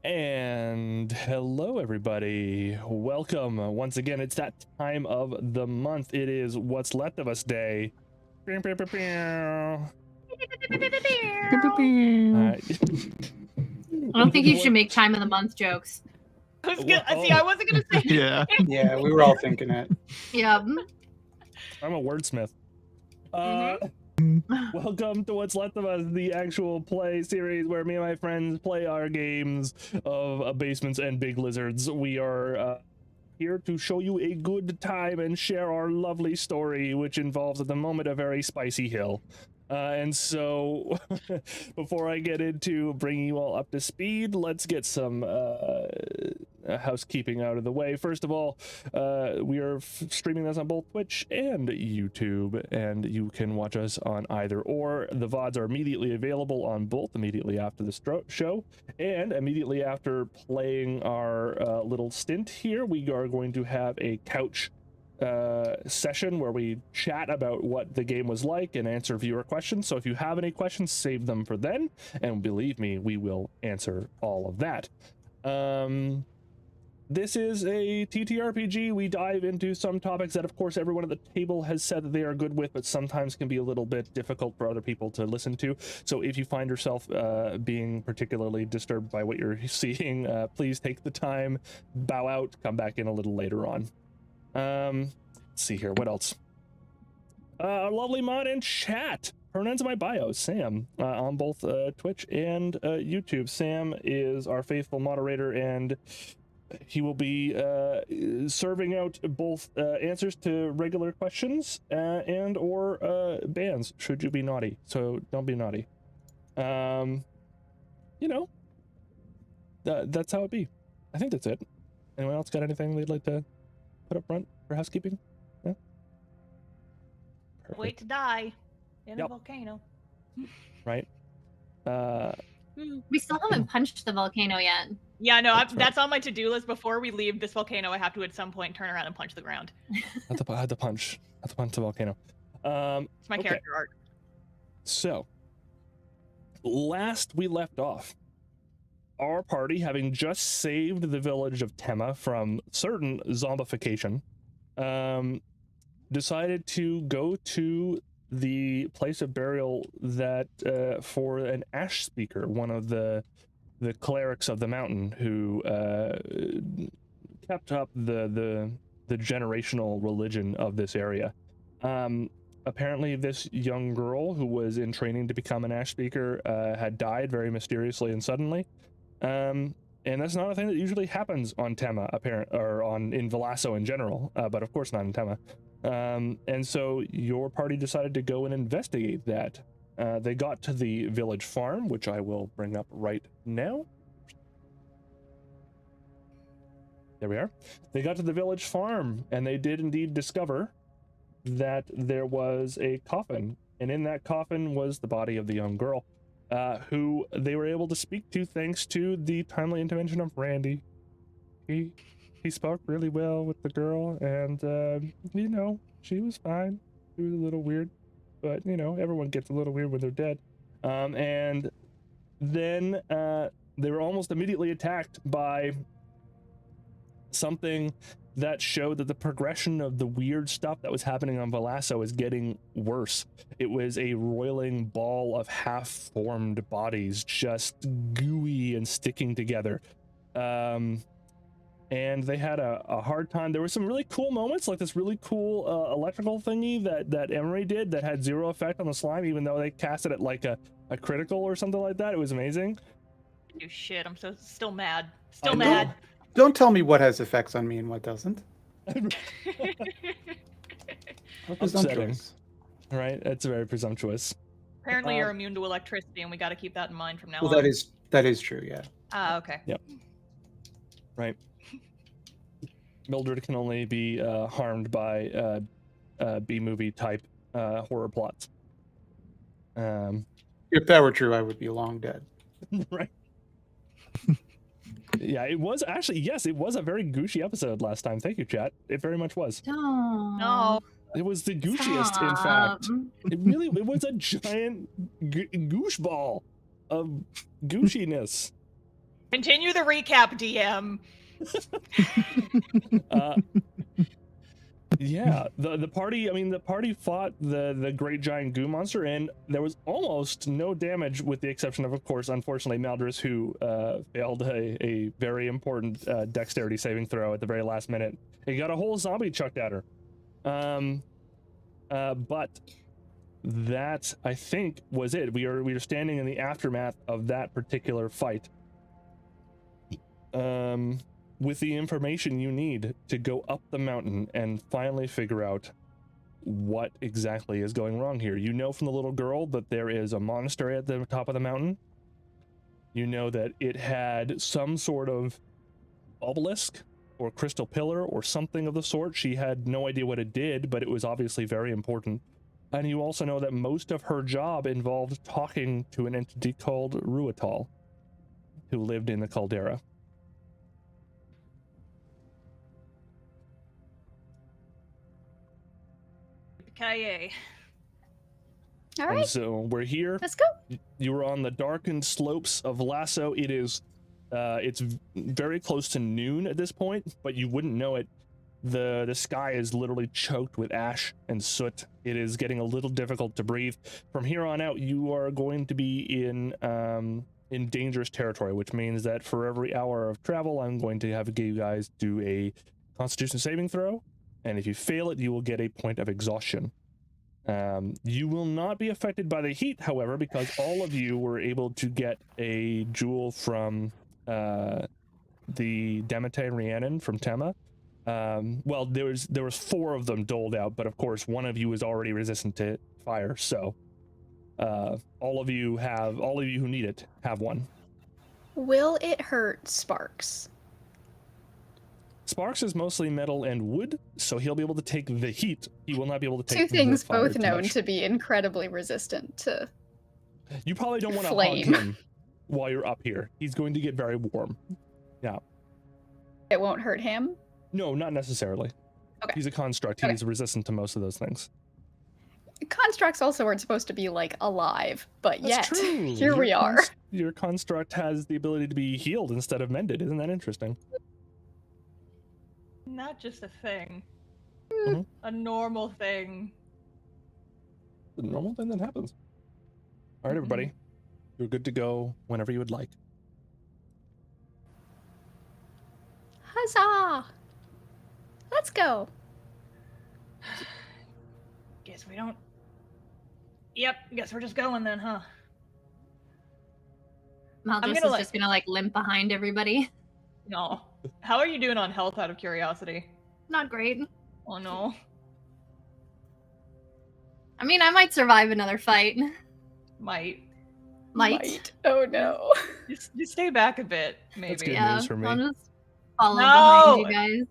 And hello everybody, welcome once again. It's that time of the month. It is What's Left of Us Day. I don't think you should make time of the month jokes. I wasn't gonna say Yeah. Yeah, we were all thinking it. Yeah. I'm a wordsmith. Welcome to What's Left of Us, the actual play series where me and my friends play our games of basements and big lizards. We are here to show you a good time and share our lovely story, which involves at the moment a very spicy hill. And so before I get into bringing you all up to speed, let's get some housekeeping out of the way. First of all, we are streaming this on both Twitch and YouTube, and you can watch us on either or. The VODs are immediately available on both immediately after the show, and immediately after playing our little stint here, we are going to have a couch session where we chat about what the game was like and answer viewer questions. So if you have any questions, save them for then, and believe me, we will answer all of that. This is a TTRPG. We dive into some topics that, of course, everyone at the table has said that they are good with, but sometimes can be a little bit difficult for other people to listen to. So if you find yourself being particularly disturbed by what you're seeing, please take the time, bow out, come back in a little later on. Let's see here, what else? Our lovely mod in chat. Her name's in my bio, Sam, on both Twitch and YouTube. Sam is our faithful moderator, and he will be serving out both answers to regular questions and or bans, should you be naughty. So don't be naughty. You know, that's how it be. I think that's it. Anyone else got anything they'd like to put up front for housekeeping? Yeah. Wait to die in a volcano. Right. We still haven't punched the volcano yet. Yeah, no, that's on my to-do list. Before we leave this volcano, I have to at some point turn around and punch the ground. I had to punch the volcano. It's my character arc. So, last we left off, our party, having just saved the village of Tema from certain zombification, decided to go to the place of burial that for an ash speaker, one of the clerics of the mountain who kept up the generational religion of this area. Apparently this young girl who was in training to become an ash speaker had died very mysteriously and suddenly. And that's not a thing that usually happens on Tema, in Velasco in general, but of course not in Tema. And so your party decided to go and investigate that. They got to the village farm, which I will bring up right now. There we are. They got to the village farm, and they did indeed discover that there was a coffin, and in that coffin was the body of the young girl, who they were able to speak to thanks to the timely intervention of Randy. He spoke really well with the girl, and you know, she was fine. She was a little weird, but you know, everyone gets a little weird when they're dead. And then they were almost immediately attacked by something that showed that the progression of the weird stuff that was happening on Velasco is getting worse. It was a roiling ball of half-formed bodies, just gooey and sticking together. And they had a hard time. There were some really cool moments, like this really cool electrical thingy that Emery did that had zero effect on the slime, even though they casted it like a critical or something like that. It was amazing. Oh shit, I'm still mad. Still mad. Don't tell me what has effects on me and what doesn't. How presumptuous. Right? That's very presumptuous. Apparently you're immune to electricity, and we got to keep that in mind from now on. Well, that is true, yeah. Ah, okay. Yep. Right. Mildred can only be harmed by B-movie type horror plots. If that were true, I would be long dead. Right. Yeah, it was actually, yes, it was a very gooshy episode last time. Thank you, chat. It very much was. No. It was the gooshiest, in fact. It was a giant goosh ball of gooshiness. Continue the recap, DM. Yeah, the party fought the great giant goo monster, and there was almost no damage, with the exception of course, unfortunately, Maldris, who failed a very important dexterity saving throw at the very last minute. He got a whole zombie chucked at her. But that, I think, was it. We are standing in the aftermath of that particular fight. With the information you need to go up the mountain and finally figure out what exactly is going wrong here. You know from the little girl that there is a monastery at the top of the mountain. You know that it had some sort of obelisk or crystal pillar or something of the sort. She had no idea what it did, but it was obviously very important. And you also know that most of her job involved talking to an entity called Ruatal, who lived in the caldera. Kaye. All right. And so we're here. Let's go. You were on the darkened slopes of Lasso. It is, it's very close to noon at this point, but you wouldn't know it. The sky is literally choked with ash and soot. It is getting a little difficult to breathe. From here on out, you are going to be in dangerous territory, which means that for every hour of travel, I'm going to have you guys do a Constitution saving throw. And if you fail it, you will get a point of exhaustion. You will not be affected by the heat, however, because all of you were able to get a jewel from the Demeter and Rhiannon from Tema. Well, there was 4 of them doled out, but of course one of you is already resistant to fire, so all of you who need it have one. Will it hurt Sparks? Sparks is mostly metal and wood, so he'll be able to take the heat. He will not be able to take Two things the fire both too known much. to be incredibly resistant to You probably don't want to hug flame. him while you're up here. He's going to get very warm. Yeah. It won't hurt him? No, not necessarily. Okay. He's a construct. Okay. He's resistant to most of those things. Constructs also weren't supposed to be, like, alive, but That's yet, true. here we are. Your construct has the ability to be healed instead of mended. Isn't that interesting? Not just a thing. Mhm. A normal thing. a normal thing that happens. All right, everybody. You're good to go whenever you would like. Huzzah! Let's go. Guess we don't. Yep, guess we're just going then, huh? Maldus is just gonna like limp behind everybody. No. How are you doing on health out of curiosity? Not great. Oh no. I mean, I might survive another fight. Might. Oh no. Just stay back a bit, maybe. That's good Yeah, news for me. I'll just follow No! behind you guys.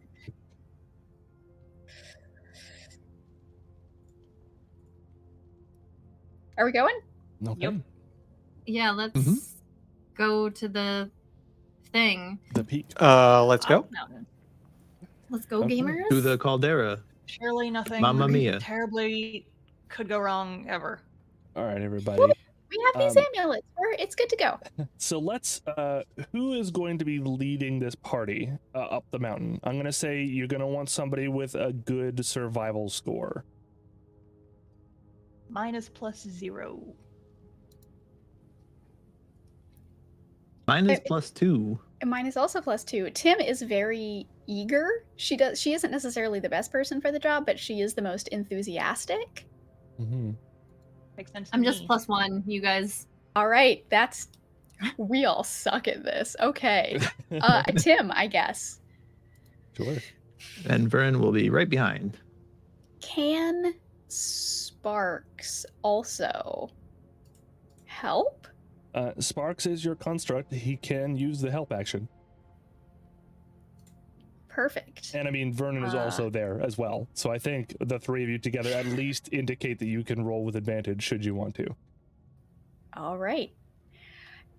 Are we going? Okay. Yep. Yeah, let's go to the thing. The peak. Let's go. Mountain. Let's go, Okay. gamers. To the caldera. Surely nothing Mamma mia. terribly could go wrong ever. All right, everybody. We have these amulets. It's good to go. So let's. Who is going to be leading this party up the mountain? I'm gonna say you're gonna want somebody with a good survival score. Mine is +0. Mine is +2. And mine is also +2. Tim is very eager. She isn't necessarily the best person for the job, but she is the most enthusiastic. Mm-hmm. Makes sense to I'm me. just +1, you guys. All right, we all suck at this. Okay. Tim, I guess. Sure. And Vern will be right behind. Can Sparks also help? Sparks is your construct. He can use the help action. Perfect. And I mean, Vernon is also there as well. So I think the three of you together at least indicate that you can roll with advantage should you want to. All right.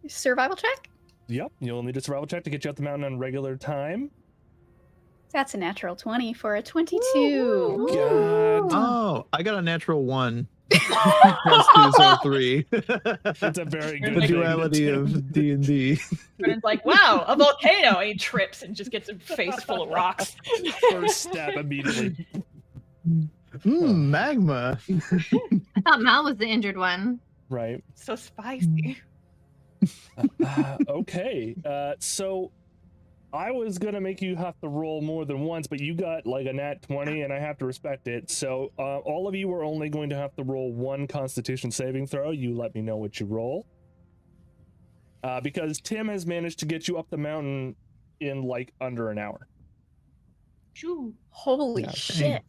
Survival check? Yep, you'll need a survival check to get you up the mountain on regular time. That's a natural 20 for a 22. God. Oh, I got a natural 1. +2, so 3. It's a very good The thing to duality do. of D&D. Brennan's like, wow, a volcano. And he trips and just gets a face full of rocks. First step immediately. Magma. I thought Mal was the injured one. Right. So spicy. Okay. So I was gonna make you have to roll more than once, but you got like a nat 20, and I have to respect it. So all of you are only going to have to roll one Constitution saving throw. You let me know what you roll. Because Tim has managed to get you up the mountain in like under an hour. Shoo. Holy Yeah. shit.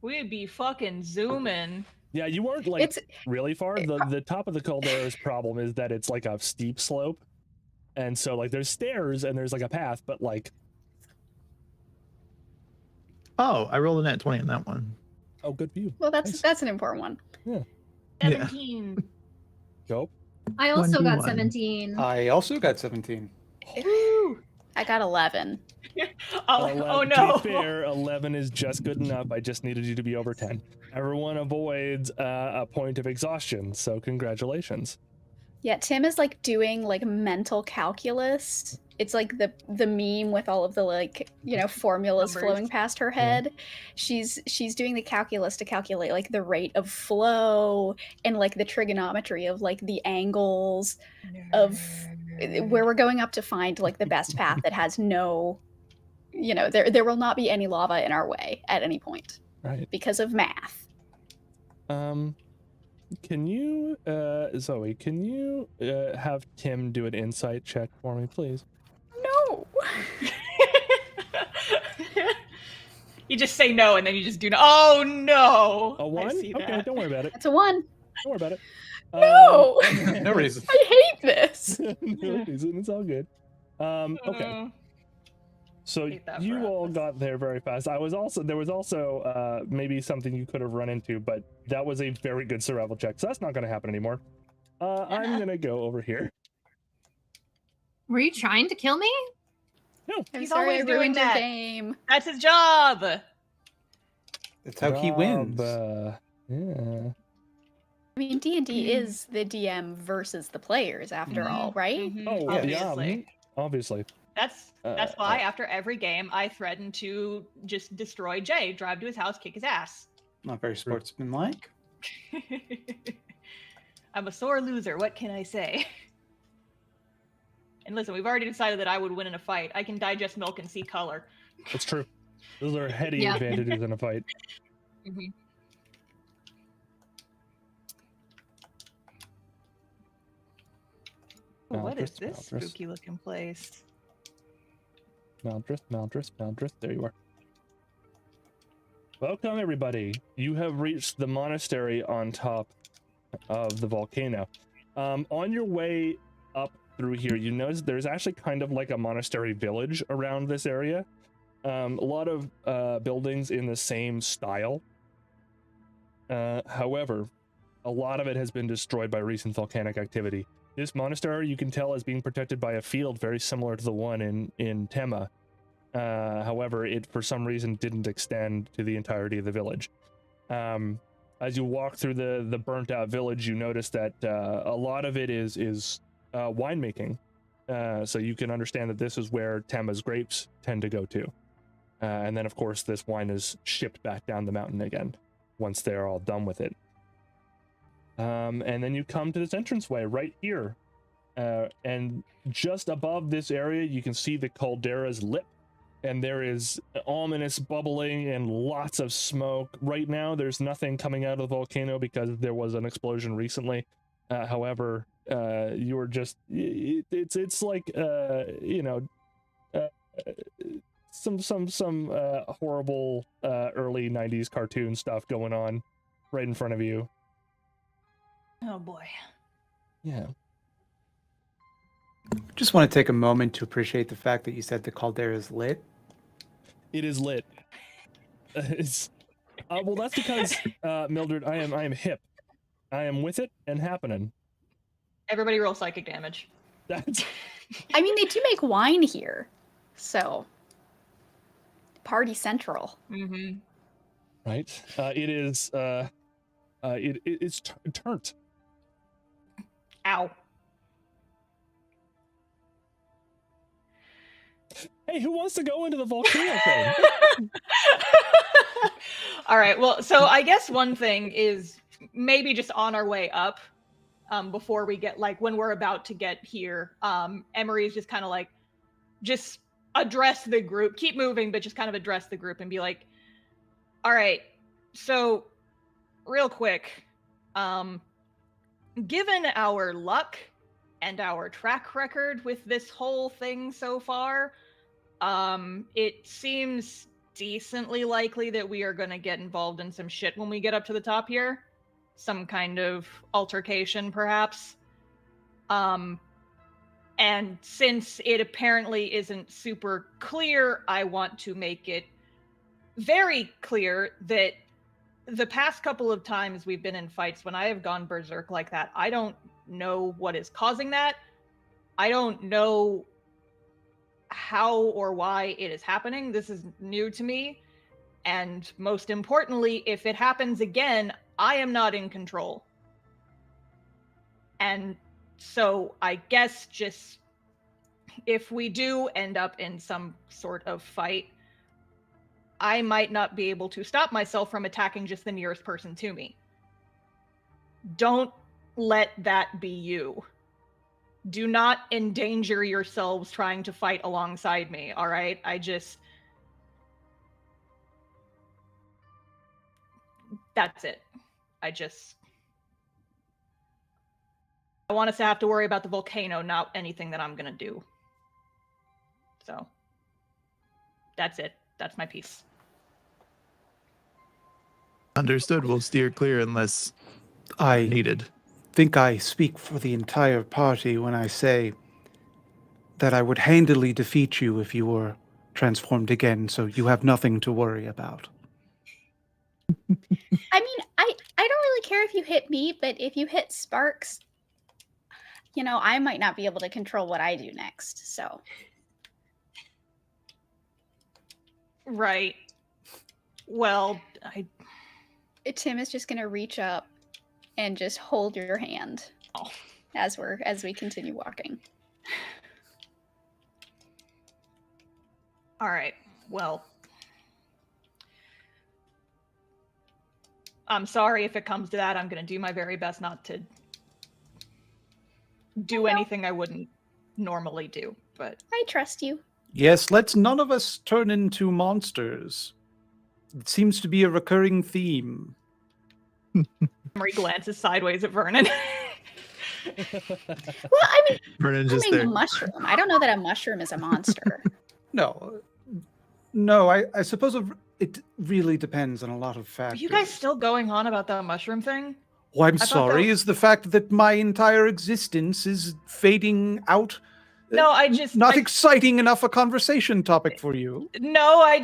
We'd be fucking zooming. Yeah, you weren't like It's really far. The top of the caldera's problem is that it's like a steep slope. And so like there's stairs and there's like a path, but like Oh, I rolled a nat 20 on that one. oh, good for you. well, Nice. that's an important one. 17. Go. I also got 21. 17. I also got 17. Woo. I got 11. Oh, 11, oh no. To be fair, 11 is just good enough. I just needed you to be over 10. Everyone avoids a point of exhaustion, so congratulations. Yeah, Tim is like doing like mental calculus. It's like the meme with all of the like, formulas Numbers. flowing past her head. She's doing the calculus to calculate like the rate of flow and like the trigonometry of like the angles of where we're going up to find like the best path that has no, there will not be any lava in our way at any point Right. because of math. Can you, Zoe, can you have Tim do an insight check for me, please? No. You just say no and then you just do no. Oh no. A 1? I see Okay, that. don't worry about it. That's a 1. Don't worry about it. No. No reason. I hate this. No reason, it's all good. Okay. So Hate that you for all us. got there very fast. There was also maybe something you could have run into, but that was a very good survival check, so that's not going to happen anymore. I'm going to go over here. Were you trying to kill me? No, I'm He's sorry always I doing ruined your that. game. That's his job. That's how he wins. Yeah. I mean, D&D is the DM versus the players, after all, right? Mhm, Oh, obviously. yeah. Obviously. That's why after every game I threaten to just destroy Jay, drive to his house, kick his ass. Not very sportsmanlike. I'm a sore loser. What can I say? And listen, we've already decided that I would win in a fight. I can digest milk and see color. That's true. Those are heady Yeah. advantages in a fight. Mm-hmm. What is Maldrith, this Maldrith. spooky looking place? Maldrith. There you are. Welcome, everybody. You have reached the monastery on top of the volcano. On your way up through here, you notice there's actually kind of like a monastery village around this area. A lot of buildings in the same style. However, a lot of it has been destroyed by recent volcanic activity. This monastery, you can tell, is being protected by a field very similar to the one in Tema. However, it for some reason didn't extend to the entirety of the village. As you walk through the burnt out village, you notice that a lot of it is winemaking. So you can understand that this is where Tema's grapes tend to go to. And then, of course, this wine is shipped back down the mountain again once they're all done with it. And then you come to this entranceway right here. And just above this area, you can see the caldera's lip. And there is ominous bubbling and lots of smoke. Right now, there's nothing coming out of the volcano because there was an explosion recently. However, you were just... It's like, you know... some horrible early 90s cartoon stuff going on right in front of you. Oh boy. Yeah. Just want to take a moment to appreciate the fact that you said the caldera is lit. It is lit. Well, that's because Mildred, I am hip. I am with it and happening. Everybody roll psychic damage. That's I mean, they do make wine here, so party central. Mm-hmm. right. It is. It's turnt. Ow. Hey, who wants to go into the volcano thing? All right. Well, so I guess one thing is maybe just on our way up, before we get like when we're about to get here, Emery is just kind of like, just address the group, keep moving, but just kind of address the group and be like, all right, so real quick, given our luck and our track record with this whole thing so far, it seems decently likely that we are going to get involved in some shit when we get up to the top here. Some kind of altercation, perhaps. And since it apparently isn't super clear, I want to make it very clear that the past couple of times we've been in fights, when I have gone berserk like that, I don't know what is causing that. I don't know how or why it is happening. This is new to me. And most importantly, if it happens again, I am not in control. And so I guess just if we do end up in some sort of fight, I might not be able to stop myself from attacking just the nearest person to me. Don't let that be you. Do not endanger yourselves trying to fight alongside me, all right? That's it. I want us to have to worry about the volcano, not anything that I'm gonna do. So, that's it. That's my piece. Understood. We'll steer clear unless I needed. think I speak for the entire party when I say that I would handily defeat you if you were transformed again, so you have nothing to worry about. I mean, I don't really care if you hit me, but if you hit Sparks, you know, I might not be able to control what I do next, so. Right. Well, Tim is just gonna reach up and just hold your hand as we continue walking. All right. Well, I'm sorry if it comes to that. I'm going to do my very best not to do anything I wouldn't normally do. But I trust you. Yes, let's none of us turn into monsters. It seems to be a recurring theme. Emery glances sideways at Vernon. Well, I mean, Vernon's just forming a there. mushroom. I don't know that a mushroom is a monster. No, I suppose it really depends on a lot of Are factors. you guys still going on about the mushroom thing? Well, I'm thought sorry, that- is the fact that my entire existence is fading out No, I just not exciting enough a conversation topic for you? No, I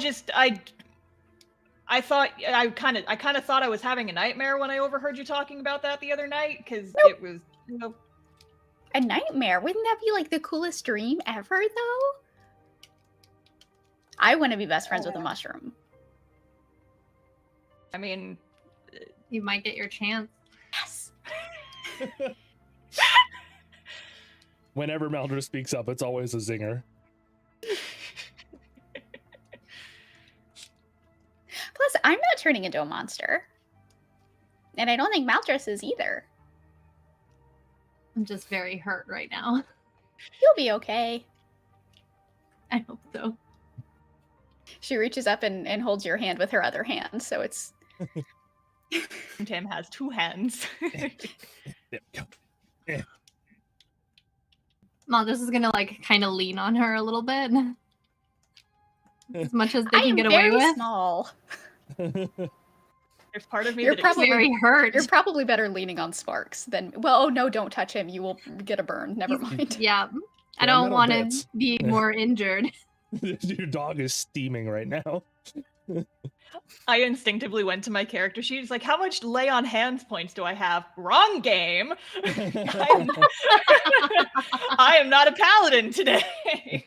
thought I kind of thought I was having a nightmare when I overheard you talking about that the other night because it was A nightmare? Wouldn't that be like the coolest dream ever, though? I want to be best friends with a mushroom. I mean, You might get your chance. Yes. Whenever Maldra speaks up, it's always a zinger. Plus, I'm not turning into a monster. And I don't think Maldress is either. I'm just very hurt right now. You'll be okay. I hope so. She reaches up and holds your hand with her other hand, so it's... Tim has two hands. There we go. Mom, this is gonna like kind of lean on her a little bit. As much as they I can am get away very with. small. There's part of me You're that probably- Very hurt. You're probably better leaning on Sparks than... Well, oh no, don't touch him. You will get a burn. Never mind. Yeah. I Yeah, don't metal want to bits. be more injured. Your dog is steaming right now. I instinctively went to my character sheet. It's like, how much lay on hands points do I have? Wrong game. I am not a paladin today.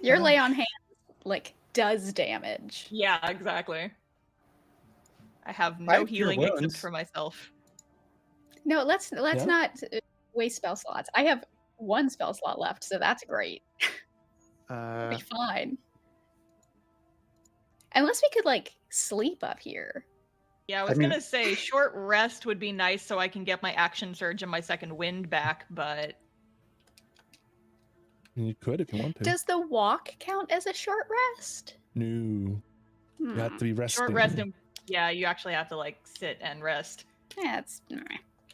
Your lay on hand, like, does damage. Yeah, exactly. I have no Right, healing your except wounds. for myself. No, let's Yeah. not waste spell slots. I have one spell slot left, so that's great. We'll be fine. Unless we could, like, sleep up here. Yeah, I was mean- gonna say short rest would be nice so I can get my action surge and my second wind back, but You could if you want to. Does the walk count as a short rest? No. You have Hmm. to be resting. short rest and yeah, you actually have to like sit and rest. Yeah, it's...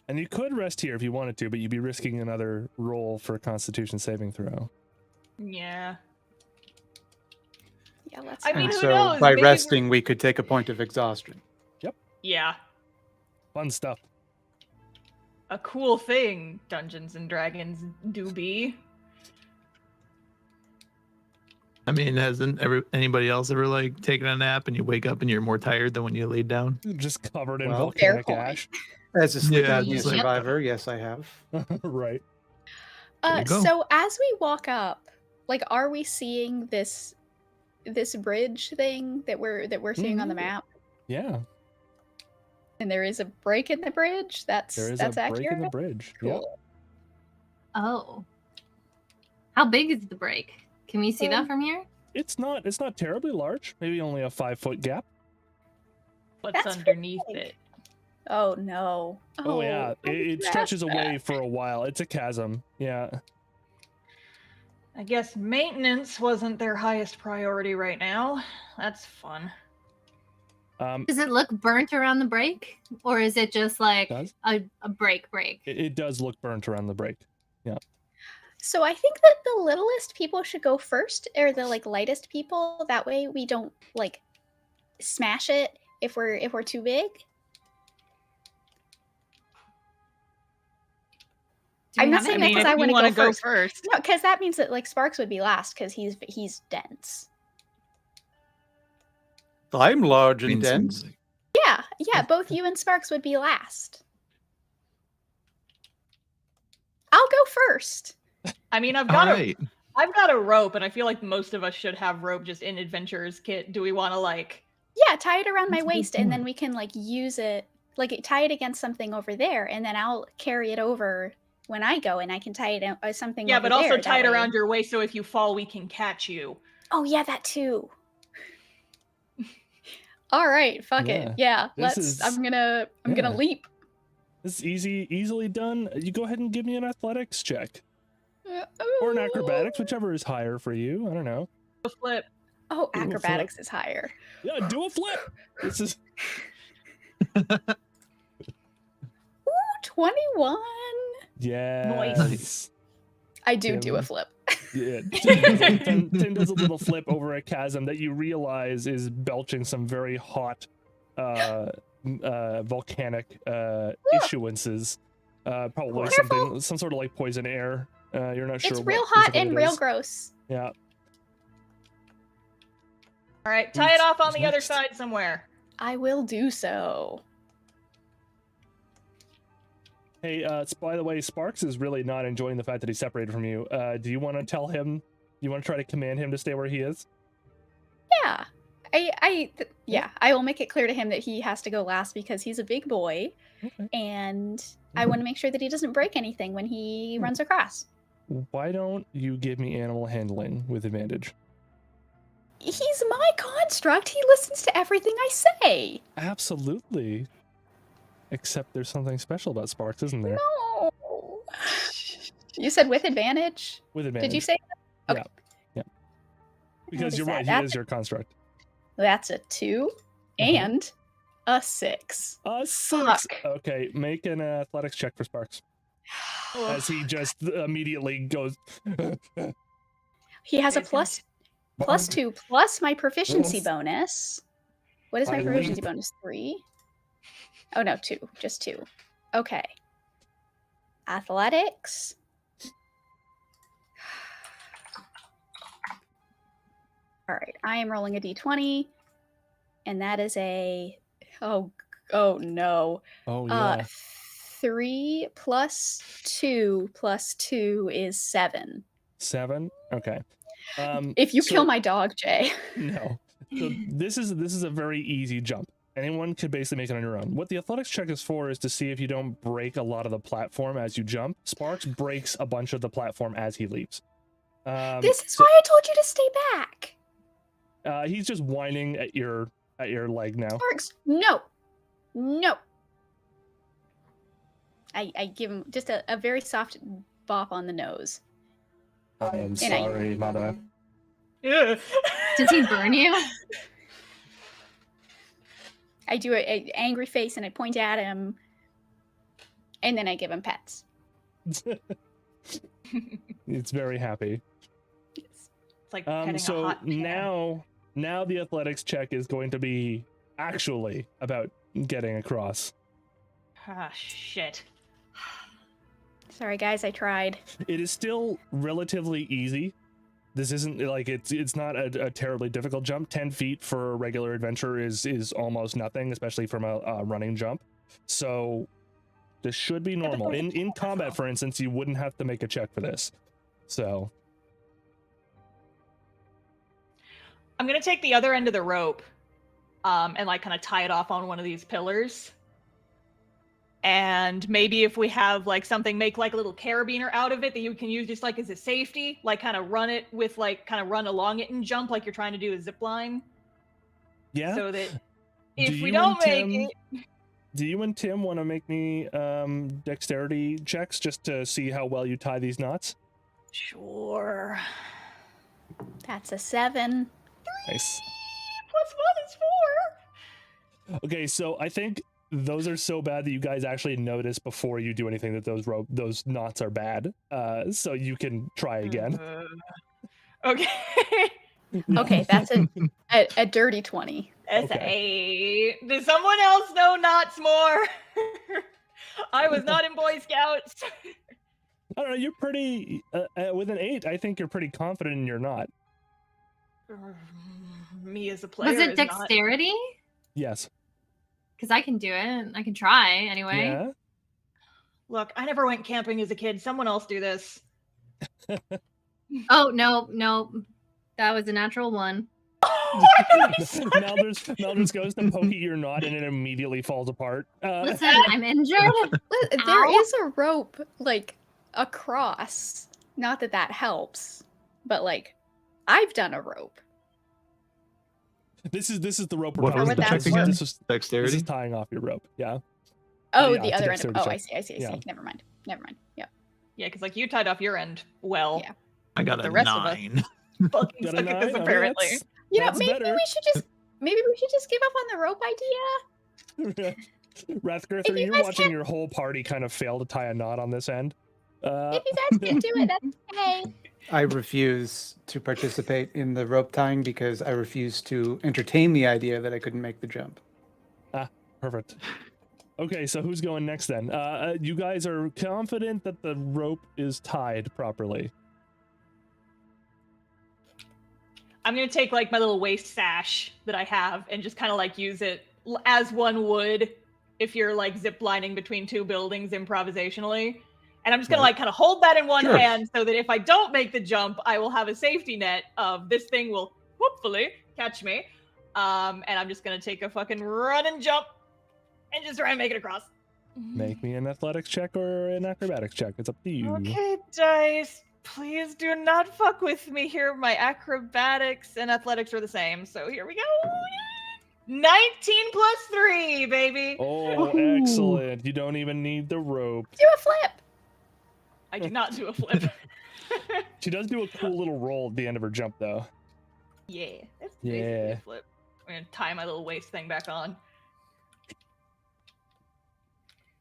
And you could rest here if you wanted to, but you'd be risking another roll for a Constitution saving throw. Yeah. Yeah, let's I mean, not. who so knows? by Maybe we're- resting, we could take a point of exhaustion. Yeah. Fun stuff. A cool thing Dungeons and Dragons do be. I mean, hasn't anybody else ever like taken a nap and you wake up and you're more tired than when you laid down? Just covered in Well, volcanic fair point. ash. As a sleep Yeah, apnea just like- survivor, yes, I have. Right. There you go. So as we walk up, like, are we seeing this bridge thing that we're seeing on the Mhm. map? Yeah. And there is a break in the bridge. That's There is that's a accurate. break in the bridge. Yep. Cool. Oh. How big is the break? Can we see that from here? It's not terribly large. Maybe only a 5-foot gap. What's That's underneath big. it? Oh no. Oh, yeah. It stretches that's away for a while. It's a chasm. Yeah. I guess maintenance wasn't their highest priority right now. That's fun. Does it look burnt around the break? Or is it just like Does. a break? It does look burnt around the break. So I think that the littlest people should go first, or the like lightest people. That way we don't like smash it if we're too big. Do we I'm not have saying any- that 'cause I wanna wanna go first. No, because that means that like Sparks would be last because he's dense. I'm large and Means dense. something. Yeah, both you and Sparks would be last. I'll go first. I mean, All right. I've got a rope, and I feel like most of us should have rope just in Adventurer's Kit. Do we want to like? Yeah, tie it around my That's a good waist, and then point. we can like use it, like tie it against something over there, and then I'll carry it over when I go, and I can tie it something. Yeah, over but also there, tie it that way- around your waist so if you fall, we can catch you. Oh yeah, that too. All right, fuck Yeah. it. Yeah, This is- I'm gonna yeah. leap. This is easily done. You go ahead and give me an athletics check. Uh, Or an acrobatics, whichever is higher for you. I don't know. Flip. Oh, Do a acrobatics is higher. Yeah, do a flip. This is 21. yes. I do a Tim. flip. Yeah. Tim does a little flip over a chasm that you realize is belching some very hot volcanic issuances. Probably Careful. some sort of like poison air. You're not sure. It's what real hot specifically and it real is. gross. Yeah. All right, tie it off on Who's the other next? side somewhere. I will do so. Hey, by the way, Sparks is really not enjoying the fact that he's separated from you. Do you want to tell him? You want to try to command him to stay where he is? Yeah. I will make it clear to him that he has to go last because he's a big boy, Okay. and I want to make sure that he doesn't break anything when he runs across. Why don't you give me animal handling with advantage? He's my construct. He listens to everything I say. Absolutely. Except there's something special about Sparks, isn't there? No. You said with advantage? With advantage. Did you say that? Okay. Yeah. Because is you're that? right, he That's- is your construct. That's a 2 and a 6. A 6. Fuck. Okay, make an athletics check for Sparks. As he just immediately goes. He has a It's gonna- +2 plus my proficiency bonus. What is my I proficiency leap. bonus? 3? Oh no, 2. Just 2. Okay. Athletics. All right, I am rolling a d20, and that is a oh no. Oh yeah. 3 plus 2 plus 2 is 7. 7. Okay. If you so- kill my dog, Jay. No. So this is a very easy jump. Anyone could basically make it on your own. What the athletics check is for is to see if you don't break a lot of the platform as you jump. Sparks breaks a bunch of the platform as he leaps. This is why I told you to stay back. He's just whining at your leg now. Sparks, no. I give him just a very soft bop on the nose. I am sorry, mother. Yeah. Does he burn you? I do an angry face and I point at him, and then I give him pets. It's very happy. It's like petting a So hot pan. now the athletics check is going to be actually about getting across. Ah, shit. Sorry, guys, I tried. It is still relatively easy. This isn't like it's not a terribly difficult jump. 10 feet for a regular adventure is almost nothing, especially from a running jump. So this should be normal. In combat, for instance, you wouldn't have to make a check for this. So I'm gonna take the other end of the rope, and like kind of tie it off on one of these pillars. And maybe if we have like something, make like a little carabiner out of it that you can use just like as a safety, like kind of run it with like kind of run along it and jump like you're trying to do a zip line. yeah. So that Do if we you don't and make Tim- it, Do you and Tim want to make me dexterity checks just to see how well you tie these knots? sure. That's a 7. Nice. +1 is 4. Okay, so I think those are so bad that you guys actually notice before you do anything that those knots are bad. So you can try again. Okay. Okay, that's a dirty 20. S.A. Does someone else know knots more? I was not in Boy Scouts. I don't know. You're pretty with an 8. I think you're pretty confident in your knot. Me as a player. Was it is not- dexterity? Yes. Because I can do it. I can try anyway. Yeah. Look, I never went camping as a kid. Someone else do this. Oh no, that was a natural 1. Malders goes to poke at your knot and it immediately falls apart. Listen, I'm injured. There Ow. is a rope, like, across. Not that that helps, but, like, I've done a rope. This is the rope we're What talking was the about. check This again? is Dexterity? this is tying off your rope. Yeah. Oh, yeah, the it's a other end. dexterity Oh, check. I see. I see. I see. Yeah. Never mind. Never mind. Yeah. Yeah, because like you tied off your end well. Yeah. I got The a rest of us. 9. Fucking Got a suck at this 9? apparently. You know, That's maybe better. we should just give up on the rope idea. Rathgirther, If you you're guys watching can't- your whole party kind of fail to tie a knot on this end. If you guys can do it, that's okay. I refuse to participate in the rope tying because I refuse to entertain the idea that I couldn't make the jump. Perfect. Okay, so who's going next then? You guys are confident that the rope is tied properly. I'm gonna take like my little waist sash that I have and just kind of like use it as one would if you're like zip lining between two buildings improvisationally. And I'm just gonna Right. like kind of hold that in one Sure. hand so that if I don't make the jump, I will have a safety net of this thing will hopefully catch me. And I'm just gonna take a fucking run and jump and just try and make it across. Make me an athletics check or an acrobatics check. It's up to you. Okay, dice. Please do not fuck with me here. My acrobatics and athletics are the same. So here we go. 19 plus 3, baby. Oh, Ooh. excellent. You don't even need the rope. Do a flip. I do not do a flip. She does do a cool little roll at the end of her jump, though. Yeah, that's basically Yeah. a flip. I'm gonna tie my little waist thing back on.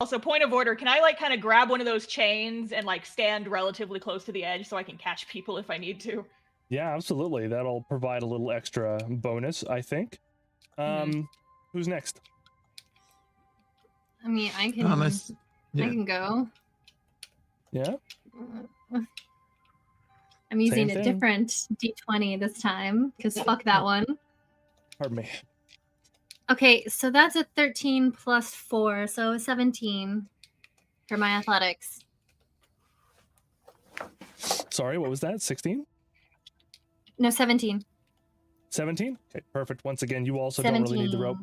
Also, point of order, can I like kind of grab one of those chains and like stand relatively close to the edge so I can catch people if I need to? Yeah, absolutely. That'll provide a little extra bonus, I think. Who's next? I mean, I can. Thomas. I Yeah. can go. Yeah? I'm using Same a thing. different D20 this time because fuck that one. Pardon me. Okay, so that's a 13 plus 4, so 17 for my athletics. Sorry, what was that? 16? No, 17. 17? Okay, perfect. Once again, you also don't really need the rope.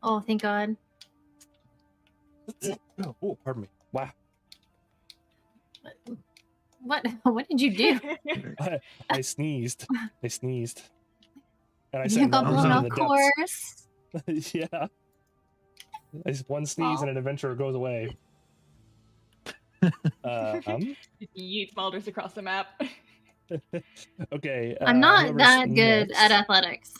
Oh, thank God. Oh, pardon me. Wow. What? What did you do? I sneezed. I sneezed. And I You said got numbers blown in off the course. depths. Yeah. One sneeze and an adventurer goes away. Yeet Baldur's across the map. Okay. I'm not whoever's that good next. at athletics.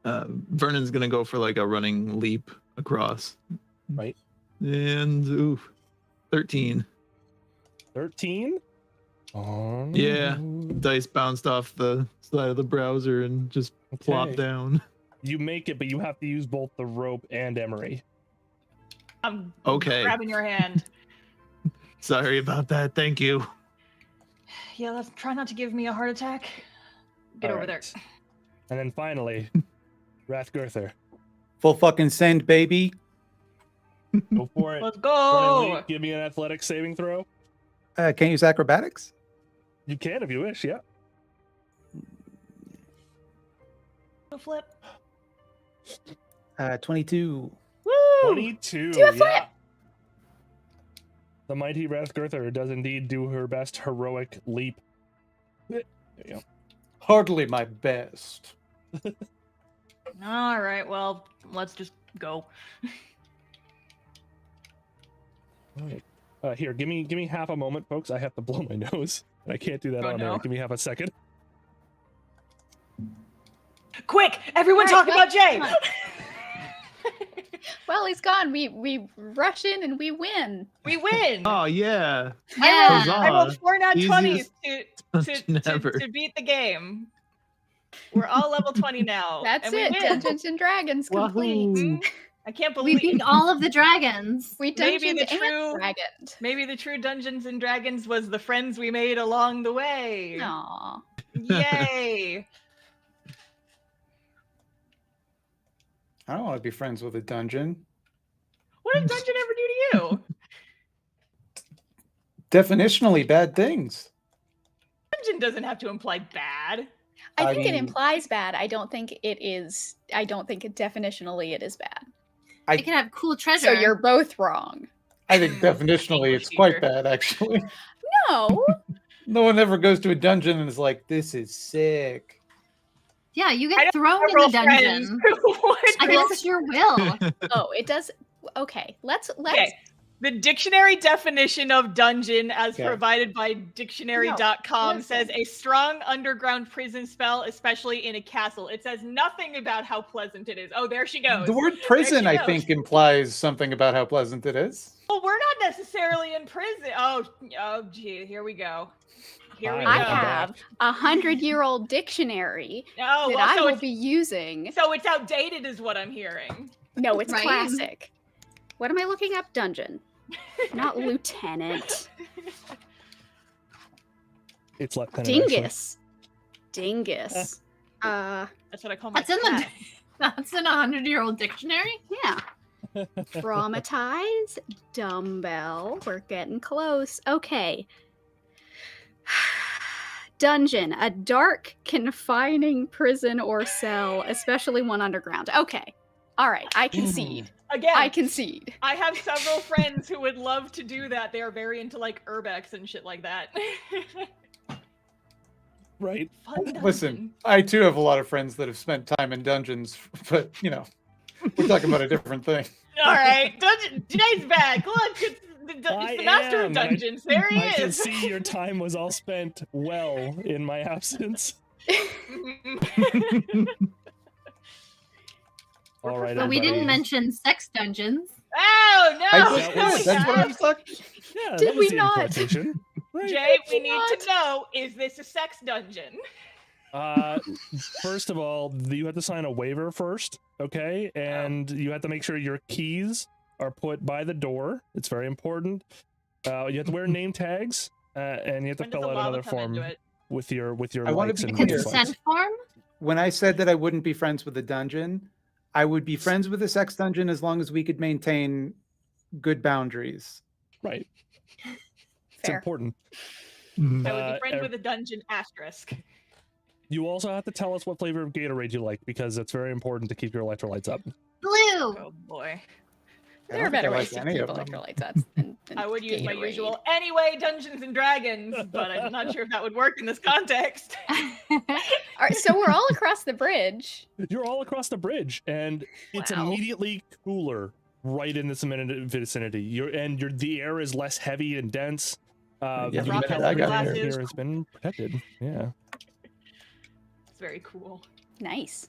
Vernon's gonna go for like a running leap across. Right. And ooh, 13. 13? Oh. Yeah. Dice bounced off the side of the browser and just plopped Okay. down. You make it, but you have to use both the rope and Emery. I'm Okay. grabbing your hand. Sorry about that. Thank you. Yeah, let's try not to give me a heart attack. Get All over there. right. And then finally, Rathgirther. Full fucking send, baby. Go for it. Let's Running go. leap, give me an athletics saving throw. Can't use acrobatics? You can if you wish, yeah. Flip. 22. Woo! 22. Do a flip. Yeah. The mighty Rathgirther does indeed do her best heroic leap. There you go. Hardly my best. All right, well, let's just go. All right. Here, give me half a moment, folks. I have to blow my nose. I can't do that Oh, on air. no. Give me half a second. Quick, everyone Right, talk well, about Jay. come on. Well, he's gone. We rush in and we win. We win. Oh yeah. Yeah. I rolled Huzzah. 4 nat 20s Easiest ever. to beat the game. We're all level 20 now. That's and we it. win. Dungeons and Dragons complete. Wahoo. I can't We believe beat all of the dragons. We Maybe dungeoned the and true- dragoned. maybe the true Dungeons and Dragons was the friends we made along the way. Aw. Yay. I don't want to be friends with a dungeon. What did Dungeon ever do to you? Definitionally bad things. Dungeon doesn't have to imply bad. I I think it mean- implies bad. I don't think it is. I don't think it definitionally it is bad. I can have cool treasure. So you're both wrong. I think definitionally it's quite bad, actually. No. No one ever goes to a dungeon and is like, this is sick. Yeah, you I get know thrown in several the friends dungeon who would against your will. Oh, it does. Okay, let's. Okay. The dictionary definition of dungeon, as Okay. provided by dictionary.com, No, says listen. a strong underground prison spell, especially in a castle. It says nothing about how pleasant it is. Oh, there she goes. The word prison, There I she goes. think, implies something about how pleasant it is. Well, we're not necessarily in prison. Oh, gee, here we go. Here we go. I I'm have a 100-year-old dictionary Oh, that well, I so will it's, be using. so it's outdated, is what I'm hearing. No, it's Right? classic. What am I looking up? Dungeon, not lieutenant. It's lieutenant. actually. Dingus. Dingus. That's what I call my That's in the. cat. That's in a 100-year-old dictionary. Yeah. Traumatize. Dumbbell. We're getting close. Okay. Dungeon, a dark, confining prison or cell, especially one underground. Okay. All right. I concede. Again, I concede. I have several friends who would love to do that. They are very into like urbex and shit like that. Right. Fun dungeon. Listen, I too have a lot of friends that have spent time in dungeons, but you know, we're talking about a different thing. All right, dungeon. Jay's back. Look, it's the master of am, and I- dungeons. There he I can is. see your time was all spent well in my absence. All right. But we didn't everybody. mention sex dungeons. Oh no! I that just was- did. That's what I was talking. Yeah, Did that was we the not? importation. Right. Jay, we Did need not. to know: is this a sex dungeon? First of all, you have to sign a waiver first, okay? And you have to make sure your keys are put by the door. It's very important. You have to wear name tags, and you have to When does fill the out lava another come form into it? with your I wanna likes be and clear. dislikes. Consent form. When I said that I wouldn't be friends with a dungeon, I would be friends with a sex dungeon as long as we could maintain good boundaries. Right. It's Fair. important. Mhm. I would be friends ev- with a dungeon asterisk. You also have to tell us what flavor of Gatorade you like because it's very important to keep your electrolytes up. Blue. Oh boy. I There are don't think I better like ways to any keep of them. electrolytes up than I would use my Gatorade. usual anyway Dungeons and Dragons, but I'm not sure if that would work in this context. All right, so we're all across the bridge. You're all across the bridge, and it's Wow. immediately cooler right in this vicinity. The air is less heavy and dense. Yeah, You the can rock tell has everything glasses. here has been protected. Yeah, It's very cool. Nice.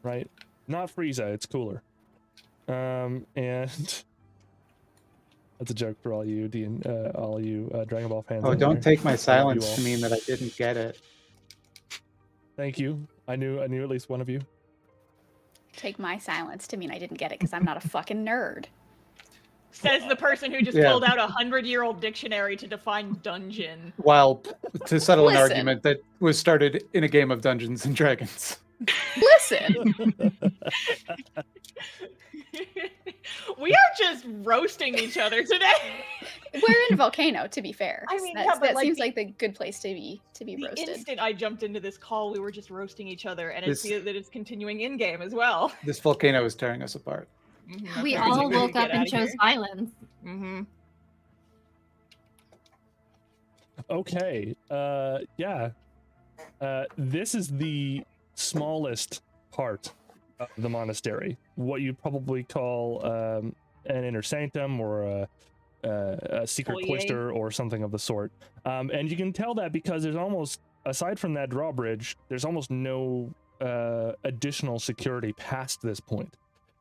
right. Not Frieza. It's cooler. And that's a joke for all you Dragon Ball fans. Oh, out don't there. take my I love you silence all. to mean that I didn't get it. Thank you. I knew at least one of you. Take my silence to mean I didn't get it because I'm not a fucking nerd. Says the person who just Yeah. pulled out a 100-year-old dictionary to define dungeon. While to settle an Listen. argument that was started in a game of Dungeons and Dragons. Listen, We are just roasting each other today. we're in a volcano. To be fair, I mean, That's- yeah, but, that like, seems the- like the good place to be The roasted. instant I jumped into this call, we were just roasting each other, and This- I see that it's continuing in game as well. This volcano is tearing us apart. Mhm, We that's all right. woke Get up and outta chose here. violence. Mhm. Okay. Yeah. This is the smallest part of the monastery. What you'd probably call an inner sanctum or a secret Foyer. cloister or something of the sort. And you can tell that because there's almost, aside from that drawbridge, there's almost no additional security past this point,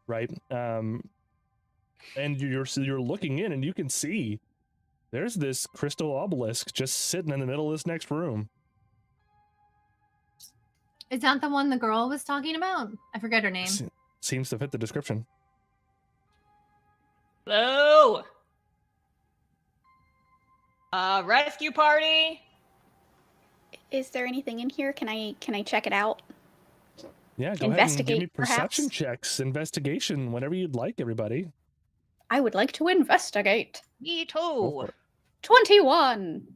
right? And you're looking in, and you can see there's this crystal obelisk just sitting in the middle of this next room. Is that the one the girl was talking about? I forget her name. Seems to fit the description. Hello. Rescue party. Is there anything in here? Can I check it out? Yeah, go ahead and give me Investigate, perception perhaps? checks, investigation, whatever you'd like, everybody. I would like to investigate. Me Go too. for it. 21.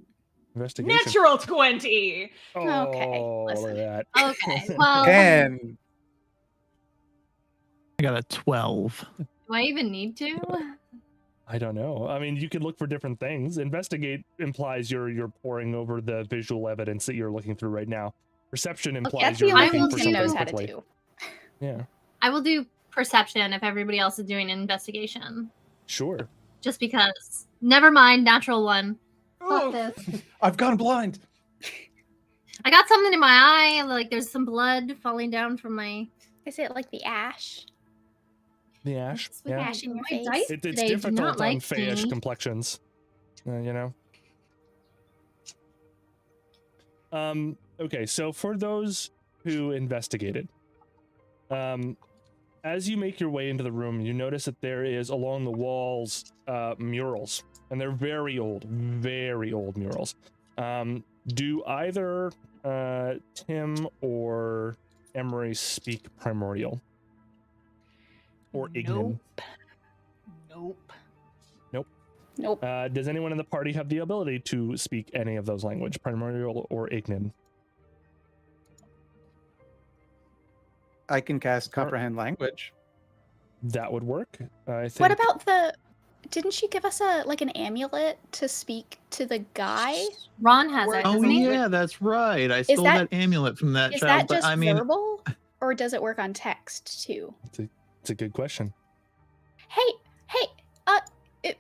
Investigation. Natural 20. Okay, Oh, look listen. at that. Okay. Well, And I got a 12. do I even need to? I don't know. I mean, you could look for different things. Investigate implies you're poring over the visual evidence that you're looking through right now. Perception implies That's the you're only looking thing for Tim something knows how to quickly. do. Yeah, I will do perception if everybody else is doing an investigation. sure. Just because. Never mind, natural one. Oh, Fuck this. I've gone blind. I got something in my eye, like there's some blood falling down from my... Is it like the ash? The ash. What's with Yeah, Ash in your my face? dice it's today do difficult not on like fayish me. complexions. You know. Okay, so for those who investigated, as you make your way into the room, you notice that there is along the walls murals, and they're very old murals. Do either Tim or Emery speak Primordial or Ignan? Nope. Nope. Does anyone in the party have the ability to speak any of those language, Primordial or Ignan? I can cast comprehend language. That would work. I think. What about the? Didn't she give us an amulet to speak to the guy? Ron has it, Oh doesn't he? yeah, that's right. I stole that- that amulet from that Is child. that But just I mean, verbal, or does it work on text too? It's a good question. Hey,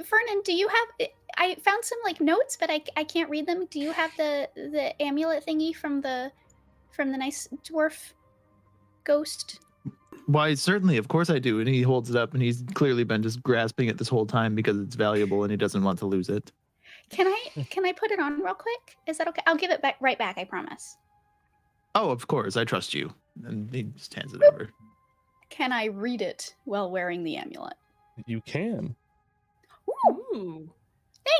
Vernon, do you have? I found some like notes, but I can't read them. Do you have the amulet thingy from the nice dwarf ghost? why certainly, of course I do. And he holds it up, and he's clearly been just grasping it this whole time because it's valuable, and he doesn't want to lose it. Can I put it on real quick? Is that okay? I'll give it back right back. I promise. Oh, of course, I trust you. And he just hands it over. Can I read it while wearing the amulet? You can. Ooh.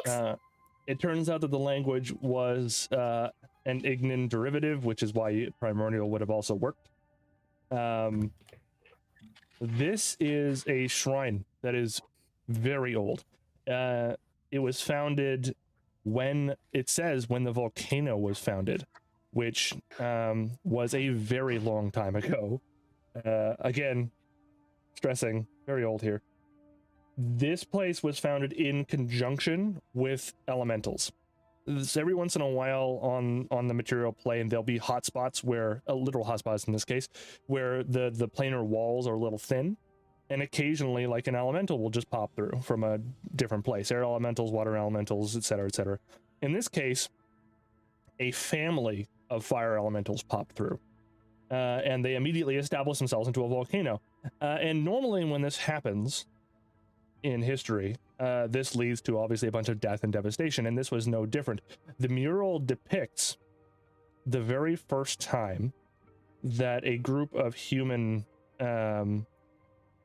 Thanks. It turns out that the language was an Ignan derivative, which is why Primordial would have also worked. This is a shrine that is very old. It was founded when the volcano was founded, which was a very long time ago. Again, stressing, very old here. This place was founded in conjunction with elementals. So every once in a while on the material plane, there'll be hotspots where, literal hotspots in this case, where the planar walls are a little thin. And occasionally, like an elemental will just pop through from a different place. Air elementals, water elementals, etc., etc. In this case, a family of fire elementals popped through. And they immediately establish themselves into a volcano. And normally when this happens in history, this leads to obviously a bunch of death and devastation, and this was no different. The mural depicts the very first time that a group of humanoid,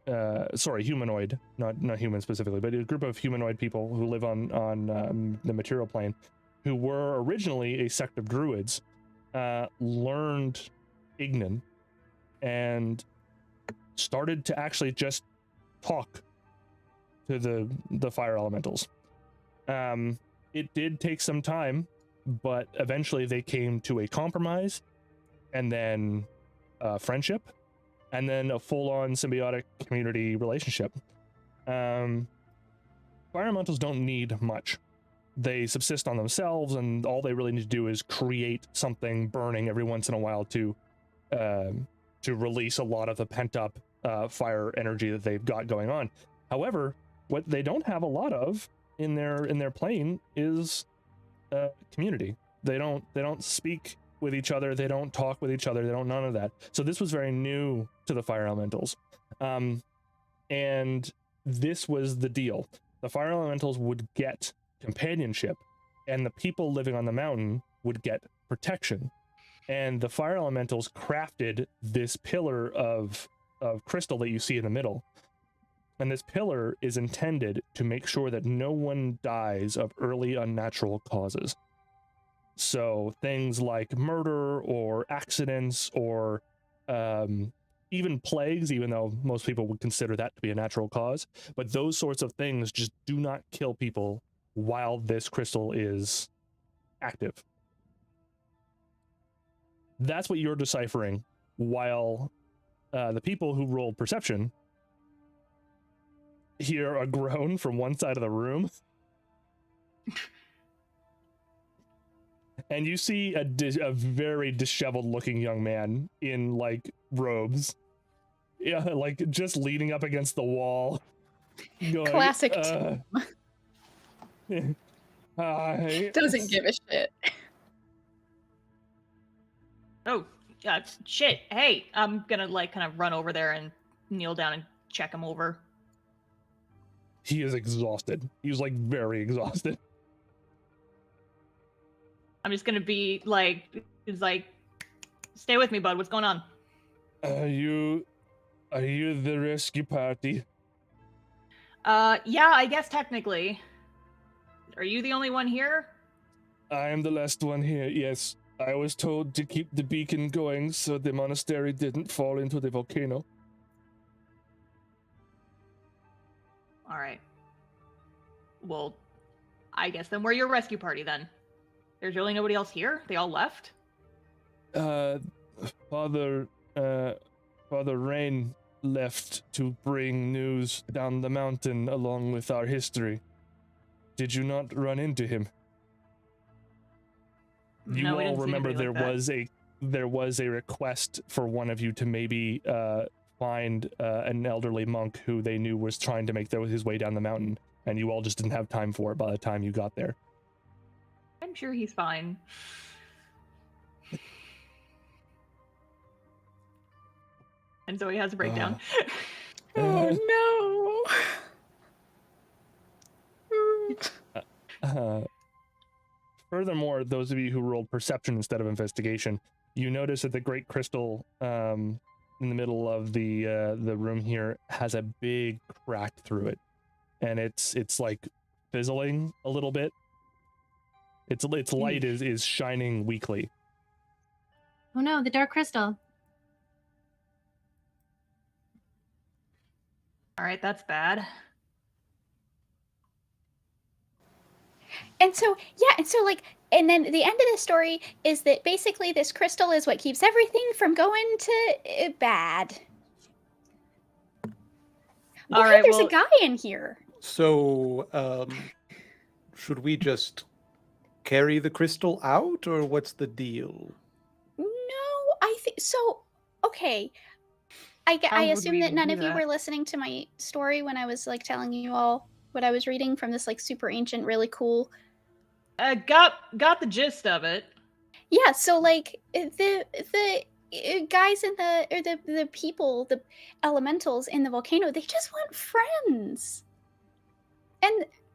not human specifically, but a group of humanoid people who live on the material plane, who were originally a sect of druids, learned Ignan and started to actually just talk to the fire elementals. It did take some time, but eventually they came to a compromise, and then friendship, and then a full-on symbiotic community relationship. Fire elementals don't need much. They subsist on themselves, and all they really need to do is create something burning every once in a while to release a lot of the pent-up fire energy that they've got going on. However, what they don't have a lot of in their plane is community. They don't speak with each other. They don't talk with each other. They don't none of that. So this was very new to the fire elementals, and this was the deal. The fire elementals would get companionship, and the people living on the mountain would get protection. And the fire elementals crafted this pillar of crystal that you see in the middle. And this pillar is intended to make sure that no one dies of early unnatural causes. So things like murder or accidents or even plagues, even though most people would consider that to be a natural cause. But those sorts of things just do not kill people while this crystal is active. That's what you're deciphering, while the people who rolled perception hear a groan from one side of the room. and you see a very disheveled looking young man in like robes, yeah, like just leaning up against the wall, going, Classic. Hi. Doesn't give a shit. Oh, shit. Hey, I'm gonna like kind of run over there and kneel down and check him over. He is exhausted. He's like very exhausted. I'm just gonna be like, it's like, stay with me, bud. What's going on? Are you the rescue party? Yeah, I guess technically. Are you the only one here? I am the last one here, yes. I was told to keep the beacon going so the monastery didn't fall into the volcano. All right. Well, I guess then we're your rescue party then. There's really nobody else here? They all left? Father Rain left to bring news down the mountain along with our history. Did you not run into him? You No, we all didn't see remember anybody like there was a request for one of you to maybe find an elderly monk who they knew was trying to make his way down the mountain, and you all just didn't have time for it by the time you got there. I'm sure he's fine. And Zoe has a breakdown. Oh no! Furthermore, those of you who rolled perception instead of investigation, you notice that the great crystal in the middle of the room here has a big crack through it, and it's like fizzling a little bit. Its light is shining weakly. Oh no, the dark crystal. All right, that's bad. And so like, and then the end of the story is that basically this crystal is what keeps everything from going to bad. All Why, right, there's well, a guy in here. So, should we just carry the crystal out, or what's the deal? No, I think so. Okay, I How would assume we that none do of you that? were listening to my story when I was like telling you all what I was reading from this like super ancient, really cool. Got the gist of it. Yeah, so like the guys in the people, the elementals in the volcano, they just want friends.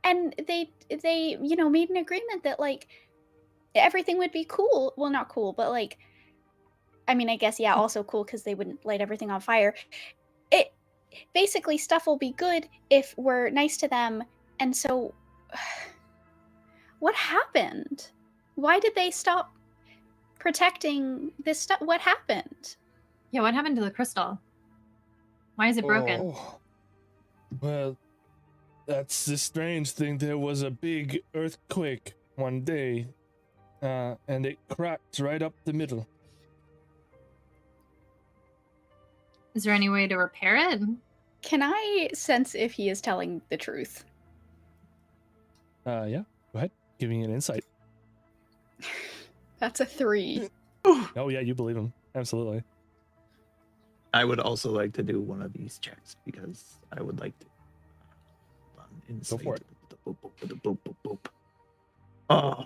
And they made an agreement that like everything would be cool. Well, not cool, but like, I mean, I guess yeah, also cool because they wouldn't light everything on fire. It basically, stuff will be good if we're nice to them. And so what happened? Why did they stop protecting this stuff? What happened? Yeah, what happened to the crystal? Why is it broken? Oh, well, that's the strange thing. There was a big earthquake one day, and it cracked right up the middle. Is there any way to repair it? Can I sense if he is telling the truth? Yeah, go ahead. Giving an insight. That's a 3. Oh yeah, you believe him. Absolutely. I would also like to do one of these checks because I would like to. Go for it. Boop, boop, boop. Oh,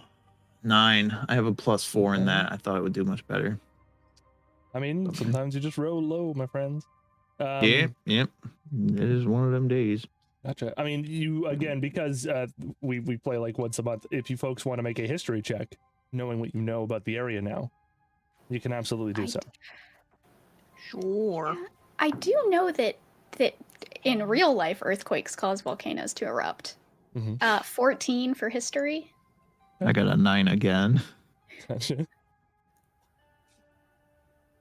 9. I have a +4 in that. I thought it would do much better. I mean, sometimes you just roll low, my friends. Yep. It is one of them days. Gotcha. I mean, you again, because we play like once a month. If you folks want to make a history check, knowing what you know about the area now, you can absolutely do so. Sure. I do know that in real life earthquakes cause volcanoes to erupt. 14 for history. I got a 9 again. Gotcha.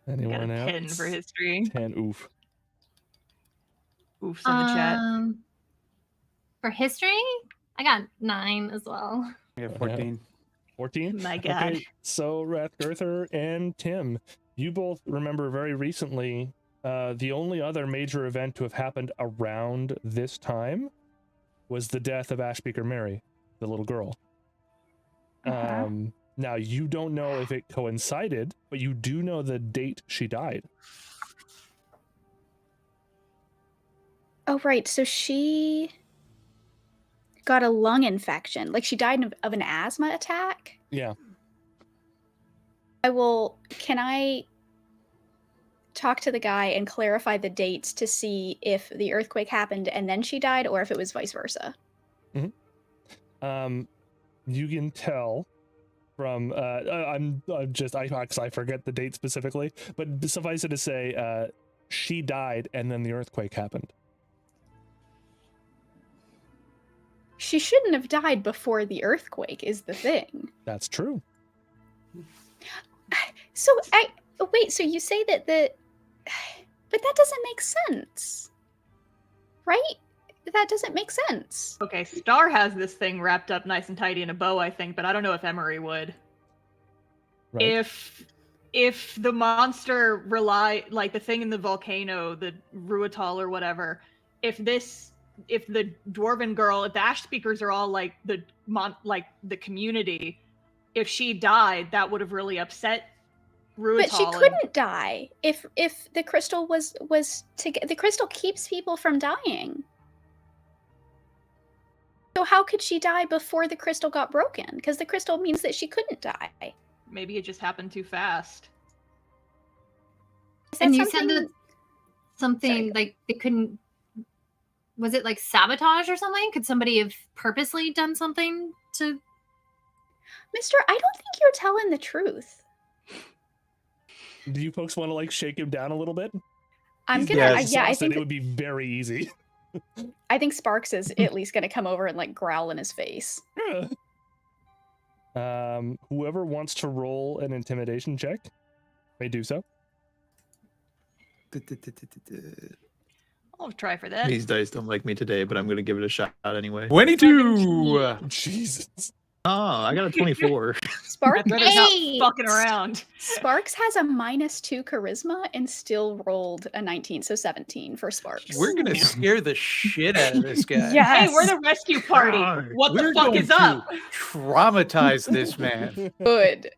Got Anyone a else? 10 for history. 10. Oof. Oofs in the chat. For history, I got 9 as well. Yeah, 14. 14. My God. Okay, so Rathgirther and Tim, you both remember very recently the only other major event to have happened around this time was the death of Ashbeaker Mary, the little girl. Now, you don't know if it coincided, but you do know the date she died. Oh, right. So she got a lung infection. Like she died of an asthma attack. Yeah. Can I talk to the guy and clarify the dates to see if the earthquake happened and then she died or if it was vice versa? You can tell from I forget the date specifically, but suffice it to say, she died and then the earthquake happened. She shouldn't have died before the earthquake is the thing. That's true. So wait, so you say that but that doesn't make sense. Right? That doesn't make sense. Okay, Star has this thing wrapped up nice and tidy in a bow, I think, but I don't know if Emery would. Right. If the monster like the thing in the volcano, the Ruital or whatever, if the dwarven girl, if the Ash Speakers are all like the community, if she died, that would have really upset Ruital. But she couldn't die if the crystal was the crystal keeps people from dying. So how could she die before the crystal got broken? Because the crystal means that she couldn't die. Maybe it just happened too fast. And you said that something like they couldn't. Was it like sabotage or something? Could somebody have purposely done something to? Mister, I don't think you're telling the truth. Do you folks want to like shake him down a little bit? I'm He's gonna. very I exhausted. think It would be very easy. I think Sparks is at least gonna come over and like growl in his face. Whoever wants to roll an intimidation check may do so. I'll try for that. These dice don't like me today, but I'm going to give it a shot anyway. 22! Jesus. Oh, I got a 24. Sparks, I'd rather not fucking around. Sparks has a -2 charisma and still rolled a 19, so 17 for Sparks. We're gonna scare the shit out of this guy. Yes. Hey, we're the rescue party. God, What the We're fuck going is up? to traumatize this man. Good.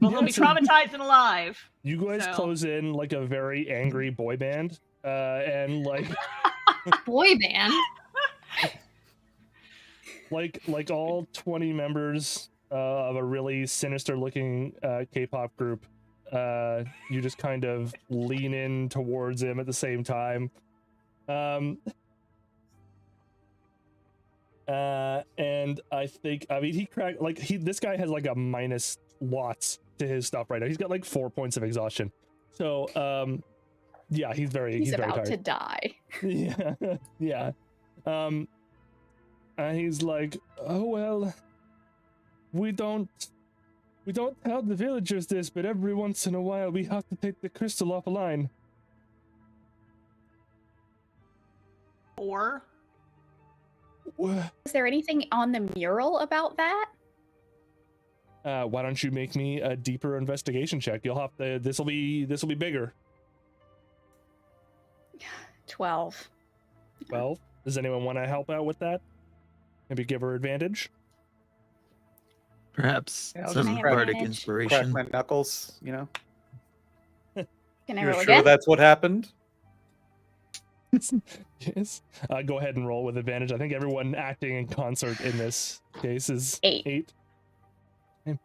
Well, he'll be traumatized and alive. You guys So- close in like a very angry boy band, and like Boy band. like all 20 members of a really sinister looking K-pop group. You just kind of lean in towards him at the same time. And I mean he cracked this guy has like a minus lots to his stuff right now. He's got like 4 points of exhaustion. So yeah, he's very about tired. to die. Yeah, yeah. And he's like, "Oh well, we don't tell the villagers this, but every once in a while we have to take the crystal offline." Or Is there anything on the mural about that? Why don't you make me a deeper investigation check? You'll have to. This will be bigger. 12. 12. Does anyone want to help out with that? Maybe give her advantage. Perhaps Yeah, I'll some just bardic manage. Crack inspiration. my knuckles, you know? Can I You're roll sure again? that's what happened? Yes. Go ahead and roll with advantage. I think everyone acting in concert in this case is 8. 8.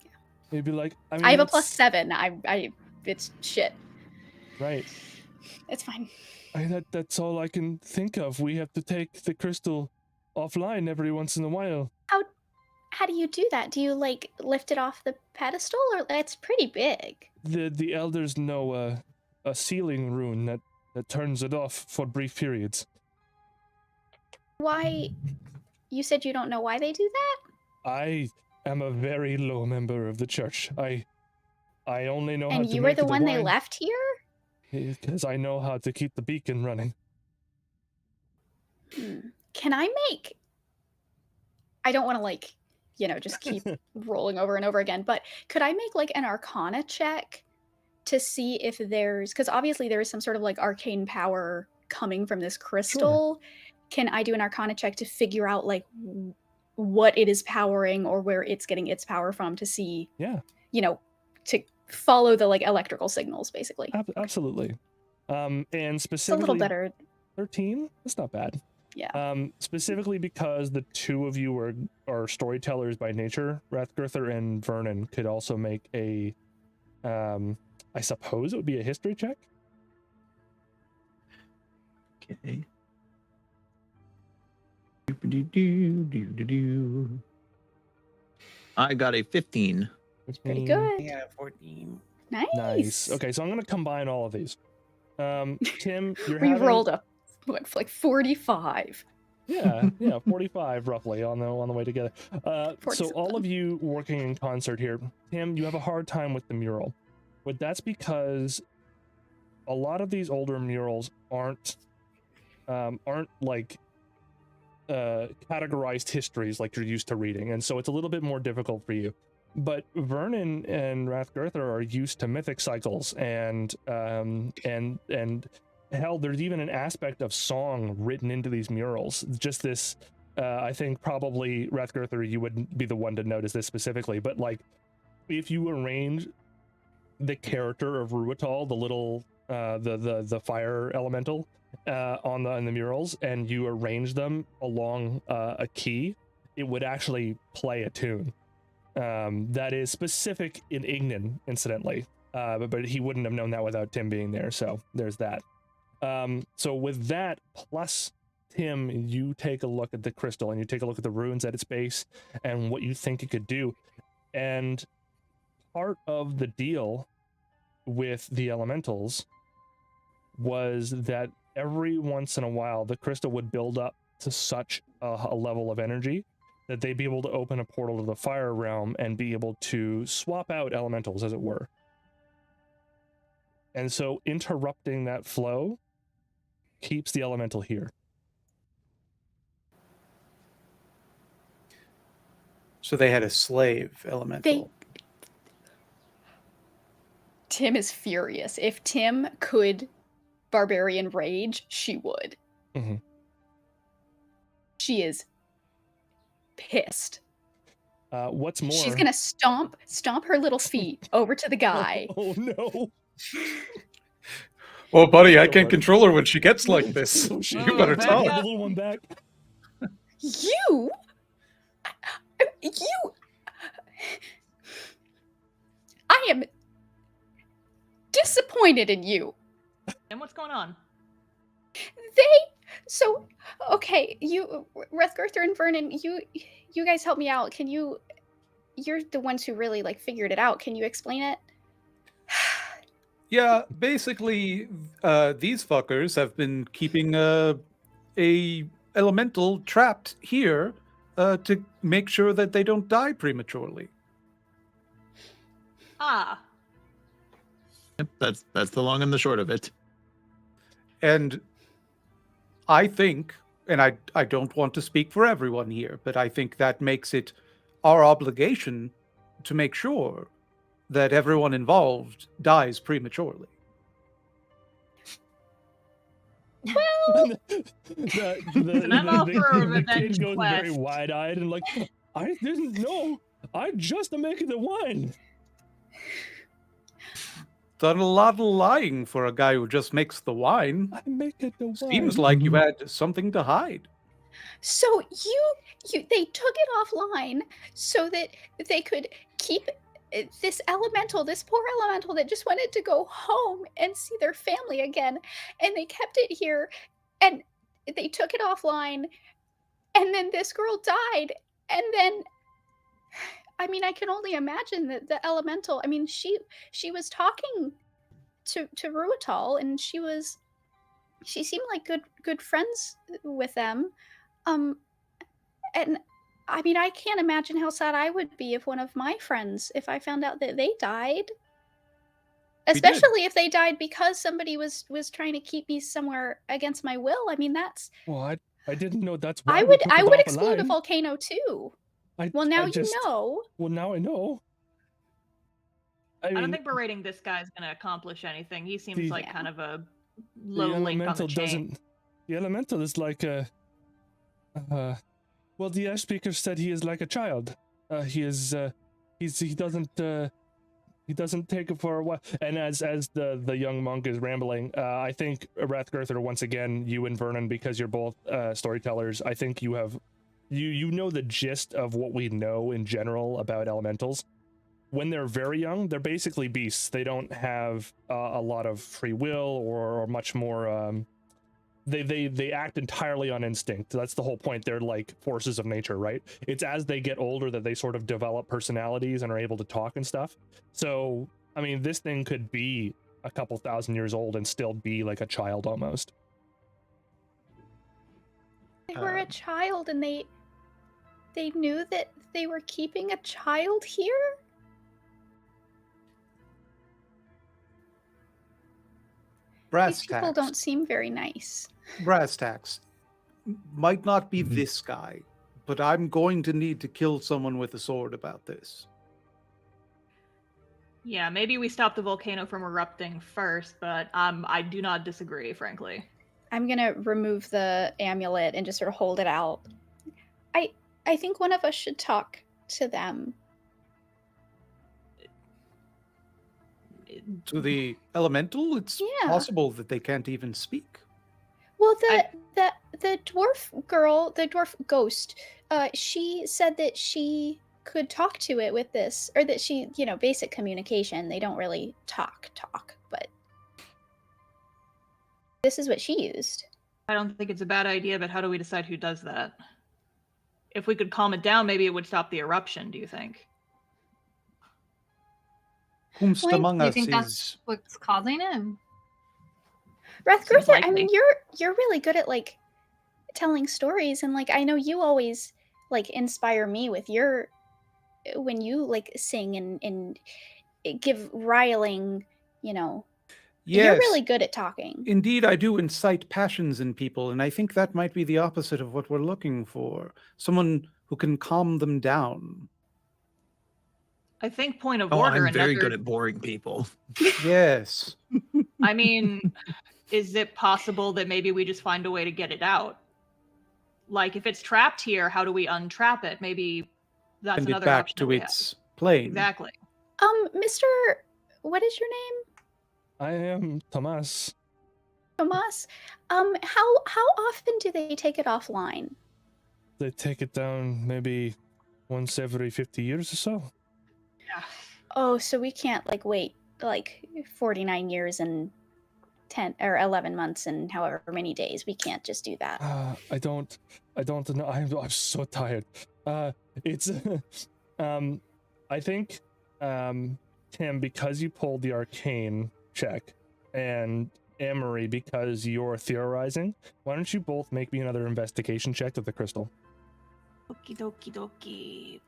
Maybe like I mean, I have a that's- +7. I it's shit. Right. It's fine. That's all I can think of. We have to take the crystal offline every once in a while. How do you do that? Do you like lift it off the pedestal, or it's pretty big? The elders know a sealing rune that turns it off for brief periods. Why? You said you don't know why they do that? I am a very low member of the church. I only know how And to you were make the one they wine left here? because I know how to keep the beacon running. Can I make? I don't want to like, just keep rolling over and over again, but could I make like an Arcana check to see if because obviously there is some sort of like arcane power coming from this crystal. Can I do an Arcana check to figure out like what it is powering or where it's getting its power from to see, Yeah. To follow the like electrical signals, basically. Absolutely. And It's a specifically little better. 13. That's not bad. Yeah. Specifically because the two of you are storytellers by nature, Rathgurther and Vernon could also make a, I suppose it would be a history check. Okay. I got a 15. It's pretty good. Yeah, 14. Nice. Okay, so I'm going to combine all of these. Tim, you're We having... rolled a like 45. Yeah, 45 roughly on the way together. So 40 all of you working in concert here. Tim, you have a hard time with the mural, but that's because a lot of these older murals aren't like categorized histories like you're used to reading, and so it's a little bit more difficult for you. But Vernon and Rathgurther are used to mythic cycles and hell, there's even an aspect of song written into these murals. Just this, I think probably Rathgurther, you would be the one to notice this specifically, but like if you arrange the character of Ruatal, the little the fire elemental on the murals, and you arrange them along a key, it would actually play a tune that is specific in Ignan, incidentally, but he wouldn't have known that without Tim being there, so there's that. So with that, plus Tim, you take a look at the crystal and you take a look at the runes at its base and what you think it could do. And part of the deal with the elementals was that every once in a while, the crystal would build up to such a level of energy that they'd be able to open a portal to the fire realm and be able to swap out elementals, as it were. And so interrupting that flow keeps the elemental here. So they had a slave elemental. Tim is furious. If Tim could barbarian rage, she would. Mm-hmm. She is pissed. What's more, she's gonna stomp her little feet over to the guy. Oh no. Oh, buddy, I can't control her when she gets like this. Oh, You better back tell The up. her. little one back. You I am disappointed in you. And what's going on? Okay, you Rathgurther and Vernon, you guys help me out. You're the ones who really like figured it out. Can you explain it? Yeah, basically, these fuckers have been keeping a elemental trapped here to make sure that they don't die prematurely. Ah, Yep, that's the long and the short of it. And I think, and I don't want to speak for everyone here, but I think that makes it our obligation to make sure that everyone involved dies prematurely. I'm all for a the revenge kid goes very quest. wide-eyed and like, I didn't know. I just make the wine. Done a lot of lying for a guy who just makes the wine. I make it the wine. Seems like you had something to hide. So they took it offline so that they could keep this poor elemental that just wanted to go home and see their family again, and they kept it here, and they took it offline, and then this girl died, and then I mean, I can only imagine that the elemental, I mean, she was talking to Ruatal, and she seemed like good friends with them. And I mean, I can't imagine how sad I would be if one of my friends, if I found out that they died. Especially if they died because somebody was trying to keep me somewhere against my will. I mean, that's... Well, I didn't know that's why I we would took it explode a offline. volcano too. Well, now you know. Well, now I know. I don't mean, think berating this guy's gonna accomplish anything. He seems The- like kind of a the low link on the elemental chain. doesn't. The elemental is like a Well, the ice speaker said he is like a child. He doesn't take it for a while. And as the young monk is rambling, I think Rathgurther, once again, you and Vernon, because you're both storytellers, I think you have you know the gist of what we know in general about elementals. When they're very young, they're basically beasts. They don't have a lot of free will or much more. They act entirely on instinct. That's the whole point. They're like forces of nature, right? It's as they get older that they sort of develop personalities and are able to talk and stuff. So, I mean, this thing could be a couple thousand years old and still be like a child almost. They were a child, and they knew that they were keeping a child here? Brass These people tacks. don't seem very nice. Brass tacks. Might not be this guy, but I'm going to need to kill someone with a sword about this. Yeah, maybe we stop the volcano from erupting first, but I do not disagree, frankly. I'm gonna remove the amulet and just sort of hold it out. I think one of us should talk to them. To the elemental, it's Yeah. possible that they can't even speak. Well, the dwarf girl, the dwarf ghost, she said that she could talk to it with this, or that she, basic communication. They don't really talk, but this is what she used. I don't think it's a bad idea, but how do we decide who does that? If we could calm it down, maybe it would stop the eruption, do you think? Whomst Well, among Do you us think is... that's what's causing it? Rathgurther, I likely. mean, you're really good at telling stories, and I know you always inspire me with when you sing and give riling, Yes, you're really good at talking. indeed, I do incite passions in people, and I think that might be the opposite of what we're looking for. Someone who can calm them down. I think point of Oh, order. I'm very another- good at boring people. Yes. I mean, is it possible that maybe we just find a way to get it out? Like, if it's trapped here, how do we untrap it? Maybe that's Send it another back option to that we have. its plane. Exactly. Mr. What is your name? I am Tomas. Tomas? How often do they take it offline? They take it down maybe once every 50 years or so. Yeah. Oh, so we can't wait 49 years and 10 or 11 months and however many days. We can't just do that. I don't know. I'm so tired. It's I think Tim, because you pulled the arcane check, and Amory, because you're theorizing, why don't you both make me another investigation check with the crystal? Okie dokie dokie.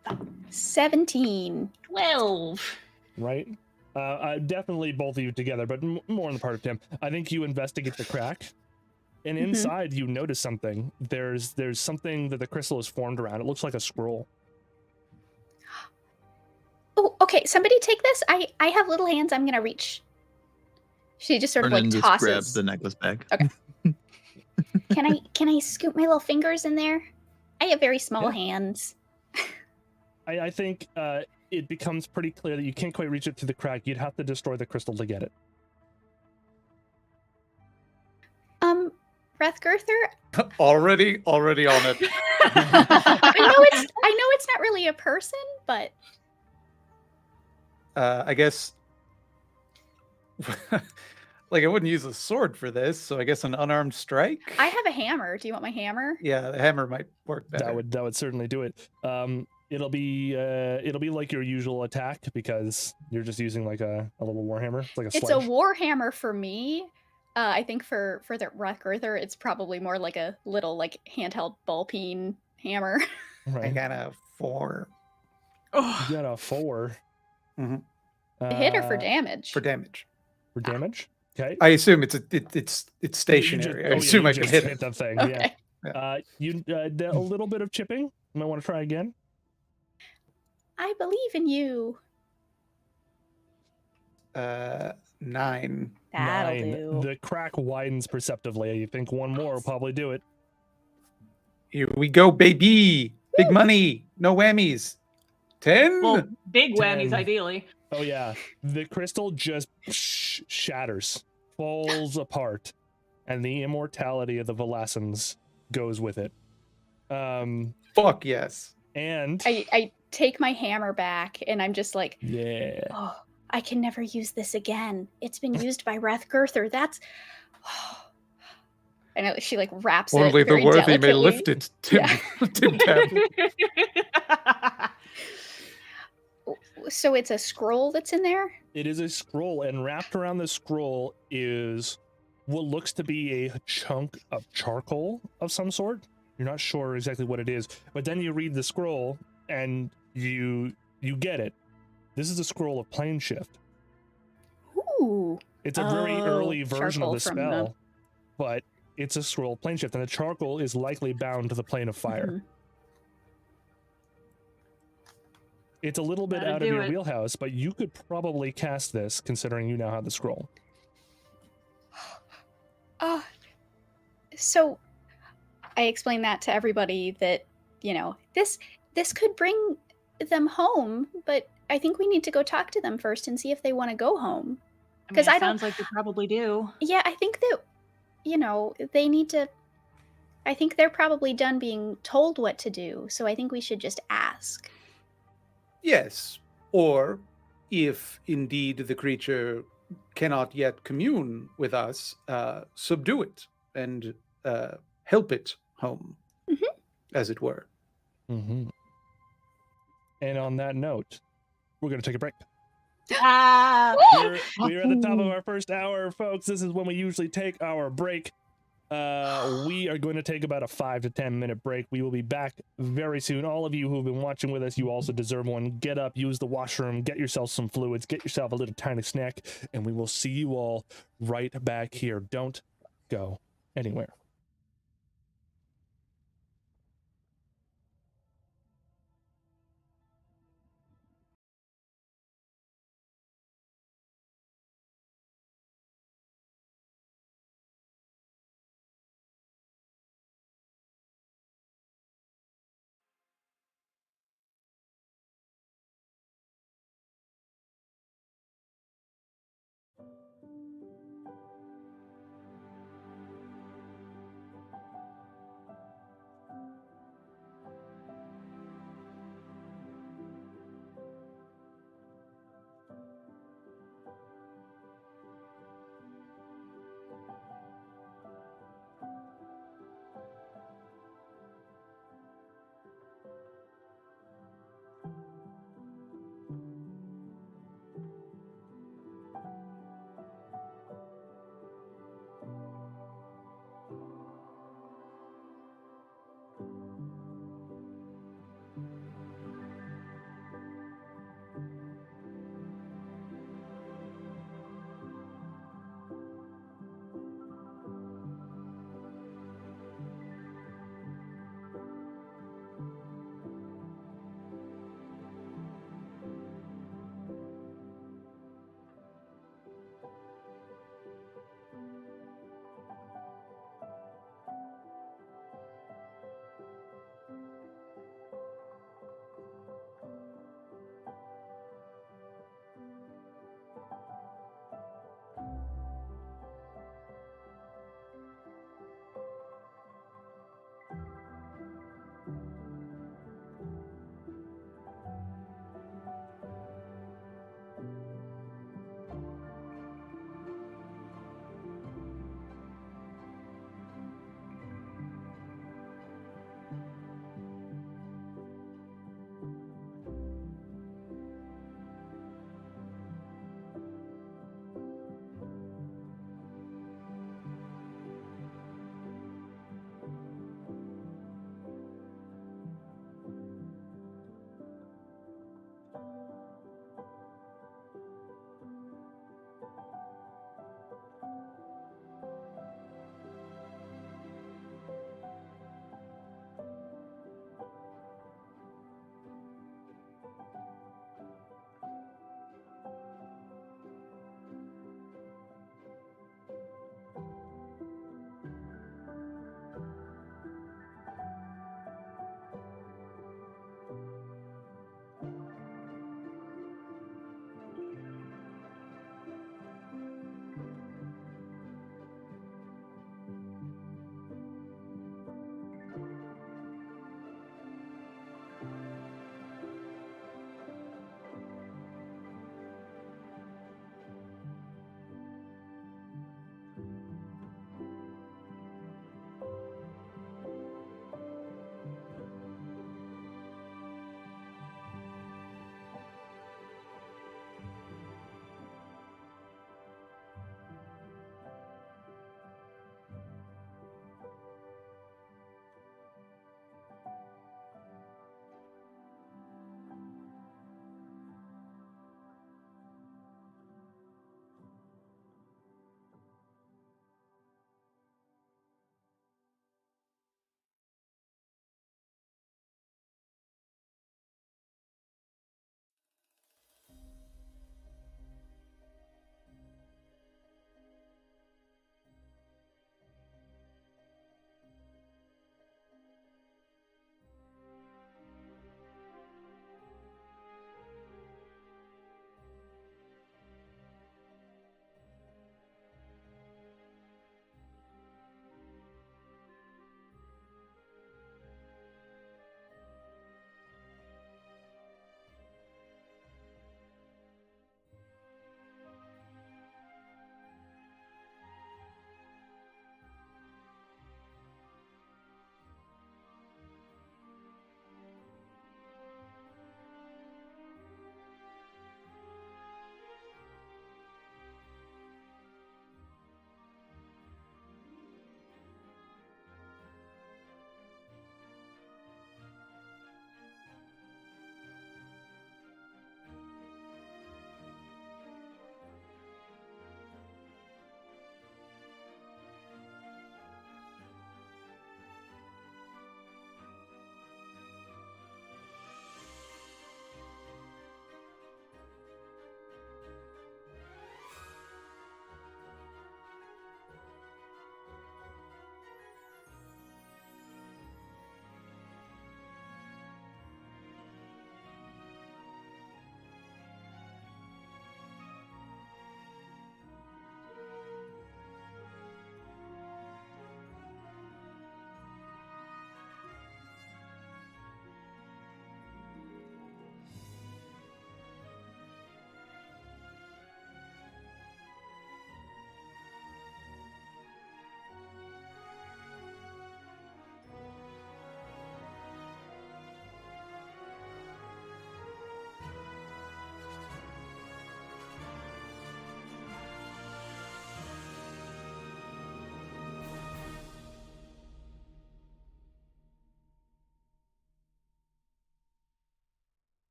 17. 12. Right? Definitely both of you together, but more on the part of Tim. I think you investigate the crack, and Mhm. inside you notice something. There's something that the crystal is formed around. It looks like a scroll. Oh, okay. Somebody take this. I have little hands. I'm gonna reach. She just sort of Vernon just grabs tosses. the necklace back. Okay. Can I scoop my little fingers in there? I have very small Yeah. hands. I think it becomes pretty clear that you can't quite reach it through the crack. You'd have to destroy the crystal to get it. Rathgurther, Already on it. I know it's not really a person, but I guess... I wouldn't use a sword for this, so I guess an unarmed strike? I have a hammer. Do you want my hammer? Yeah, the hammer might work better. That would certainly do it. It'll be like your usual attack because you're just using like a little warhammer. It's like a It's sledge. a war hammer for me. I think for the Rathgurther, it's probably more like a little handheld ball peen hammer. I Right. got a 4 Oh, You got a 4. Mhm. Hit her for damage. for damage. For damage. Okay. I assume it's stationary. I assume I can hit hit it. that thing. Okay. Yeah. You a little bit of chipping. You might want to try again. I believe in you. 9. That'll 9. do. The crack widens perceptively. You think one more will probably do it. Here we go, baby. Big money, no whammies. 10. Well, big whammies, 10. ideally. Oh yeah, the crystal just shatters, falls apart, and the immortality of the Velasans goes with it. Fuck yes. And I take my hammer back and I'm just like, yeah, oh, I can never use this again. It's been used by Rathgurther. That's. And she like wraps Only it the very worthy may delicately. lift it, Tim. Tim Tam. So it's a scroll that's in there? it is a scroll, and wrapped around the scroll is what looks to be a chunk of charcoal of some sort. You're not sure exactly what it is, but then you read the scroll and you get it. This is a scroll of plane shift. Ooh. It's a very early version of charcoal the from spell, but it's a scroll of plane shift, and the charcoal is likely bound to the plane of fire. Mhm. It's a little bit That'll out of do your it. wheelhouse, but you could probably cast this, considering you now have the scroll. So I explained that to everybody that, this could bring them home, but I think we need to go talk to them first and see if they want to go home. I mean, 'Cause it I don't- sounds like they probably do. Yeah, I think that, they need to. I think they're probably done being told what to do, so I think we should just ask. Yes. Or if indeed the creature cannot yet commune with us, subdue it and help it home, as it were. Mm-hmm. And on that note, we're going to take a break. Ah! We're at the top of our first hour, folks. This is when we usually take our break. We are going to take about a 5 to 10 minute break. We will be back very soon. All of you who have been watching with us, you also deserve one. Get up, use the washroom, get yourself some fluids, get yourself a little tiny snack, and we will see you all right back here. Don't go anywhere.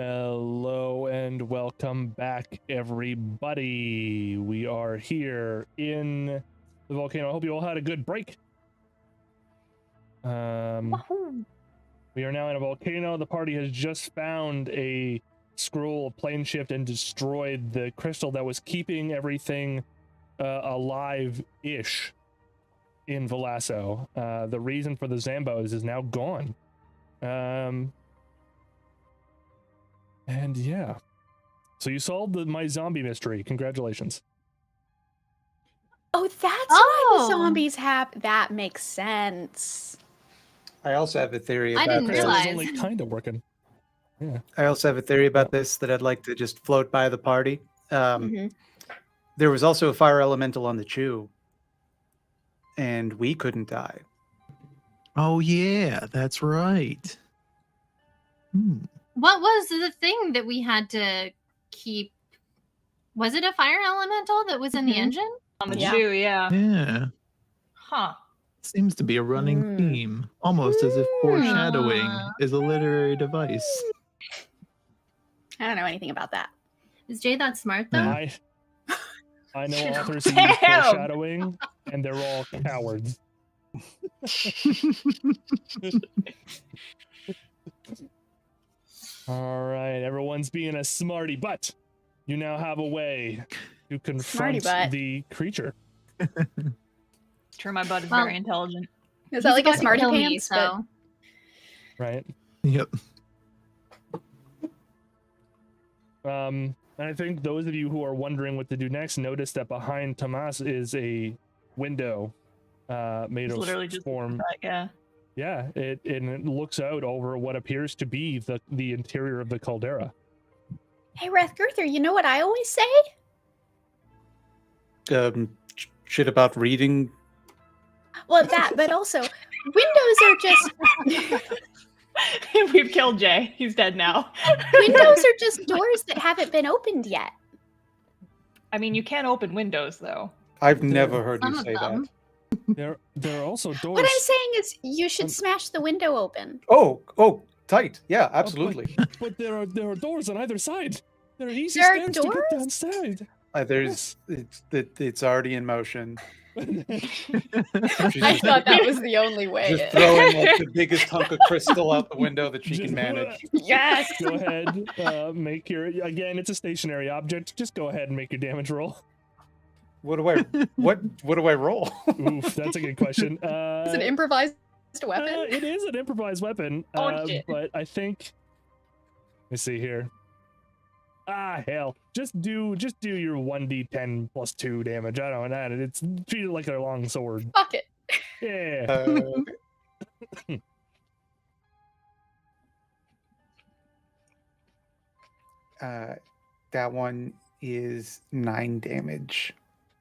Hello and welcome back, everybody. We are here in the volcano. I hope you all had a good break. We are now in a volcano. The party has just found a scroll of plane shift and destroyed the crystal that was keeping everything alive-ish in Velasco. The reason for the Zambos is now gone. And yeah, so you solved my zombie mystery. Congratulations. Oh, that's why the Oh. zombies have. That makes sense. I also have a theory I about didn't this. Crystal is realize. only kind of working. Yeah. I also have a theory about this that I'd like to just float by the party. Mhm. There was also a fire elemental on the Chew, and we couldn't die. Oh yeah, that's right. What was the thing that we had to keep? Was it a fire elemental that was in the Mhm. engine? On the Yeah. Chew, yeah. Yeah. Huh. Seems to be a running Mm. theme, almost as if foreshadowing Ah. is a literary device. I don't know anything about that. Is Jay that smart though? Yeah. I know authors who use Damn. foreshadowing, and they're all cowards. All right, everyone's being a smarty, but you now have a way to confront butt. the creature. It's true, my butt is Well, very intelligent. Is that like a He's about to smarty kill me, pants? But so Right. Yep. And I think those of you who are wondering what to do next notice that behind Tomas is a window made It's of literally just form. yeah. Yeah, it looks out over what appears to be the interior of the caldera. hey, Rathgurther, you know what I always say? Shit about reading. Well, that, but also, windows are just We've killed Jay. He's dead now. windows are just doors that haven't been opened yet. I mean, you can open windows though. I've never heard some you of say that. them. There are also doors. What I'm saying is, you should Um, smash the window open. Oh, tight. Yeah, absolutely. But there are doors on either side. There are easy There are stairs to get doors? downside. It's already in motion. She's I just, thought that was the only way. just throwing like the biggest hunk of crystal out the window that she Just- can manage. Yes. Go ahead, make your again. It's a stationary object. Just go ahead and make your damage roll. What do I roll? Oof, that's a good question. It's an improvised weapon. It is an improvised weapon, Oh, shit. but I think. Let me see here. Ah, hell! Just do your 1d10 plus 2 damage. I don't know. It's treat it like a long sword. Fuck it. Yeah. That one is 9 damage.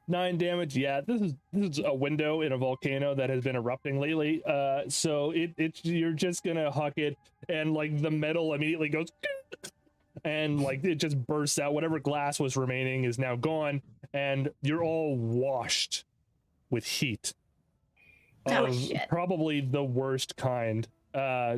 9 damage. Yeah, this is a window in a volcano that has been erupting lately. So it's you're just gonna huck it, and like the metal immediately goes, and like it just bursts out. Whatever glass was remaining is now gone, and you're all washed with heat. Oh, Of shit. probably the worst kind. All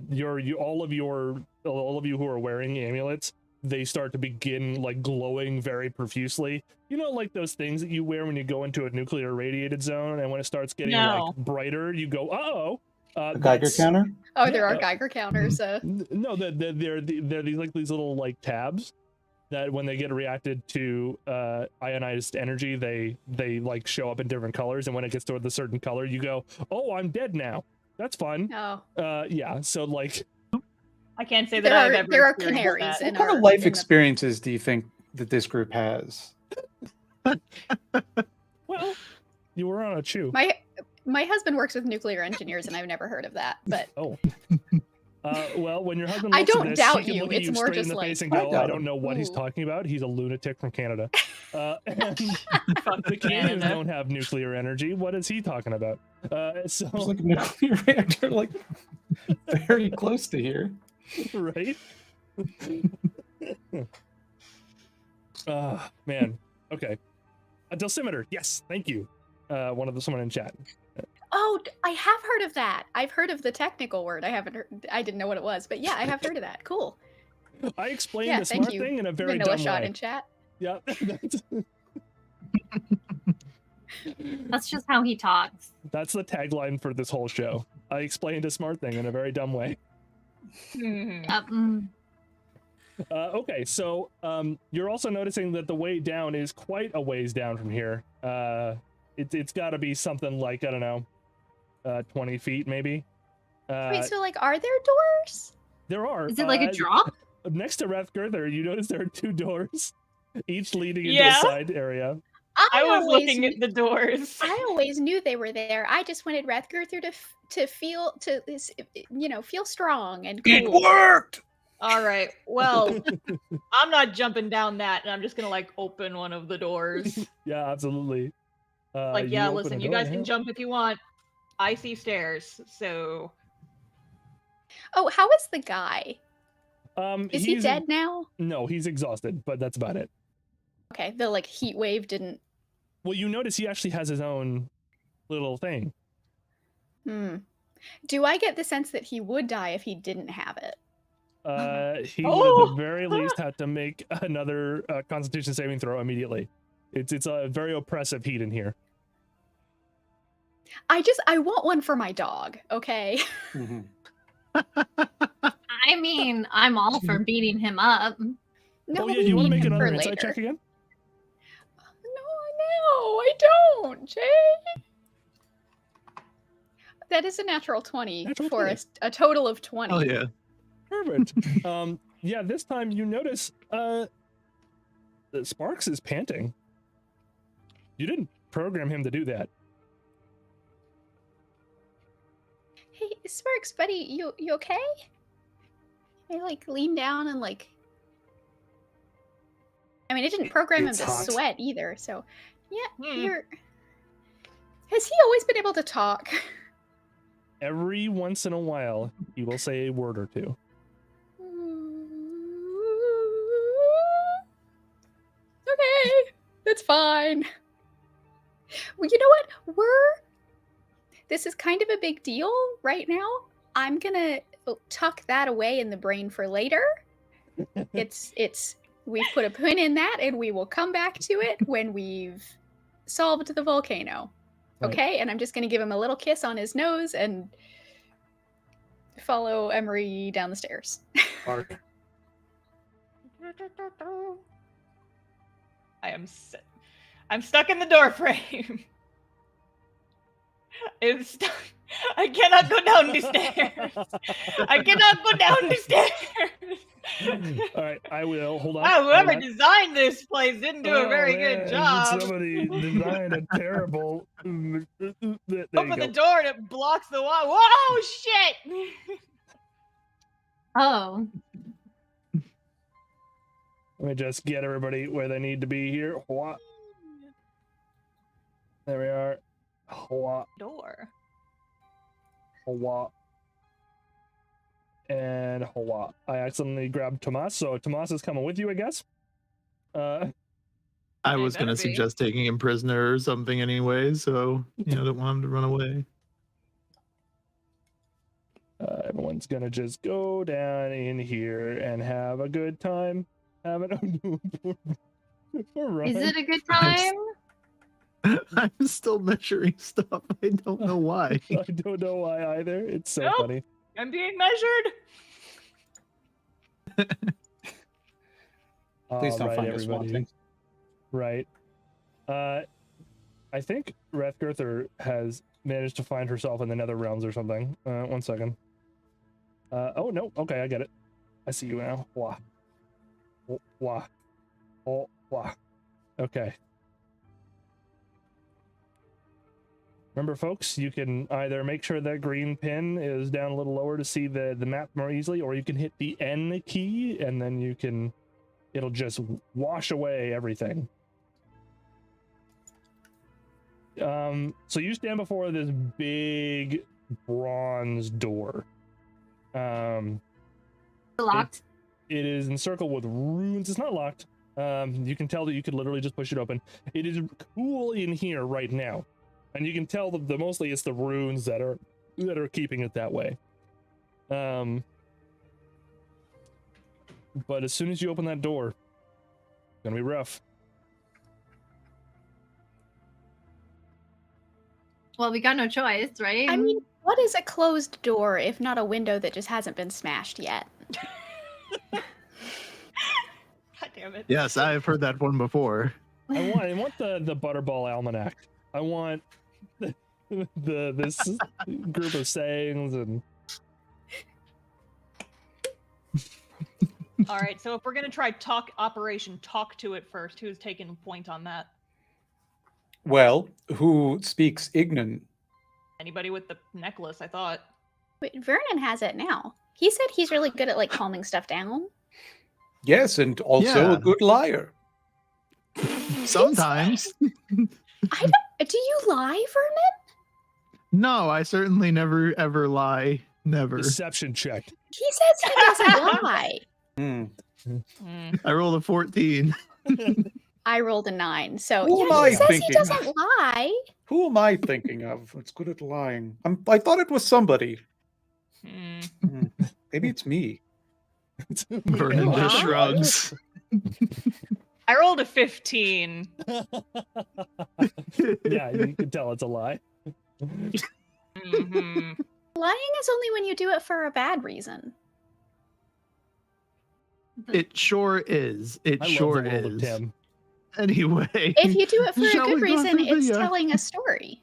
of you who are wearing amulets, they start to begin like glowing very profusely. You know, like those things that you wear when you go into a nuclear irradiated zone, and when it starts getting No. like brighter, you go, "Uh-oh." A Geiger that's- counter? Oh, there Yeah. are Geiger counters. No, they're these like these little like tabs that when they get reacted to ionized energy, they like show up in different colors, and when it gets toward a certain color, you go, "Oh, I'm dead now." That's fun. Oh, Yeah. So like, I can't say that I've ever there are experienced canaries that. in What kind our of life in the- experiences do you think that this group has? well, you were on a chew. My husband works with nuclear engineers, and I've never heard of that. But Oh. Well, when your husband I looks at don't this, doubt he can you. look at It's you more straight in just the like, face and I go, doubt "I don't him. know what he's Ooh. talking about. He's a lunatic from Canada." Fuck The Canadians Canada. don't have nuclear energy. What is he talking about? There's like a nuclear reactor like very close to here. Right? Man. Okay. A dosimeter. Yes, thank you. Someone in chat. oh, I have heard of that. I've heard of the technical word. I haven't heard. I didn't know what it was, but yeah, I have heard of that. Cool. I explained Yeah, the thank smart you. thing in a very Vanilla dumb shot way. in chat. Yeah, That's just how he talks. that's the tagline for this whole show. I explained a smart thing in a very dumb way. Okay, so you're also noticing that the way down is quite a ways down from here. It's got to be something like, I don't know, 20 feet maybe. Wait, so like, are there doors? There are. Is it like a drop? Next to Rathgirther, you notice there are 2 doors, each leading into Yeah. a side area. I was always looking at the doors. I always knew they were there. I just wanted Rathgirther to feel feel strong and cool. It worked. All right. Well, I'm not jumping down that, and I'm just gonna like open one of the doors. Yeah, absolutely. Like, you yeah, open a listen, you door, guys yeah. can jump if you want. I see stairs, so Oh, how is the guy? Is he he's- dead now? No, he's exhausted, but that's about it. Okay, the like heat wave didn't. Well, you notice he actually has his own little thing. Do I get the sense that he would die if he didn't have it? He would at the very least have to make another Constitution saving throw immediately. It's a very oppressive heat in here. I want one for my dog, okay? Mhm. I mean, I'm all for beating him up. No, Oh yeah, we do you want to need make him another for insight later. check again? No, I don't, Jay. That is a natural 20 Natural for 20. a total of 20. Oh yeah. Perfect. Yeah, this time you notice that Sparks is panting. You didn't program him to do that. Hey, Sparks, buddy, you okay? I like lean down and like. I mean, it didn't program him It's to hot. sweat either, so yeah, Hmm. you're. Has he always been able to talk? Every once in a while, he will say a word or two. Okay, that's fine. Well, you know what? This is kind of a big deal right now. I'm gonna tuck that away in the brain for later. We've put a pin in that, and we will come back to it when we've solved the volcano. Right. Okay, and I'm just gonna give him a little kiss on his nose and follow Emery down the stairs. Ark. I'm stuck in the door frame. I'm stuck. I cannot go down the stairs. I cannot go down the stairs. All right, I will. Hold on. Wow, whoever Hold on. designed this place didn't do a very Oh, good man, job. Somebody designed a terrible. There you Open go. the door and it blocks the wall. Whoa, shit! Oh, Let me just get everybody where they need to be here. Hwa. There we are. Hwa, Door. Hwa, and Hwa. I accidentally grabbed Tomas, so Tomas is coming with you, I guess. I They was better gonna be. suggest taking him prisoner or something anyway, so don't want him to run away. Everyone's gonna just go down in here and have a good time. Have it. is it a good time? I'm still measuring stuff. I don't know why. I don't know why either. It's so Nope. funny. I'm being measured. Please don't Alright, find us wanting. Right. I think Rathgirther has managed to find herself in the nether realms or something. 1 second. Oh no, okay, I get it. I see you now. Wah. Oh, wah. Oh, wah. Okay. Remember, folks, you can either make sure that green pin is down a little lower to see the map more easily, or you can hit the N key, and then it'll just wash away everything. So you stand before this big bronze door. Locked. It is encircled with runes. It's not locked. You can tell that you could literally just push it open. It is cool in here right now, and you can tell that mostly it's the runes that are but as soon as you open that door, it's gonna be rough. Well, we got no choice, right? I mean, what is a closed door if not a window that just hasn't been smashed yet? God damn it. Yes, I've heard that one before. I want the Butterball Almanac. I want this group of sayings and. All right, so if we're gonna try Operation Talk to It first, who's taking point on that? Well, who speaks Ignan? Anybody with the necklace, I thought. Wait, Vernon has it now. He said he's really good at like calming stuff down. Yes, and also Yeah. a good liar. Sometimes. Do you lie, Vernon? No, I certainly never ever lie. Never. Deception check. He says he doesn't lie. Hmm. I rolled a 14. I rolled a 9, so Who am yeah, I he says thinking? he doesn't lie. Who am I thinking of? That's good at lying. I thought it was somebody. Hmm. Maybe it's me. Vernon just Wow. shrugs. I rolled a 15. Yeah, you can tell it's a lie. Mhm. Lying is only when you do it for a bad reason. It sure is. It I love sure the world of is. Tim. Anyway. If you do it for Shall a good we go reason, through it's the, telling a story.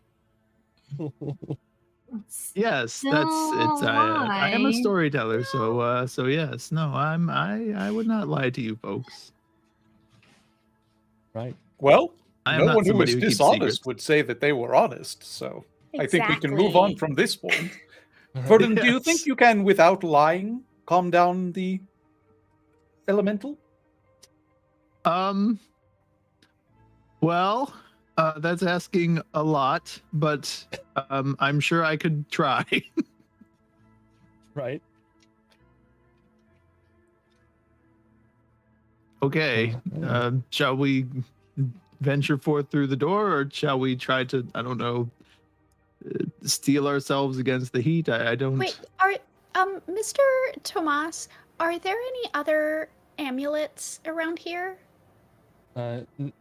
Yes, Still it's I am a lie. storyteller, so yes. No, I would not lie to you folks. Right. Well, I am no not one who somebody is who keeps dishonest secrets. would say that they were honest, so I think we can move on from this point. Vernon, do you think Yes. you can, without lying, calm down the elemental? Well, that's asking a lot, but I'm sure I could try. Right. Okay. Shall we venture forth through the door, or shall we try to, I don't know, steel ourselves against the heat? I don't. Wait, Mr. Tomas, are there any other amulets around here?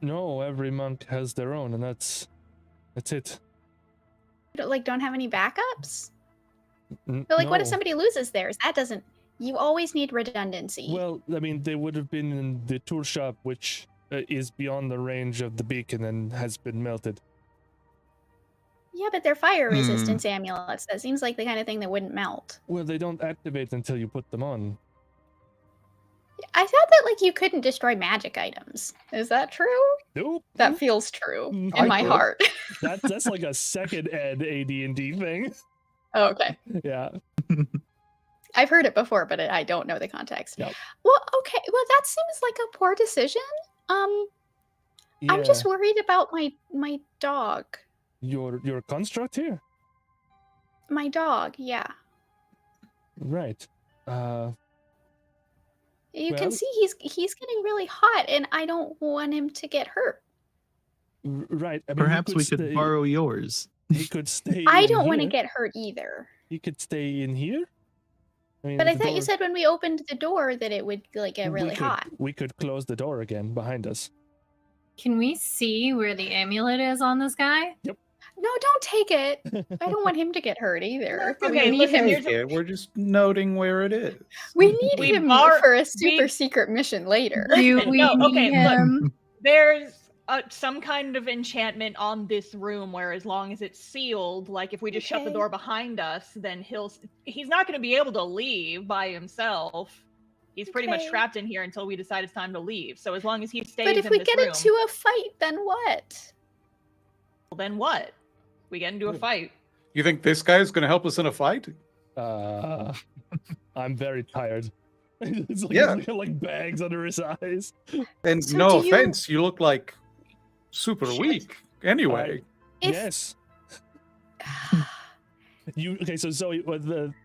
No, every monk has their own, and that's it. Don't have any backups? But what if No. somebody loses theirs? That doesn't. You always need redundancy. Well, I mean, they would have been in the tool shop, which is beyond the range of the beacon and has been melted. Yeah, but they're fire Hmm. resistance amulets. That seems like the kind of thing that wouldn't melt. Well, they don't activate until you put them on. I thought that you couldn't destroy magic items. Is that true? Nope. That feels true I in my could. heart. That's like a second ed AD&D thing. Oh, okay. Yeah. I've heard it before, but I don't know the context. Yep. Well, okay. Well, that seems like a poor decision. I'm just worried about my dog. Your construct here, My dog, yeah. right? You Well- can see he's getting really hot, and I don't want him to get hurt. Right. I mean, Perhaps we could stay- borrow yours. He could stay. I in don't want to here. get hurt either. He could stay in here. I mean, But I the thought you door- said when we opened the door that it would get really we could, hot. We could close the door again behind us. Can we see where the amulet is on this guy? No, don't take it. I don't want him to get hurt either. Okay, we need listen, him. here's Yeah, we're just noting where it is. We need We him bar- for a super we- secret mission later. Do we No, okay, need look. him? There's some kind of enchantment on this room where as long as it's sealed, like if we just shut the Okay. door behind us, then he's not going to be able to leave by himself. He's pretty much Okay. trapped in here until we decide it's time to leave. So as long as he stays But if in we this get room, into a fight, then what? then what? We get into a fight. You think this guy is going to help us in a fight? I'm very tired. It's like, Yeah. he's got, like bags under his eyes. And So no do you- offense, you look like super weak. Anyway, If Yes. Okay? So Zoe,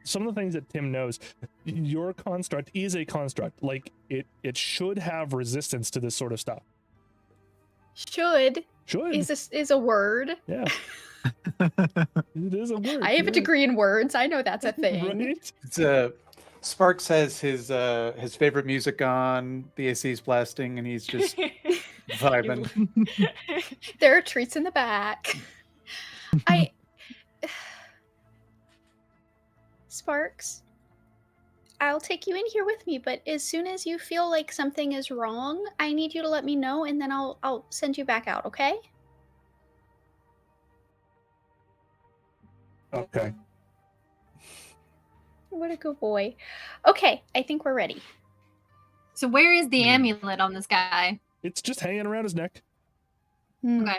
some of the things that Tim knows, your construct is a construct. Like it should have resistance to this sort of stuff. should Should. is a word. Yeah. It is a word. I have a yeah. degree in words. I know that's a thing. Right? it's Sparks has his favorite music on, the AC's blasting, and he's just vibing. There are treats in the back. Sparks, I'll take you in here with me, but as soon as you feel like something is wrong, I need you to let me know, and then I'll send you back out, okay? Okay. What a good boy. Okay, I think we're ready. So where is the amulet on this guy? It's just hanging around his neck. Okay.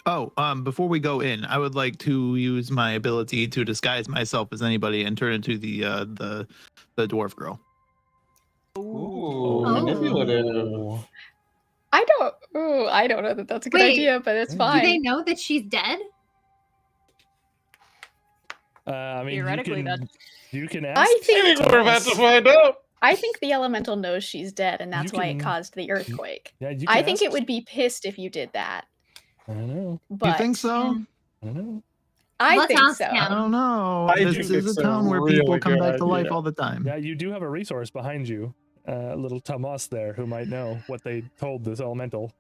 Oh, before we go in, I would like to use my ability to disguise myself as anybody and turn into the dwarf girl. Ooh, Oh. manipulative. I don't know that that's a good Wait, idea, but it's Do fine. they know that she's dead? I mean, Theoretically, you can ask. I think We're about to find out. I think the elemental knows she's dead, and that's why it can- caused the earthquake. Yeah, you can I think ask. it would be pissed if you did that. I don't know. But You think so? I don't know. I Let's think ask so. him. I don't know. I This think is it's a a town where really people come good back to life idea. all the time. Yeah, you do have a resource behind you. Little Tomas there who might know what they told this elemental.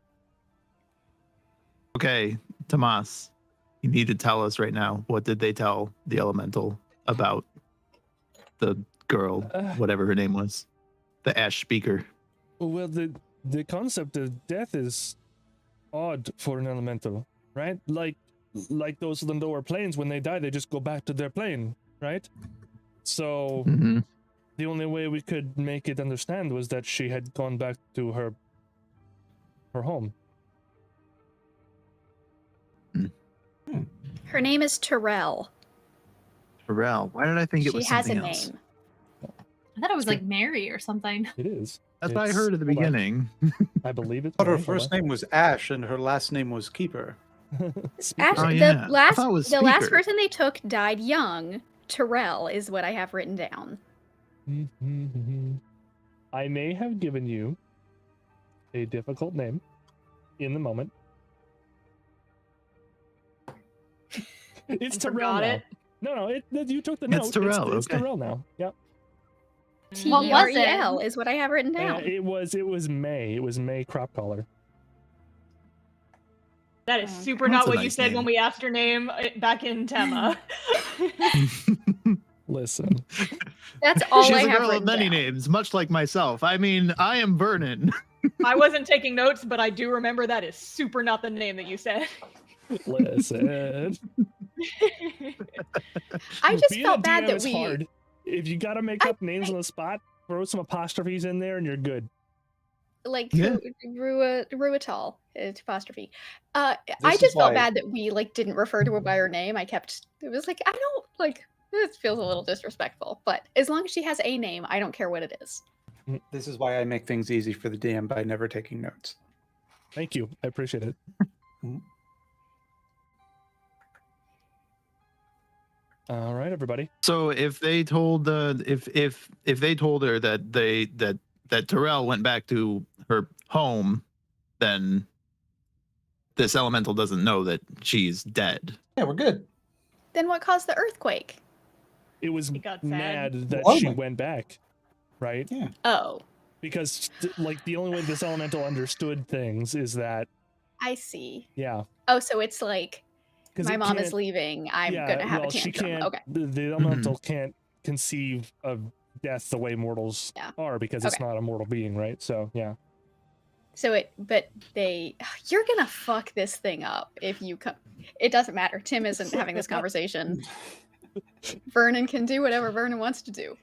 Okay, Tomas, you need to tell us right now. What did they tell the elemental about the girl, whatever her name was, the ash speaker? Well, the concept of death is odd for an elemental, right? Like those lower planes, when they die, they just go back to their plane, right? So Mm-hmm. the only way we could make it understand was that she had gone back to her home. Her name is Terrell. Terrell. Why did I think it She was has a something else? name. I thought it was like Mary or something. It is. That's what I It's- heard at the hold on. beginning. I believe it's But her Mary, hold first name was Ash, and her last name was Keeper. on. Ash, Oh, yeah. the last I thought it was the last Speaker. person they took died young. Terrell is what I have written down. I may have given you a difficult name in the moment. It's You Terrell forgot now. it? No, you took the note. It's Terrell, It's okay. Terrell now. Yep. What was it? T-R-E-L is what I have written down. It was May. It was May crop collar. That is Oh, super That's not a what you nice said name. when we asked her name back in Tema. Listen, That's all She's I a have girl of written many down. names, much like myself. I mean, I am Vernon. I wasn't taking notes, but I do remember that is super not the name that you said. listen. I just Being felt a bad DM that is we. hard. If you got to make up names on the spot, throw some apostrophes in there, and you're good. Like Yeah. Ruital apostrophe. I This just is felt why- bad that we like didn't refer to her by her name. It was like I don't like this feels a little disrespectful. But as long as she has a name, I don't care what it is. This is why I make things easy for the DM by never taking notes. Thank you. I appreciate it. All right, everybody. So if they told if they told her that Terrell went back to her home, then this elemental doesn't know that she's dead. Yeah, we're good. Then what caused the earthquake? It was He got sad. mad that Why? she went back, right? Yeah. Oh, Because like the only way this elemental understood things is that, I see. yeah. Oh, so it's like 'Cause my it mom is can't- leaving. I'm gonna have well, a she tantrum. can't. Okay. The elemental can't conceive of death the way mortals Yeah. are because it's Okay. not a mortal being, right? So yeah. So you're gonna fuck this thing up if you come. It doesn't matter. Tim isn't having this conversation. Vernon can do whatever Vernon wants to do.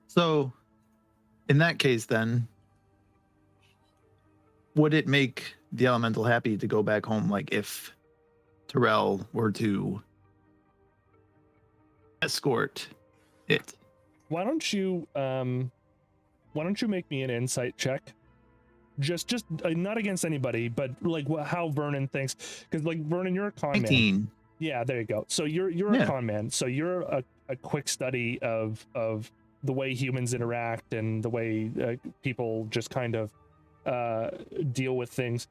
So in that case, then would it make the elemental happy to go back home? Like if Terrell were to escort it? Why don't you make me an insight check? Just not against anybody, but like how Vernon thinks, because like Vernon, you're a con man. 19. Yeah, there you go. So you're Yeah. a con man. So you're a quick study of the way humans interact and the way people just kind of deal with things.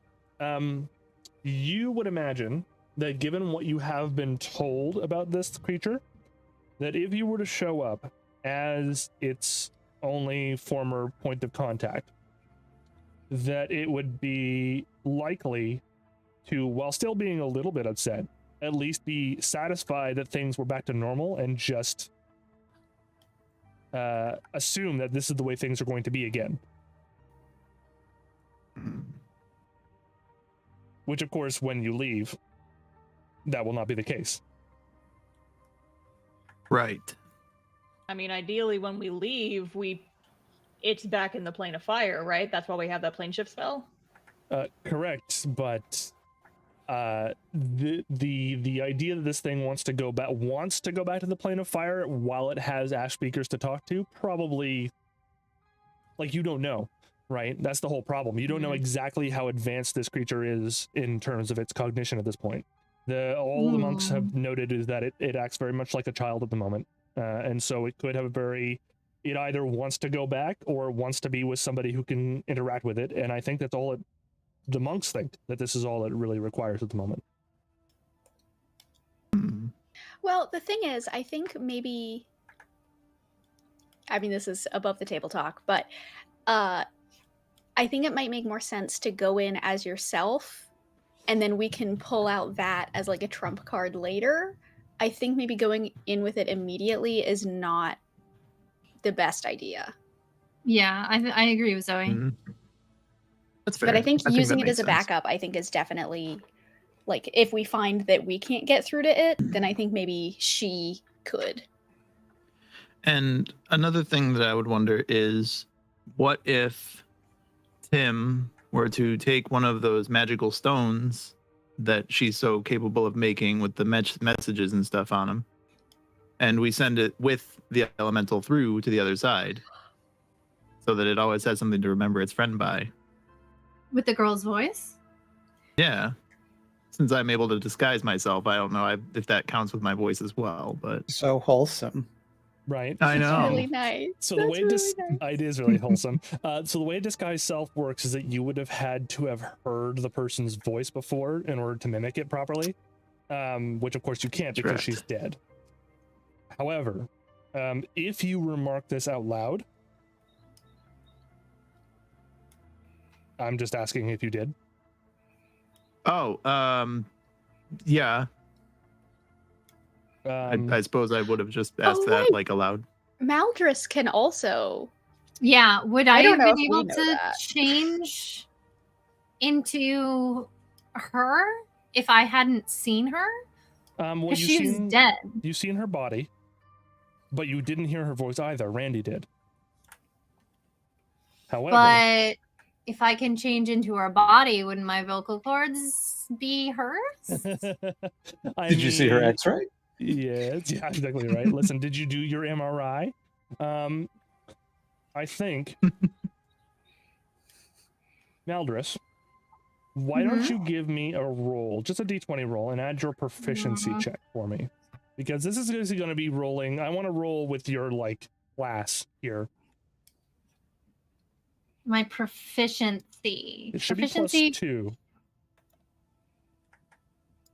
You would imagine that given what you have been told about this creature, that if you were to show up as its only former point of contact, that it would be likely to, while still being a little bit upset, at least be satisfied that things were back to normal and just assume that this is the way things are going to be again. Which, of course, when you leave, that will not be the case. Right. I mean, ideally, when we leave, it's back in the plane of fire, right? That's why we have that plane shift spell. Correct, but the idea that this thing wants to go back to the plane of fire while it has ash speakers to talk to, probably, like, you don't know, right? That's the whole problem. You don't know exactly how advanced this creature is in terms of its cognition at this point. All the monks have noted is that it acts very much like a child at the moment, and so it could have it either wants to go back or wants to be with somebody who can interact with it, and I think that's all the monks think, that this is all it really requires at the moment. Well, the thing is, I think maybe, I mean, this is above the table talk, but I think it might make more sense to go in as yourself, and then we can pull out that as like a trump card later. I think maybe going in with it immediately is not the best idea. Yeah, I agree with Zoe. Mhm. That's fair. But I think using that it as a makes sense. backup, I think is definitely, like, if we find that we can't get through to it, then I think maybe she could. And another thing that I would wonder is, what if Tim were to take one of those magical stones that she's so capable of making with the messages and stuff on them, and we send it with the elemental through to the other side, so that it always has something to remember its friend by. With the girl's voice? Yeah. Since I'm able to disguise myself, I don't know if that counts with my voice as well, but So wholesome. Right. I know. That's really nice. So That's the way really nice. it is really wholesome. So the way disguise self works is that you would have had to have heard the person's voice before in order to mimic it properly, which of course you can't because Correct. she's dead. However, if you remark this out loud, I'm just asking if you did. Oh, yeah. I suppose I would have just asked that right. like aloud. Maldris can also. Yeah, would I don't have know been if we able know to that. change into her if I hadn't seen her? Well, Because she was dead. You've seen her body, but you didn't hear her voice either. Randy did. However, But if I can change into her body, wouldn't my vocal cords be hers? Did you see her X-ray? Yes, yeah, exactly right. Listen, did you do your MRI? I think, Maldris, why don't you give me a roll, just a d20 roll, and add your proficiency check for me? Because this is going to be rolling. I want to roll with your, like, class here. My proficiency. It should be +2.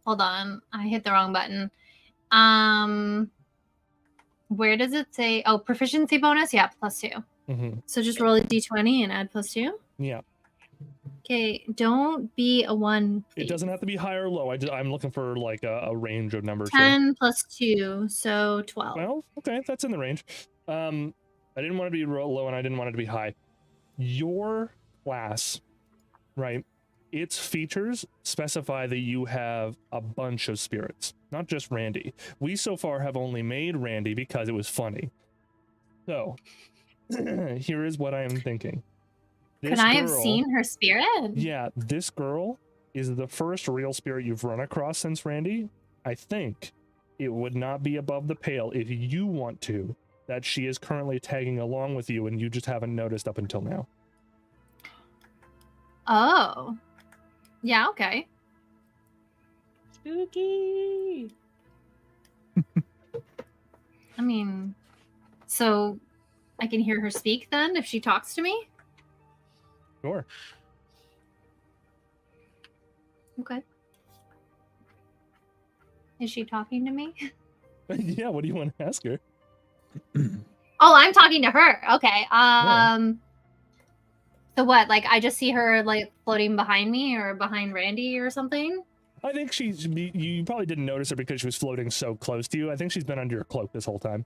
Hold on. I hit the wrong button. Where does it say? Oh, proficiency bonus? Yeah, +2. Mm-hmm. So just roll a d20 and add +2? Yeah. Okay, don't be a 1, please. It doesn't have to be high or low. I'm looking for, like, a range of numbers 10 plus 2, so 12. Well, okay, that's in the range. I didn't want it to be real low, and I didn't want it to be high. Your class, right? Its features specify that you have a bunch of spirits, not just Randy. We so far have only made Randy because it was funny. So, here is what I am thinking. Could I have seen her spirit? Yeah, this girl is the first real spirit you've run across since Randy. I think it would not be above the pale if you want to, that she is currently tagging along with you and you just haven't noticed up until now. Oh. Yeah, okay. Spooky. I mean, so I can hear her speak then if she talks to me? Sure. Okay. Is she talking to me? Yeah, what do you want to ask her? Oh, I'm talking to her. Okay. Yeah. So what? Like, I just see her like floating behind me or behind Randy or something. I think you probably didn't notice her because she was floating so close to you. I think she's been under your cloak this whole time.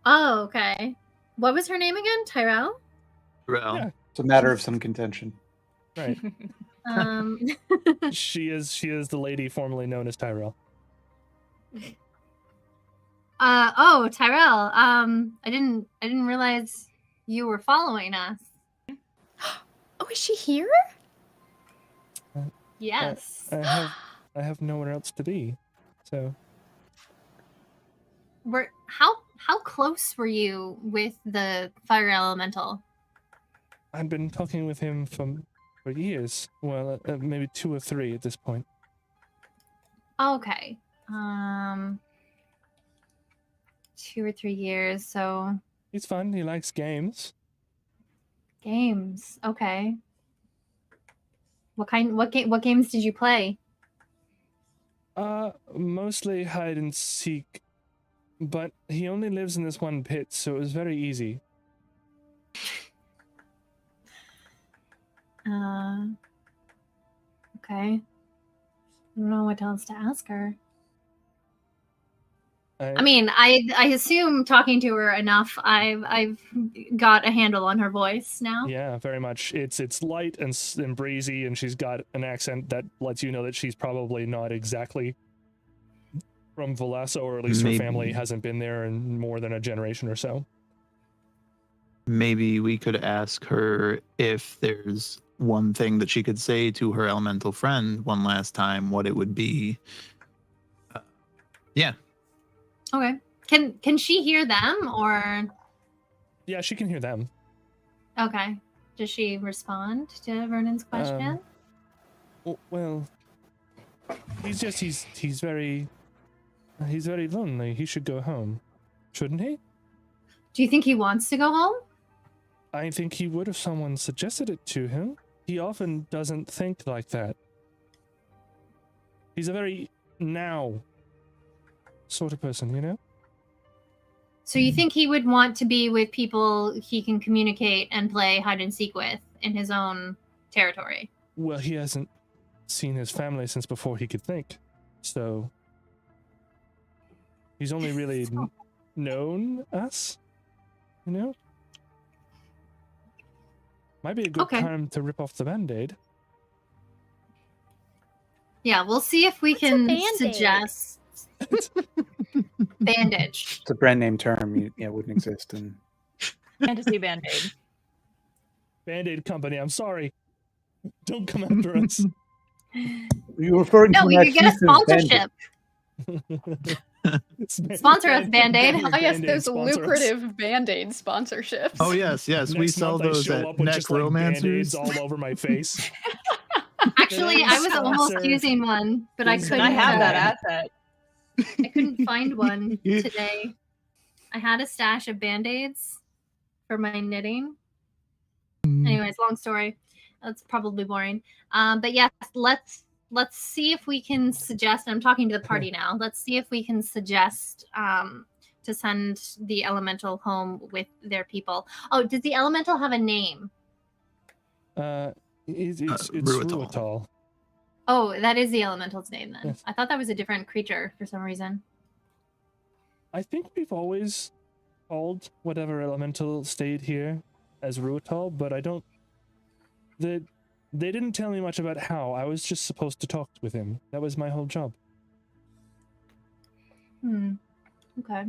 Oh, okay. What was her name again? Tyrell? Well, Yeah. It's a matter of some contention. Right. Um. She is the lady formerly known as Tyrell. Oh, Tyrell. I didn't realize you were following us. Oh, is she here? Yes. I have nowhere else to be. So How close were you with the fire elemental? I've been talking with him for years. Well, maybe 2 or 3 at this point. Okay. 2 or 3 years. So He's fun. He likes games. games. Okay. What games did you play? Mostly hide and seek. But he only lives in this one pit, so it was very easy. Okay. I don't know what else to ask her. I mean, I assume talking to her enough, I've got a handle on her voice now. Yeah, very much. It's light and breezy, and she's got an accent that lets you know that she's probably not exactly from Valasso, or at least her family hasn't been there in more than a generation or so. Maybe we could ask her if there's one thing that she could say to her elemental friend one last time, what it would be. Yeah. Okay. Can she hear them or? Yeah, she can hear them. Okay. Does she respond to Vernon's question? Well, he's very lonely. He should go home, shouldn't he? Do you think he wants to go home? I think he would if someone suggested it to him. He often doesn't think like that. He's a very now sort of person, you know? So you think he would want to be with people he can communicate and play hide and seek with in his own territory? Well, he hasn't seen his family since before he could think. So he's only really known us, you know? Might be a good time to rip off the Band-Aid. Yeah, we'll see if we can suggest bandage. It's a brand name term. It wouldn't exist in Fantasy Band-Aid. Band-Aid company, I'm sorry. Don't come after us. You're referring No, to we could get a sponsorship. Sponsor us, Band-Aid. Oh yes, those lucrative Band-Aid sponsorships. Oh yes, we Next sell month I those show at up with just, Necromancers. Band-Aids all over my face. Actually, I was almost using one, but I couldn't. I have that asset. I couldn't find one today. I had a stash of Band-Aids for my knitting. Anyways, long story. That's probably boring. But yes, let's see if we can suggest. I'm talking to the party now. Let's see if we can suggest to send the elemental home with their people. Oh, does the elemental have a name? It's Ruital. Oh, that is the elemental's name then. Yes. I thought that was a different creature for some reason. I think we've always called whatever elemental stayed here as Ruital, but I don't. They didn't tell me much about how. I was just supposed to talk with him. That was my whole job. Okay.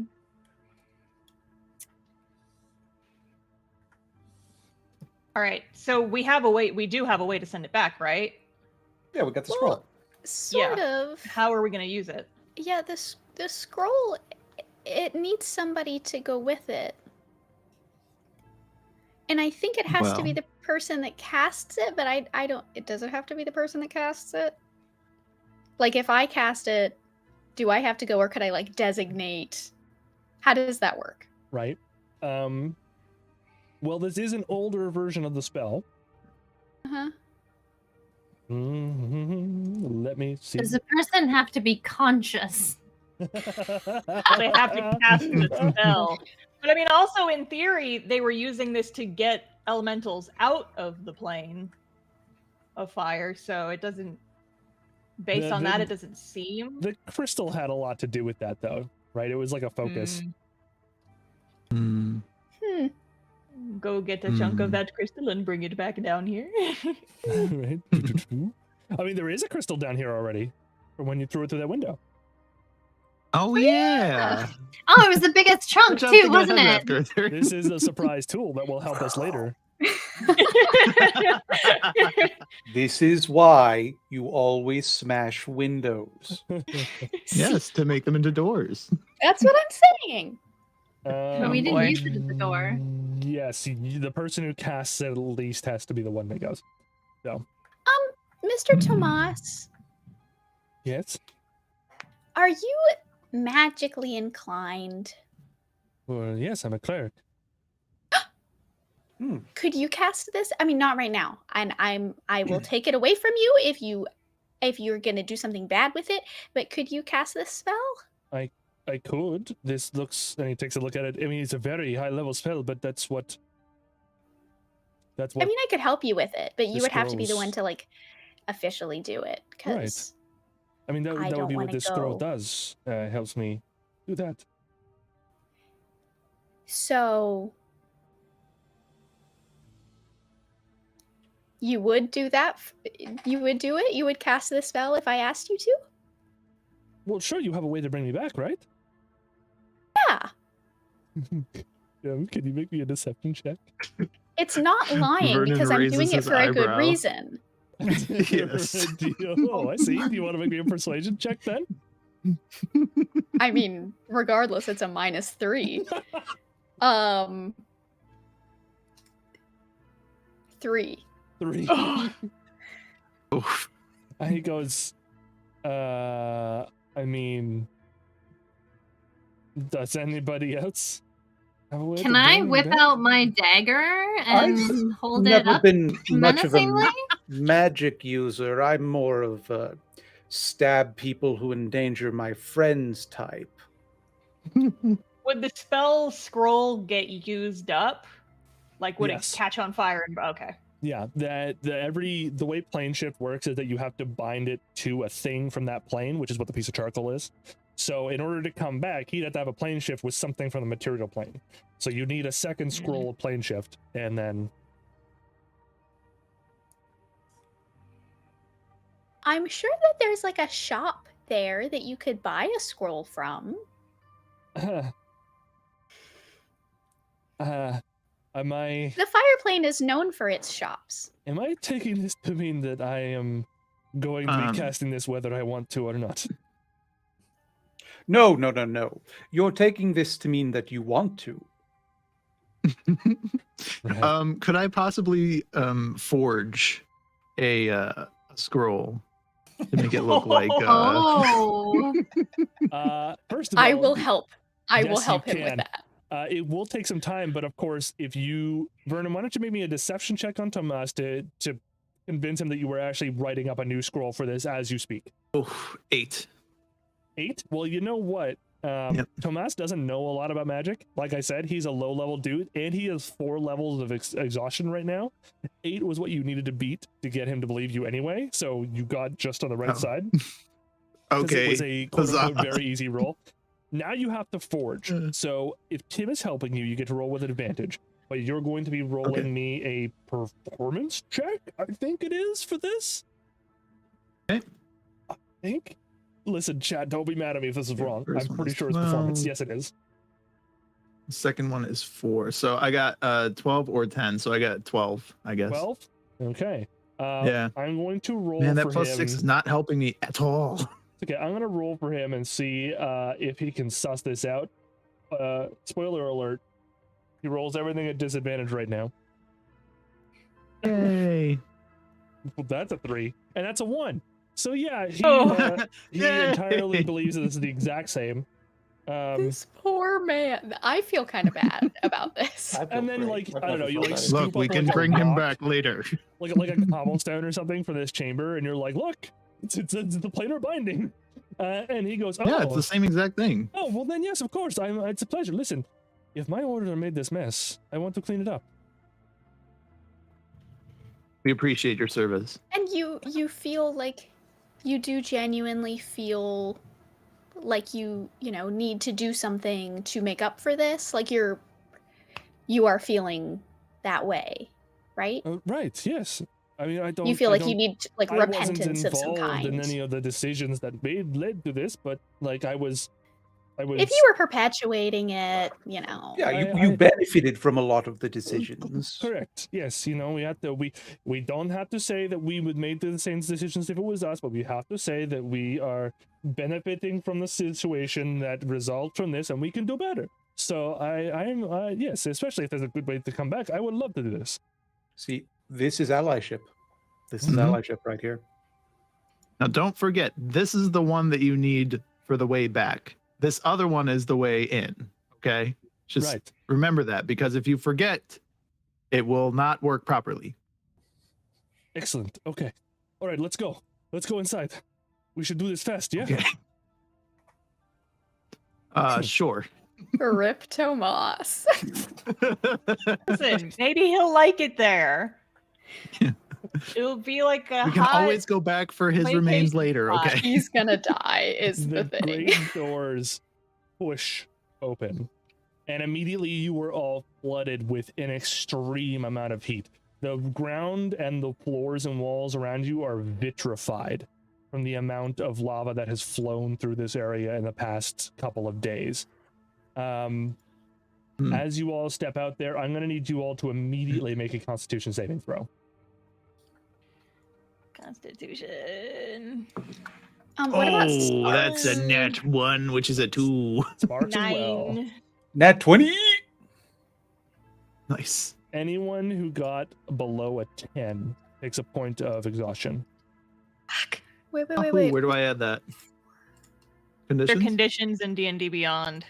All right. So we do have a way to send it back, right? Yeah, we got the scroll. Sort of. How are we going to use it? Yeah, the scroll, it needs somebody to go with it. And I think it has to be the person that casts it, but I don't. Does it have to be the person that casts it? Like, if I cast it, do I have to go, or could I like designate? How does that work? Right. Well, this is an older version of the spell. Let me see. Does the person have to be conscious? They have to cast the spell. But I mean, also in theory, they were using this to get elementals out of the plane of fire, so it doesn't. Based on that, it doesn't seem. The crystal had a lot to do with that, though, right? It was like a focus. Go get a chunk of that crystal and bring it back down here. Right. I mean, there is a crystal down here already from when you threw it through that window. Oh yeah. Oh, it was the biggest chunk Which I'm too, thinking wasn't of it? after. This is a surprise tool that will help us later. This is why you always smash windows. Yes, to make them into doors. That's what I'm saying. But we didn't use it at the door. Yes, the person who casts it at least has to be the one that goes. So. Mr. Tomas, Yes. are you magically inclined? Well, yes, I'm a cleric. Could you cast this? I mean, not right now. And I will take it away from you if you're gonna do something bad with it. But could you cast this spell? I could. This looks, and he takes a look at it. I mean, it's a very high level spell, but that's what. I mean, I could help you with it, but you the would have to be the scrolls- one to like officially do it. Because I mean, that I would don't be what wanna this scroll go. does. Helps me do that. so you would do that. You would do it. You would cast this spell if I asked you to. Well, sure, you have a way to bring me back, right? Yeah. Can you make me a deception check? It's not lying Vernon because I'm raises doing it his for a good eyebrow. reason. Yes. Oh, I see. Do you want to make me a persuasion check then? I mean, regardless, it's a -3. 3. 3. Oof. And he goes, I mean, does anybody else have a way Can to I bring me whip back? out my dagger and hold it Never up been much of a menacingly? magic user. I'm more of a stab people who endanger my friends type. Would the spell scroll get used up? Like, would Yes. it catch on fire? Okay. Yeah, the way plane shift works is that you have to bind it to a thing from that plane, which is what the piece of charcoal is. So in order to come back, he'd have to have a plane shift with something from the material plane. So you need a second scroll of plane shift, and then I'm sure that there's like a shop there that you could buy a scroll from. am I The Fireplane is known for its shops. taking this to mean that I am going to be Um, casting this whether I want to or not? No. You're taking this to mean that you want to. Right. Could I possibly forge a scroll to make it look like Oh, First of all, I will help. I will yes, you help him with can. that. It will take some time, but of course, if you, Vernon, why don't you make me a deception check on Tomas to convince him that you were actually writing up a new scroll for this as you speak? 8? 8? Well, you know what? Yep. Tomas doesn't know a lot about magic. Like I said, he's a low-level dude, and he has 4 levels of exhaustion right now. 8 was what you needed to beat to get him to believe you anyway, so you got just on the right Oh. side. 'Cause Okay. It was a quote-unquote Huzzah. very easy roll. Now you have to forge. So if Tim is helping you, you get to roll with an advantage. But you're going to be rolling Okay. me a performance check, I think it is, for this. Okay. I think. Listen, chat, don't be mad at me if this is wrong. First I'm one pretty is sure it's performance. 12. Yes, it is. The second one is 4. So I got 12 or 10. So I got 12, I guess. 12? Okay. Yeah. I'm going to roll Man, for that plus him. 6 is not helping me at all. Okay, I'm going to roll for him and see if he can suss this out. Spoiler alert. He rolls everything at disadvantage right now. Yay. Well, that's a 3. And that's a 1. So yeah, he Oh. entirely believes that this is the exact same. This poor man. I feel kind of bad about this. I feel and then, great. like, I've I don't never know, you felt like that. scoop Look, up we can like a bring him rock, back later. like a cobblestone or something for this chamber, and you're like, look, it's the planar binding. And he goes, oh, Yeah, it's the same exact thing. oh, well then, yes, of course. It's a pleasure. Listen, if my order made this mess, I want to clean it up. We appreciate your service. And you feel like you do genuinely feel like you need to do something to make up for this. Like you are feeling that way, right? Right, yes. I mean, I don't. You feel I like don't- you need like I wasn't repentance of some involved kind. in any of the decisions that led to this, but like I was. If you were perpetuating it, Yeah, I- you benefited from a lot of the decisions. Correct. Yes, we had to. We don't have to say that we would make the same decisions if it was us, but we have to say that we are benefiting from the situation that results from this, and we can do better. So I'm yes, especially if there's a good way to come back, I would love to do this. See, this is allyship. This is Mhm. allyship right here. Now, don't forget, this is the one that you need for the way back. This other one is the way in. Okay, just Right. remember that, because if you forget, it will not work properly. Excellent. Okay. All right. Let's go. Let's go inside. We should do this fast. Yeah. Okay. Sure. Rip Tomas. Listen, maybe he'll like it there. It'll be like a We can hot always go back for his vacation remains later. spot. Okay. He's gonna die is the thing. great doors push open, and immediately you were all flooded with an extreme amount of heat. The ground and the floors and walls around you are vitrified from the amount of lava that has flown through this area in the past couple of days. As you all step out there, I'm going to need you all to immediately make a Constitution saving throw. Constitution. What about Oh, that's a Sparks? net 1, which is a 2. Sparks as well. 9. Nat 20. Nice. Anyone who got below a 10 takes a point of exhaustion. Wait, Oh, where do I add that? They're Conditions? conditions in D&D Beyond.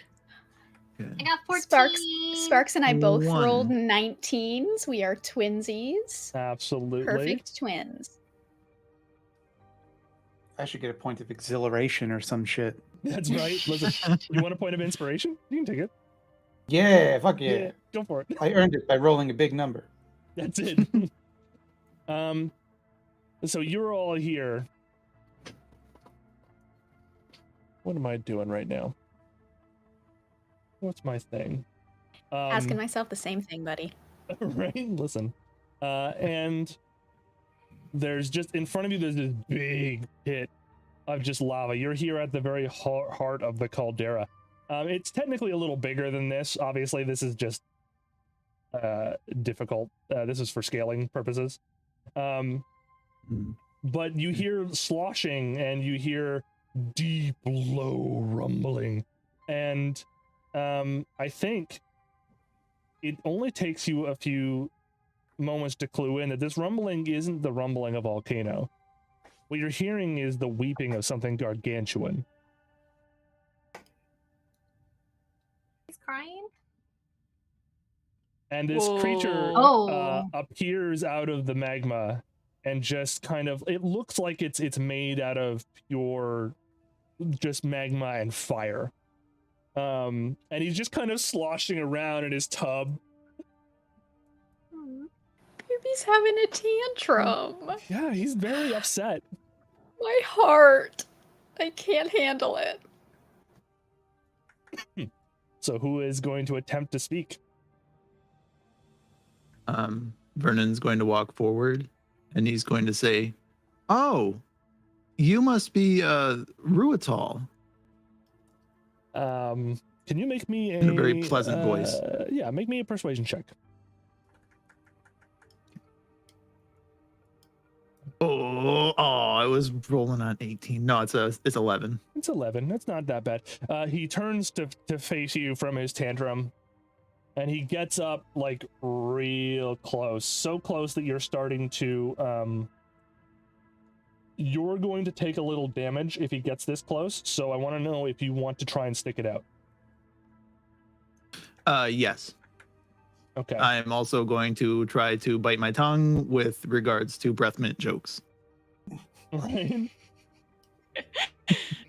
Okay. I got 14. Sparks and I both One. rolled 19s. We are twinsies. Absolutely. Perfect twins. I should get a point of exhilaration or some shit. That's right. Listen, you want a point of inspiration? You can take it. Yeah, fuck yeah. Go for it. I earned it by rolling a big number. That's it. So you're all here. What am I doing right now? What's my thing? Asking myself the same thing, buddy. Right? Listen. And there's just in front of you, there's this big pit of just lava. You're here at the very heart of the caldera. It's technically a little bigger than this. Obviously, this is just difficult. This is for scaling purposes. But you hear sloshing and you hear deep, low rumbling. And I think it only takes you a few moments to clue in that this rumbling isn't the rumbling of a volcano. What you're hearing is the weeping of something gargantuan. He's crying. And this creature Oh. appears out of the magma and just kind of, it looks like it's made out of pure just magma and fire. And he's just kind of sloshing around in his tub. Baby's having a tantrum. Yeah, he's very upset. My heart. I can't handle it. So who is going to attempt to speak? Vernon's going to walk forward and he's going to say, "Oh, you must be Ruatal." Can you make me In a very pleasant voice. Yeah, make me a persuasion check. Oh, I was rolling on 18. No, it's 11. It's 11. That's not that bad. He turns to face you from his tantrum, and he gets up like real close, so close that you're starting to you're going to take a little damage if he gets this close. So I want to know if you want to try and stick it out. Yes. Okay. I'm also going to try to bite my tongue with regards to breath mint jokes. Right.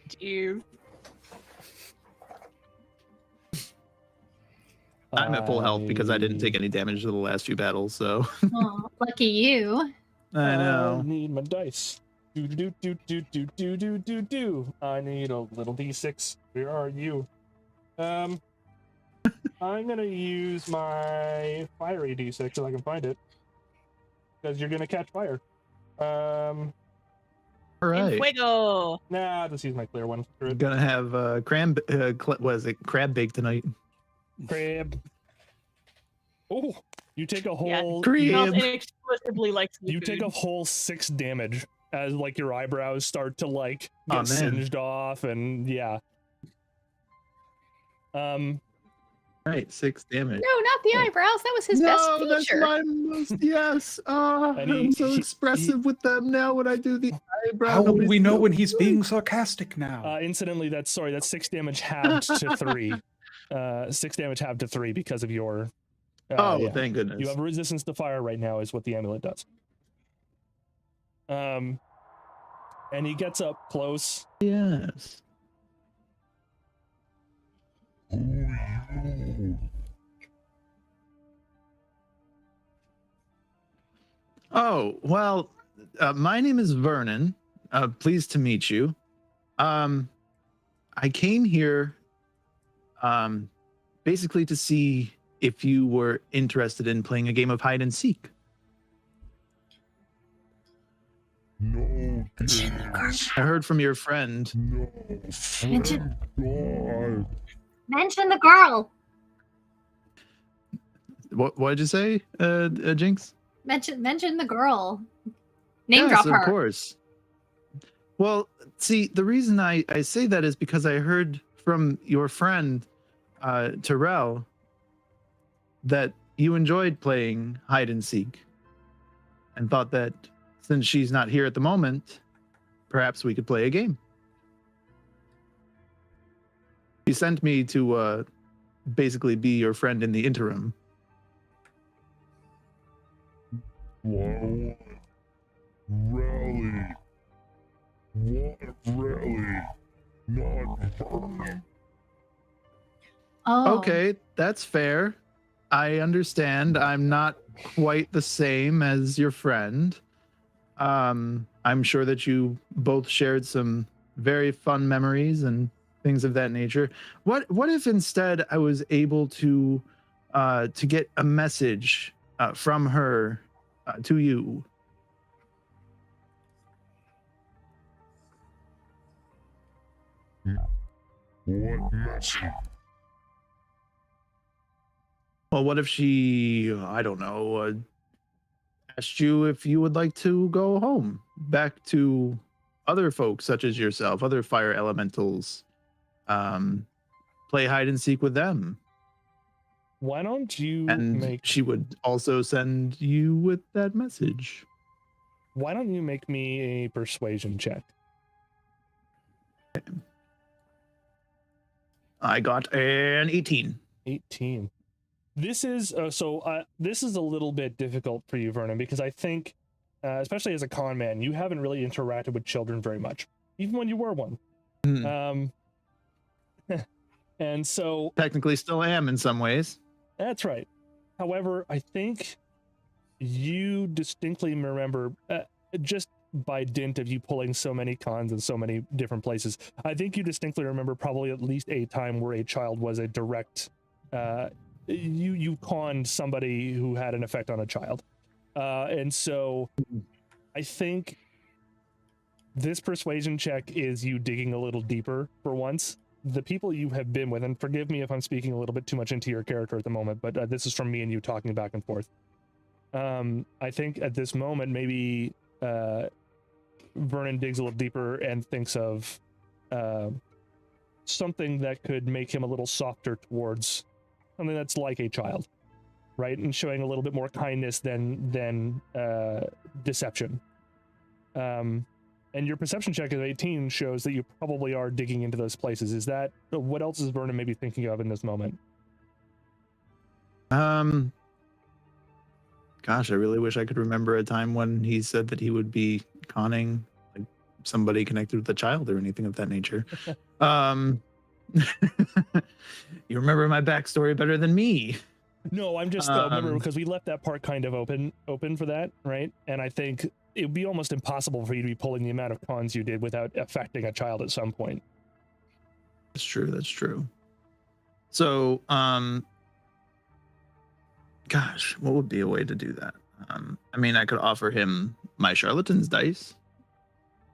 Jeez. I'm at full health because I didn't take any damage to the last few battles, so Oh, lucky you. I know. I need my dice. Do do do do do do do do do. I need a little d6. Where are you? I'm gonna use my fiery d6 if I can find it, because you're gonna catch fire. All En right. fuego. Nah, I'll just use my clear one. Screw I'm it. gonna have crab bake tonight. Crab. Oh, you take a Yeah, whole. Crab. Smells inexplicably like You take a seafood. whole 6 damage as like your eyebrows start to like Aw, get man. singed off, and yeah. Right, 6 damage. No, not the eyebrows. That was his no, best that's feature. my most yes. And I'm so he- expressive with them now when I do the eyebrow. How will Nobody's we know so when he's good. being sarcastic now? Incidentally, that's 6 damage halved to 3. 6 damage halved to 3 because of your. Oh, yeah. thank goodness. You have resistance to fire right now, is what the amulet does. And he gets up close. Yes. Oh, well, my name is Vernon. Pleased to meet you. I came here basically to see if you were interested in playing a game of hide and seek. No, I heard from your friend. no. Mention, God. mention the girl. What did you say, Jinx? Mention the girl. Name Yes, drop her. of course. Well, see, the reason I say that is because I heard from your friend, Terrell, that you enjoyed playing hide and seek and thought that since she's not here at the moment, perhaps we could play a game. He sent me to basically be your friend in the interim. What? Rally. What rally? Not Vernon. Oh. Okay, that's fair. I understand. I'm not quite the same as your friend. I'm sure that you both shared some very fun memories and things of that nature. What if instead I was able to get a message from her to you? What message? Well, what if she, I don't know, asked you if you would like to go home, back to other folks such as yourself, other fire elementals, play hide and seek with them, Why don't you and make? she would also send you with that message. Why don't you make me a persuasion check? I got an 18. 18. This is this is a little bit difficult for you, Vernon, because I think, especially as a con man, you haven't really interacted with children very much, even when you were one. Hmm. And so Technically still am in some ways. that's right. However, I think you distinctly remember, just by dint of you pulling so many cons in so many different places, I think you distinctly remember probably at least a time where a child was a direct, you conned somebody who had an effect on a child. And so I think this persuasion check is you digging a little deeper for once. The people you have been with, and forgive me if I'm speaking a little bit too much into your character at the moment, but this is from me and you talking back and forth. I think at this moment, maybe Vernon digs a little deeper and thinks of something that could make him a little softer towards something that's like a child, right? And showing a little bit more kindness than deception. And your perception check of 18 shows that you probably are digging into those places. Is that what else is Vernon maybe thinking of in this moment? Gosh, I really wish I could remember a time when he said that he would be conning like somebody connected with a child or anything of that nature. You remember my backstory better than me. No, I'm just remember because we left that part kind of open for that, right? And I think it would be almost impossible for you to be pulling the amount of cons you did without affecting a child at some point. That's true. That's true. So, gosh, what would be a way to do that? I mean, I could offer him my charlatan's dice.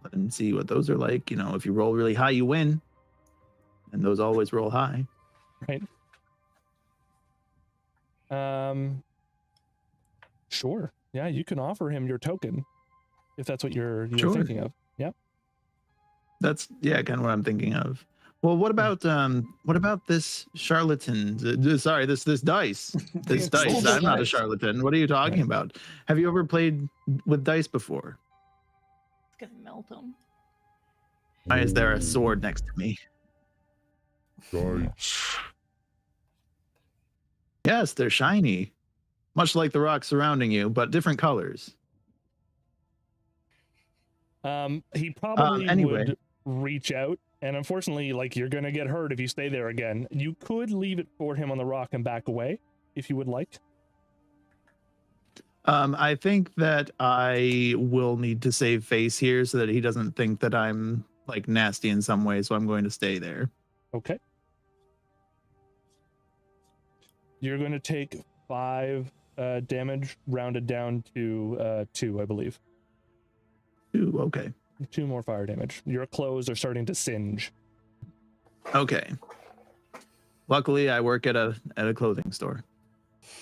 Let him see what those are like. You know, if you roll really high, you win. And those always roll high. Right. Sure. Yeah, you can offer him your token if that's what you're Sure. thinking of. Yeah. That's kind of what I'm thinking of. Well, what about this charlatan? Sorry, this dice. This dice. I'm not a charlatan. What are you talking about? Have you ever played with dice before? It's gonna melt them. Why is there a sword next to me? Dice. Yes, they're shiny, much like the rocks surrounding you, but different colors. He probably anyway. would reach out, and unfortunately, like, you're gonna get hurt if you stay there again. You could leave it for him on the rock and back away, if you would like. I think that I will need to save face here so that he doesn't think that I'm like nasty in some way, so I'm going to stay there. Okay. You're going to take 5 damage, rounded down to 2, I believe. 2, okay. 2 more fire damage. Your clothes are starting to singe. Okay. Luckily, I work at a clothing store.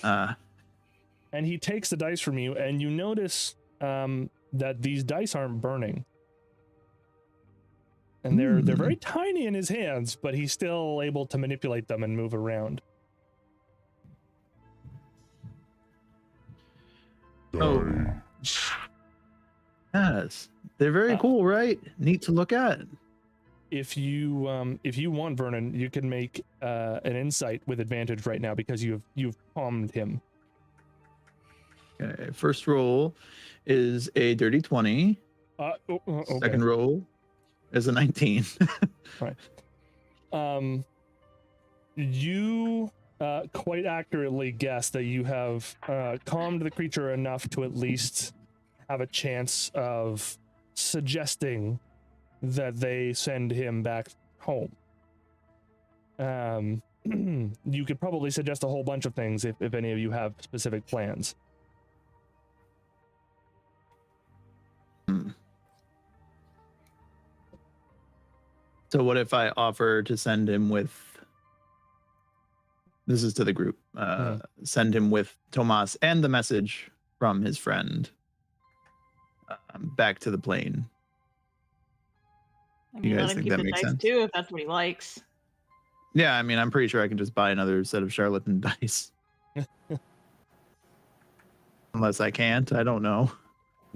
And he takes the dice from you, and you notice that these dice aren't burning. And they're very tiny in his hands, but he's still able to manipulate them and move around. Oh. Yes, they're very cool, right? Neat to look at. If you want, Vernon, you can make an insight with advantage right now because you've calmed him. Okay, first roll is a dirty 20. Okay. Second roll is a 19. Right. You quite accurately guess that you have calmed the creature enough to at least have a chance of suggesting that they send him back home. You could probably suggest a whole bunch of things if any of you have specific plans. So what if I offer to send him with, this is to the group, send him with Tomas and the message from his friend back to the plane? I mean, You guys let him think keep that the makes dice sense? too, if that's what he likes. Yeah, I mean, I'm pretty sure I can just buy another set of charlatan dice. Unless I can't, I don't know.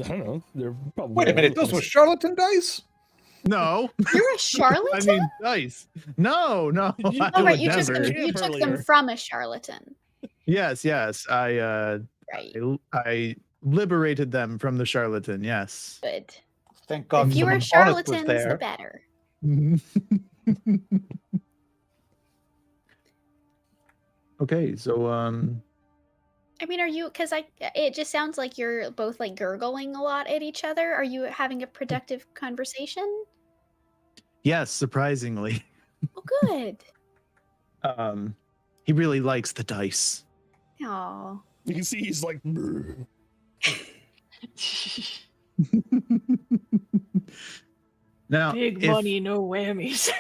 I don't know. They're probably Wait a minute, those were charlatan dice? No. You're a charlatan? I mean, dice. No. I Oh, right, would you took never. them. You took them earlier. from a charlatan. Yes. Right. I liberated them from the charlatan. Yes. Good. Thank God The fewer someone honest was charlatans, there. the better. Okay, so I mean, are you? Because it just sounds like you're both like gurgling a lot at each other. Are you having a productive conversation? yes, surprisingly, Oh, good. he really likes the dice. Oh, You can see he's like. "Brr." Now, Big if- money, no whammies.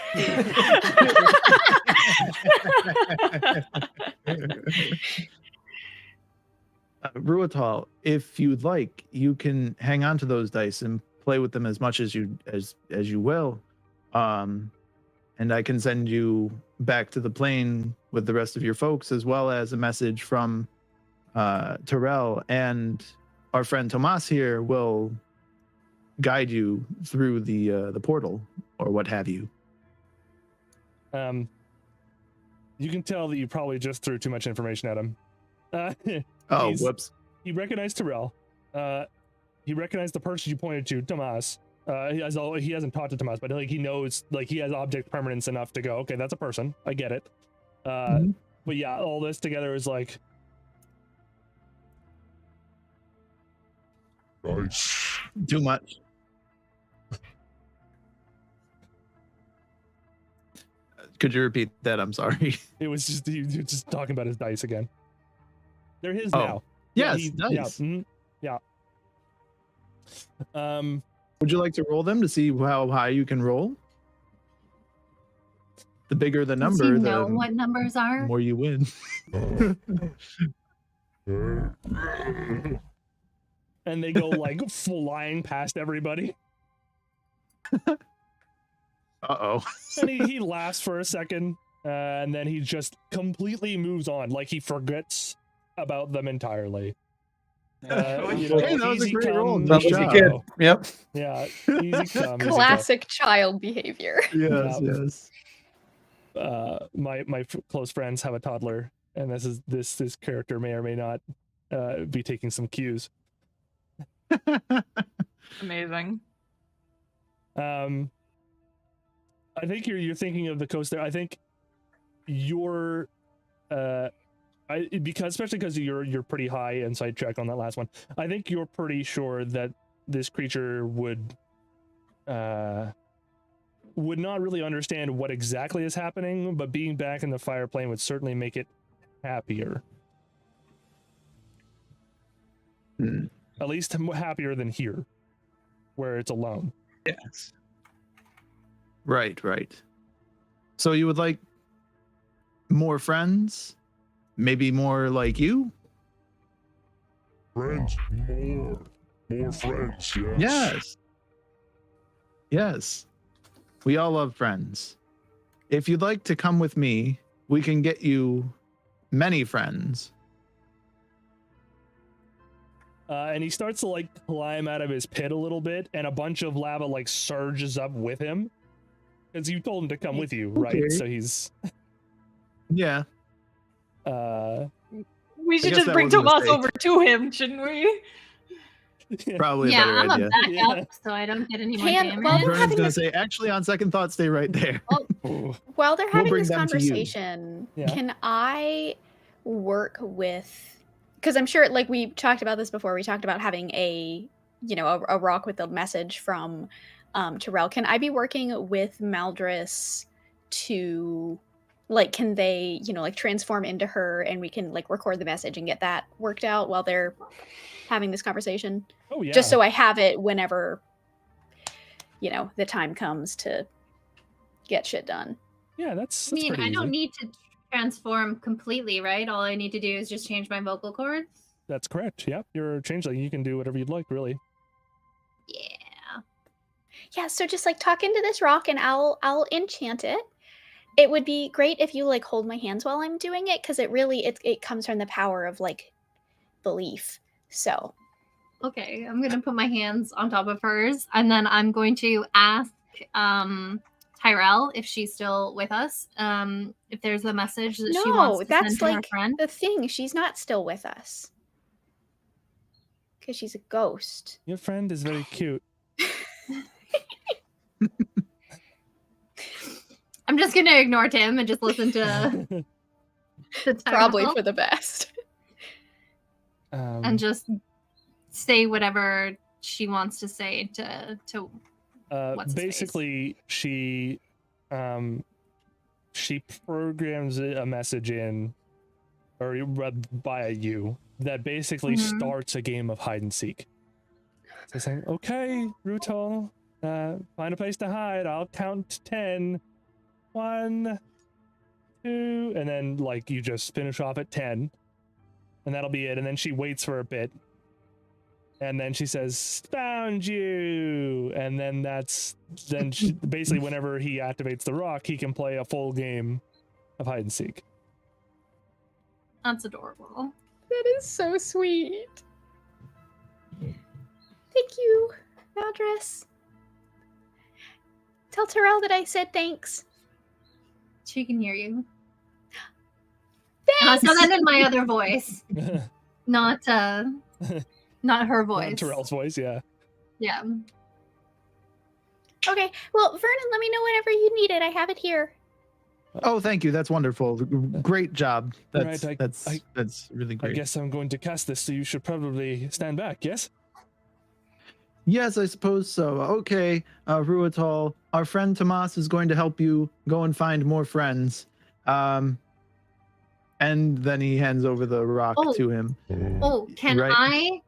Ruatal, if you'd like, you can hang on to those dice and play with them as much as you will. And I can send you back to the plane with the rest of your folks, as well as a message from Terrell, and our friend Tomas here will guide you through the portal or what have you. You can tell that you probably just threw too much information at him. Oh, He's- whoops. He recognized Terrell. He recognized the person you pointed to, Tomas. He hasn't talked to Tomas, but like he knows, like he has object permanence enough to go, okay, that's a person. I get it. Mhm. But yeah, all this together is like, Nice. Too much. Could you repeat that? I'm sorry. it was just he was just talking about his dice again. They're his Oh. now. Yes, Yeah, nice. yeah. Would you like to roll them to see how high you can roll? The bigger the Does number, he know the what numbers are? more you win. And they go like flying past everybody. Uh-oh. And he laughs for a second, and then he just completely moves on, like he forgets about them entirely. You know, Hey, that was a easy great come, roll. That Nice was a job. kid. go. Yep. Yeah, easy come, easy go. Classic child behavior. Yes, yes. My close friends have a toddler, and this character may or may not be taking some cues. Amazing. I think you're thinking of the coast there. I think you're especially because you're pretty high insight check on that last one. I think you're pretty sure that this creature would not really understand what exactly is happening, but being back in the fire plane would certainly make it happier. Hmm. At least happier than here, where it's alone. Yes. Right, right. So you would like more friends? Maybe more like you? Friends, more friends. Yes. Yes. Yes. We all love friends. If you'd like to come with me, we can get you many friends. And he starts to like climb out of his pit a little bit, and a bunch of lava like surges up with him. Because you told him to come with you, right? Okay. So he's Yeah. We should guess just that bring was a Tomas mistake. over to him, shouldn't we? Probably a Yeah, better I'm idea. a backup, Yeah. so I don't get any more Can- damage. well, they're Vernon's having gonna this- say, actually, on second thought, stay right there. While they're We'll having bring this them to you. conversation, Yeah. can I work with? Because I'm sure, like we talked about this before. We talked about having a rock with a message from Terrell. Can I be working with Maldris to, like, can they like transform into her, and we can like record the message and get that worked out while they're having this conversation? Oh yeah. Just so I have it whenever the time comes to get shit done. Yeah, that's I mean, pretty I don't easy. need to transform completely, right? All I need to do is just change my vocal cords. That's correct. Yep, you're a changeling. You can do whatever you'd like, really. Yeah. Yeah, so just like talk into this rock and I'll enchant it. It would be great if you like hold my hands while I'm doing it, because it comes from the power of like belief. So Okay, I'm gonna put my hands on top of hers, and then I'm going to ask Tyrell if she's still with us. If there's a message that she No, wants to that's send to her like friend. the thing. She's not still with us because she's a ghost. Your friend is very cute. I'm just gonna ignore Tim and just listen to Tyrell Probably for the best. and just say whatever she wants to say to what's his face? Basically, she programs a message in, or by you, that basically Mhm. starts a game of hide and seek. So saying, okay, Rutal, find a place to hide. I'll count 10. 1, 2, and then like you just finish off at 10, and that'll be it. And then she waits for a bit, and then she says, "Found you," and then basically whenever he activates the rock, he can play a full game of hide and seek. That's adorable. That is so sweet. Thank you, Maldris. Tell Terrell that I said thanks. She can hear you. So then in my other voice, not her voice. Terrell's voice, yeah. Yeah. Okay. Well, Vernon, let me know whenever you need it. I have it here. Oh, thank you. That's wonderful. Great job. That's Right, that's really I great. guess I'm going to cast this, so you should probably stand back, yes? Yes, I suppose so. Okay, Ruatal, our friend Tomas is going to help you go and find more friends. And then he hands over the rock to him. Oh, can Right. I,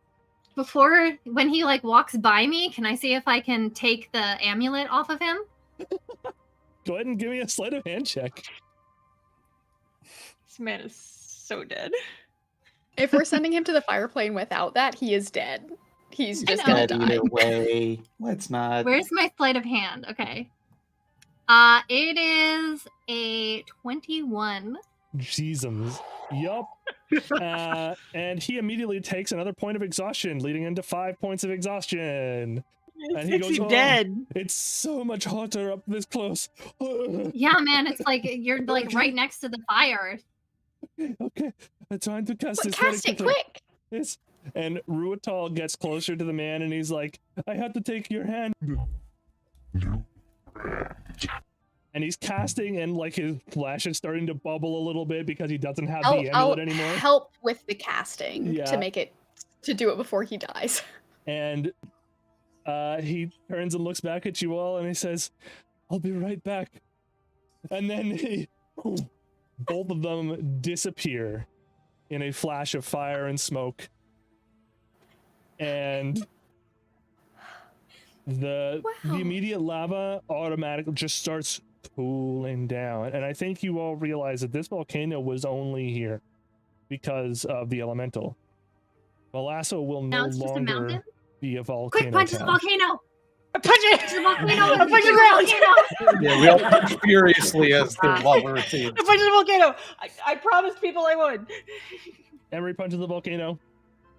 when he like walks by me, can I see if I can take the amulet off of him? Go ahead and give me a sleight of hand check. This man is so dead. If we're sending him to the fire plane without that, he is dead. He's just know. gonna Dead die. either way. Let's not. Where's my sleight of hand? Okay. It is a 21. Jesus. Yup. And he immediately takes another point of exhaustion, leading into 5 points of exhaustion. And he goes, "Oh, dead. It's so much hotter up this close." Yeah, man, it's like you're like right next to the fire. Okay, I'm trying to cast But this very cast it quickly. quick. Yes. And Ruatal gets closer to the man and he's like, "I have to take your hand." And he's casting, and like his flesh is starting to bubble a little bit because he doesn't have the I'll amulet anymore. help with the casting Yeah. to do it before he dies. And he turns and looks back at you all and he says, "I'll be right back." And then both of them disappear in a flash of fire and smoke. And the Wow. immediate lava automatically just starts cooling down. And I think you all realize that this volcano was only here because of the elemental. Valasso will Now no it's just a longer mountain? be a volcano. Quick, punch the town. volcano! Punch it! Punch the volcano! I punch the volcano! Yeah, we all punch furiously as the lava recedes. I punched the volcano. I promised people I would. Emery punches the volcano,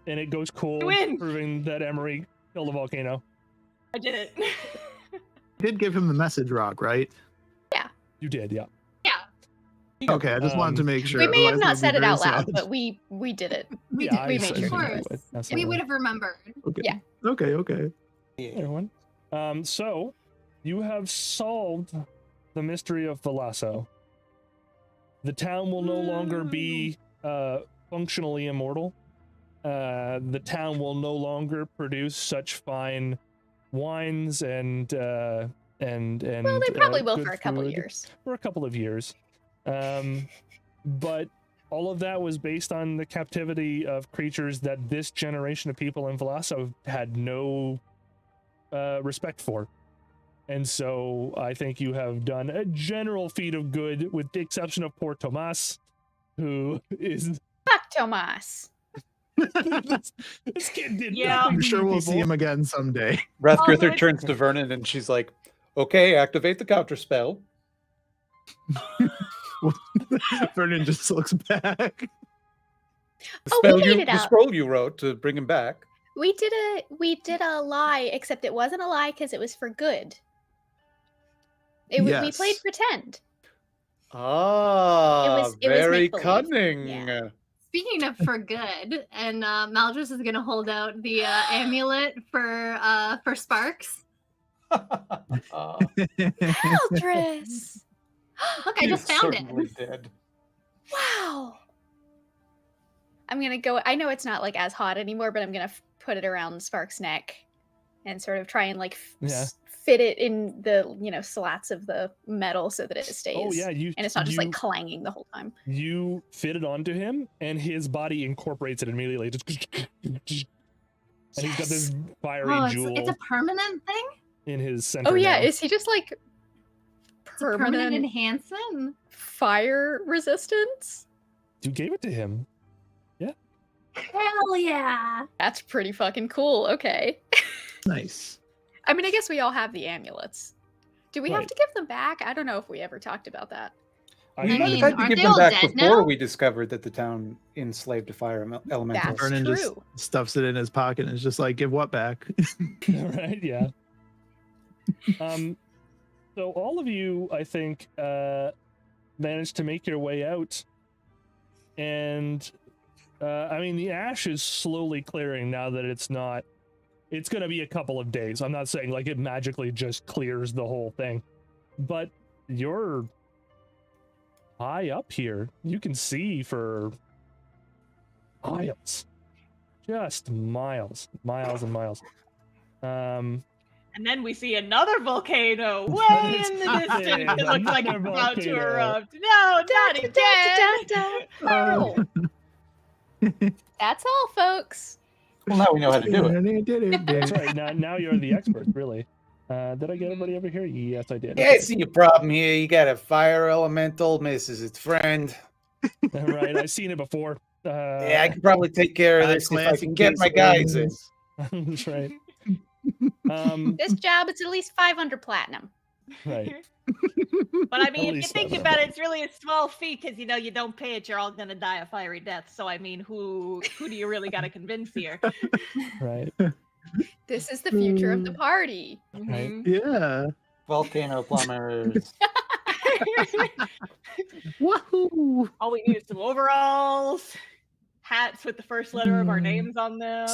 and it goes cool, Win. proving that Emery killed the volcano. I did it. Did give him the message rock, right? You did, yeah. Okay, I just wanted to make sure. We may have otherwise not it'd said be it very out loud, sad. but we did it. We Yeah, did. We I made said sure. Of you course. would, We absolutely. would have remembered. Okay. Yeah. Okay. Everyone. So you have solved the mystery of Valasso. The town will no longer be functionally immortal. The town will no longer produce such fine wines and Well, they probably will good for a couple food years. for a couple of years. But all of that was based on the captivity of creatures that this generation of people in Valasso had no respect for. And so I think you have done a general feat of good, with the exception of poor Tomas, who is... Fuck Tomas. this kid did Yeah. nothing I'm to sure you we'll people. see him again someday. Wrathgrither Oh, turns to Vernon and she's like, "Okay, activate the counter spell." Vernon just looks back. The Oh, we spell made it the up. scroll you wrote to bring him back. We did a lie, except it wasn't a lie because it was for good. We Yes. played pretend. Ah, It was very make-believe. cunning. Yeah. Speaking of for good, and Maldrus is gonna hold out the amulet for Sparks. Aldris! Look, I just found it. Dead. Wow. I'm gonna go. I know it's not like as hot anymore, but I'm gonna put it around Spark's neck and sort of try and like Yeah. fit it in the slats of the metal so that it stays. Oh yeah, and it's not just like clanging the whole time. you fit it onto him, and his body incorporates it immediately. Just and he's got this fiery Oh, jewel it's a permanent thing? in his center. Oh yeah, now. is he just like It's a permanent permanent enhancement? fire resistance? You gave it to him. Hell yeah! That's pretty fucking cool. Okay. Nice. I mean, I guess we all have the amulets. Do we have Right. to give them back? I don't know if we ever talked about that. I I We might mean, have had to aren't give they them all back dead before now? we discovered that the town enslaved a fire elemental. That's Vernon just true. stuffs it in his pocket and is just like, "Give what back?" right? Yeah. So all of you, I think, managed to make your way out, And I mean, the ash is slowly clearing now that it's not. It's going to be a couple of days. I'm not saying like it magically just clears the whole thing, but you're high up here. You can see for miles, just miles and miles. And then we see another volcano way in the distance. It looks like it's about to erupt. No, not again. Oh. That's all, folks. Well, now we know how to do it. That's right. Now you're the expert, really. Did I get everybody over here? Yes, I did. Yeah, I see your problem here. You got a fire elemental, misses its friend. Right, I've seen it before. Yeah, I can probably take care of this if I can get my guys in. That's right. This job is at least 500 platinum. Right. But I mean, if Holy you think son of about a- it, it's really a small fee because you don't pay it, you're all gonna die a fiery death. So I mean, who do you really got to convince here? Right. This is the future of the party. Right. Yeah. Volcano plumbers. Wahoo! All we need is some overalls, hats with the first letter of our names on them.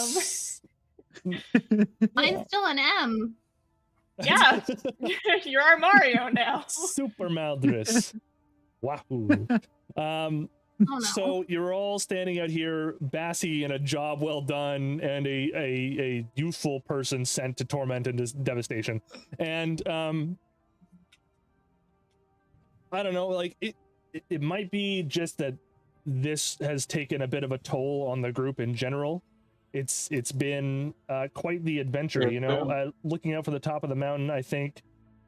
Mine's still an M. Yeah, you're our Mario now. Super Maldris. Wahoo. Oh no. So you're all standing out here, Bassie in a job well done, and a youthful person sent to torment and devastation. And I don't know, like it might be just that this has taken a bit of a toll on the group in general. It's been quite the adventure, you know. Looking out for the top of the mountain, I think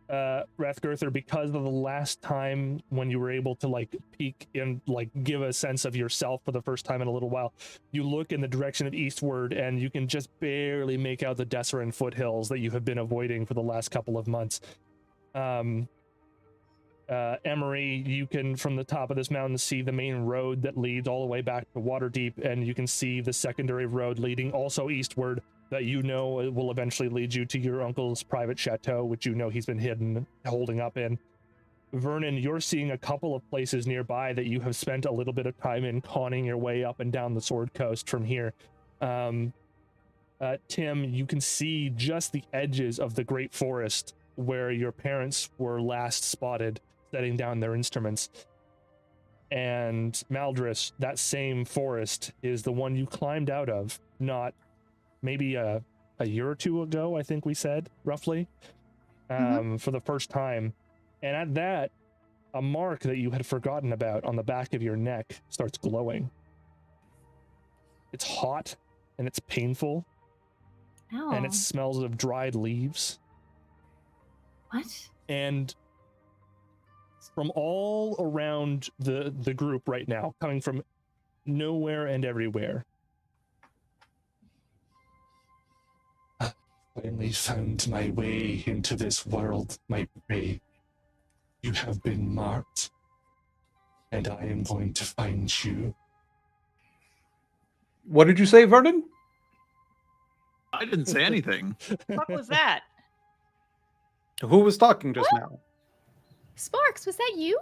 Rathgirther, because of the last time when you were able to like peek and like give a sense of yourself for the first time in a little while, you look in the direction of eastward and you can just barely make out the Desserin foothills that you have been avoiding for the last couple of months. Emery, you can from the top of this mountain see the main road that leads all the way back to Waterdeep, and you can see the secondary road leading also eastward that you know will eventually lead you to your uncle's private chateau, which you know he's been hidden, holding up in. Vernon, you're seeing a couple of places nearby that you have spent a little bit of time in conning your way up and down the Sword Coast from here. Tim, you can see just the edges of the Great Forest where your parents were last spotted setting down their instruments. And Maldris, that same forest is the one you climbed out of, not maybe a year or two ago, I think we said, roughly, for the first time. And at that, a mark that you had forgotten about on the back of your neck starts glowing. It's hot and it's painful, Ow. and it smells of dried leaves. What? And from all around the group right now, coming from nowhere and everywhere, I finally found my way into this world, my prey. You have been marked, and I am going to find you. What did you say, Vernon? I didn't say anything. What was that? Who was talking just now? Sparks, was that you?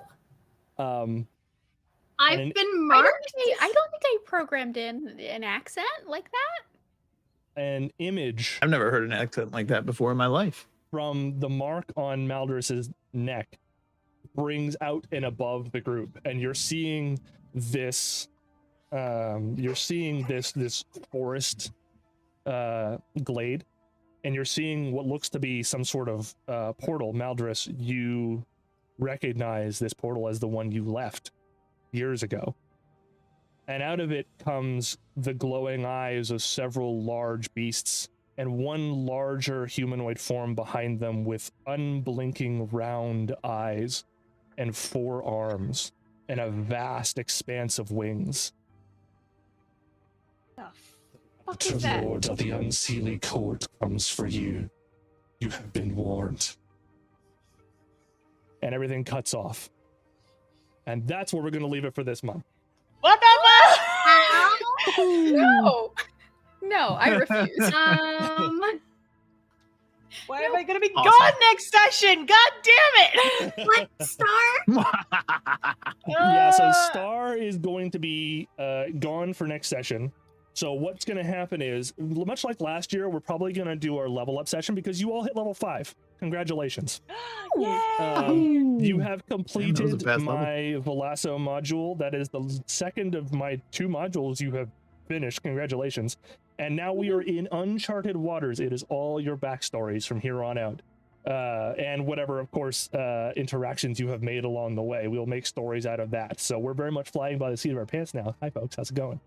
I've And- been I marked. don't think I programmed in an accent like that. an image I've never heard an accent like that before in my life. from the mark on Maldris's neck brings out and above the group, and you're seeing this this forest glade, and you're seeing what looks to be some sort of portal. Maldris, you recognize this portal as the one you left years ago, and out of it comes the glowing eyes of several large beasts and one larger humanoid form behind them with unblinking round eyes and 4 arms and a vast expanse of wings. The fuck The is that? Lord of the Unseelie Court comes for you. You have been warned. And everything cuts off. And that's where we're going to leave it for this month. What the fuck? No, no, I refuse. Why am I going to be Awesome. gone next session? God damn it! What, Star? Yeah, so Ah! Star is going to be gone for next session. So what's going to happen is, much like last year, we're probably going to do our level up session because you all hit level 5. Congratulations. Yay! You have Damn, that was a completed fast level. my Velasso module. That is the second of my 2 modules you have finished. Congratulations. And now we are in uncharted waters. It is all your backstories from here on out. And whatever, of course, interactions you have made along the way. We'll make stories out of that. So we're very much flying by the seat of our pants now. Hi, folks. How's it going?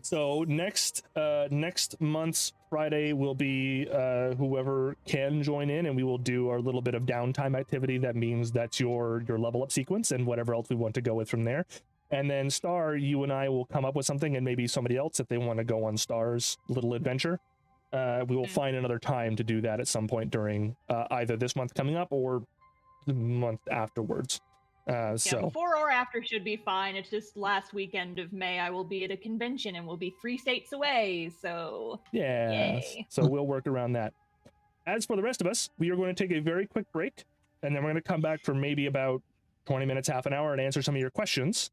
So next month's Friday will be whoever can join in, and we will do our little bit of downtime activity. That means that's your level up sequence and whatever else we want to go with from there. And then Star, you and I will come up with something, and maybe somebody else if they want to go on Star's little adventure. We will find another time to do that at some point during either this month coming up or the month afterwards. Yeah, So before or after should be fine. It's just last weekend of May I will be at a convention and we'll be 3 states away. So yeah, yay. so we'll work around that. As for the rest of us, we are going to take a very quick break, and then we're going to come back for maybe about 20 minutes, half an hour, and answer some of your questions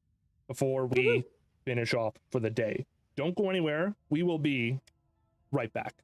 before we finish off for the day. Don't go anywhere. We will be right back.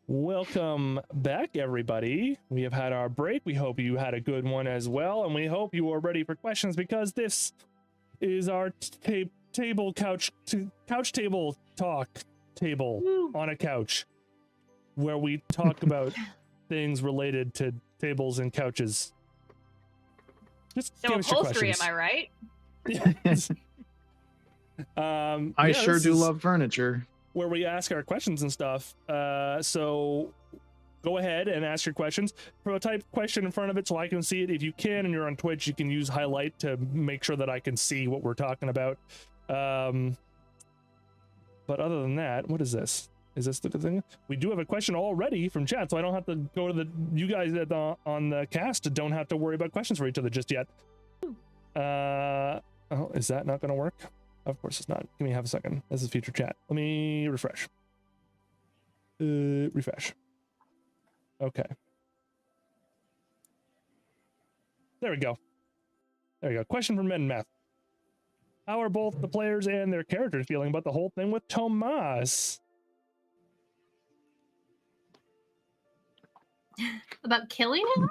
Welcome back, everybody. We have had our break. We hope you had a good one as well, and we hope you are ready for questions because this is our couch table talk table on a couch where we talk about things related to tables and couches. Just So give us your upholstery, am questions. I right? Yes. I yeah, sure this do is love furniture. where we ask our questions and stuff. So go ahead and ask your questions. Type question in front of it so I can see it. If you can and you're on Twitch, you can use highlight to make sure that I can see what we're talking about. But other than that, what is this? Is this the thing? We do have a question already from chat, so I don't have to go to you guys on the cast don't have to worry about questions for each other just yet. Oh, is that not going to work? Of course it's not. Give me half a second. This is future chat. Let me refresh. Refresh. Okay. There we go. There we go. Question from Men Math. How are both the players and their characters feeling about the whole thing with Tomas? About killing him?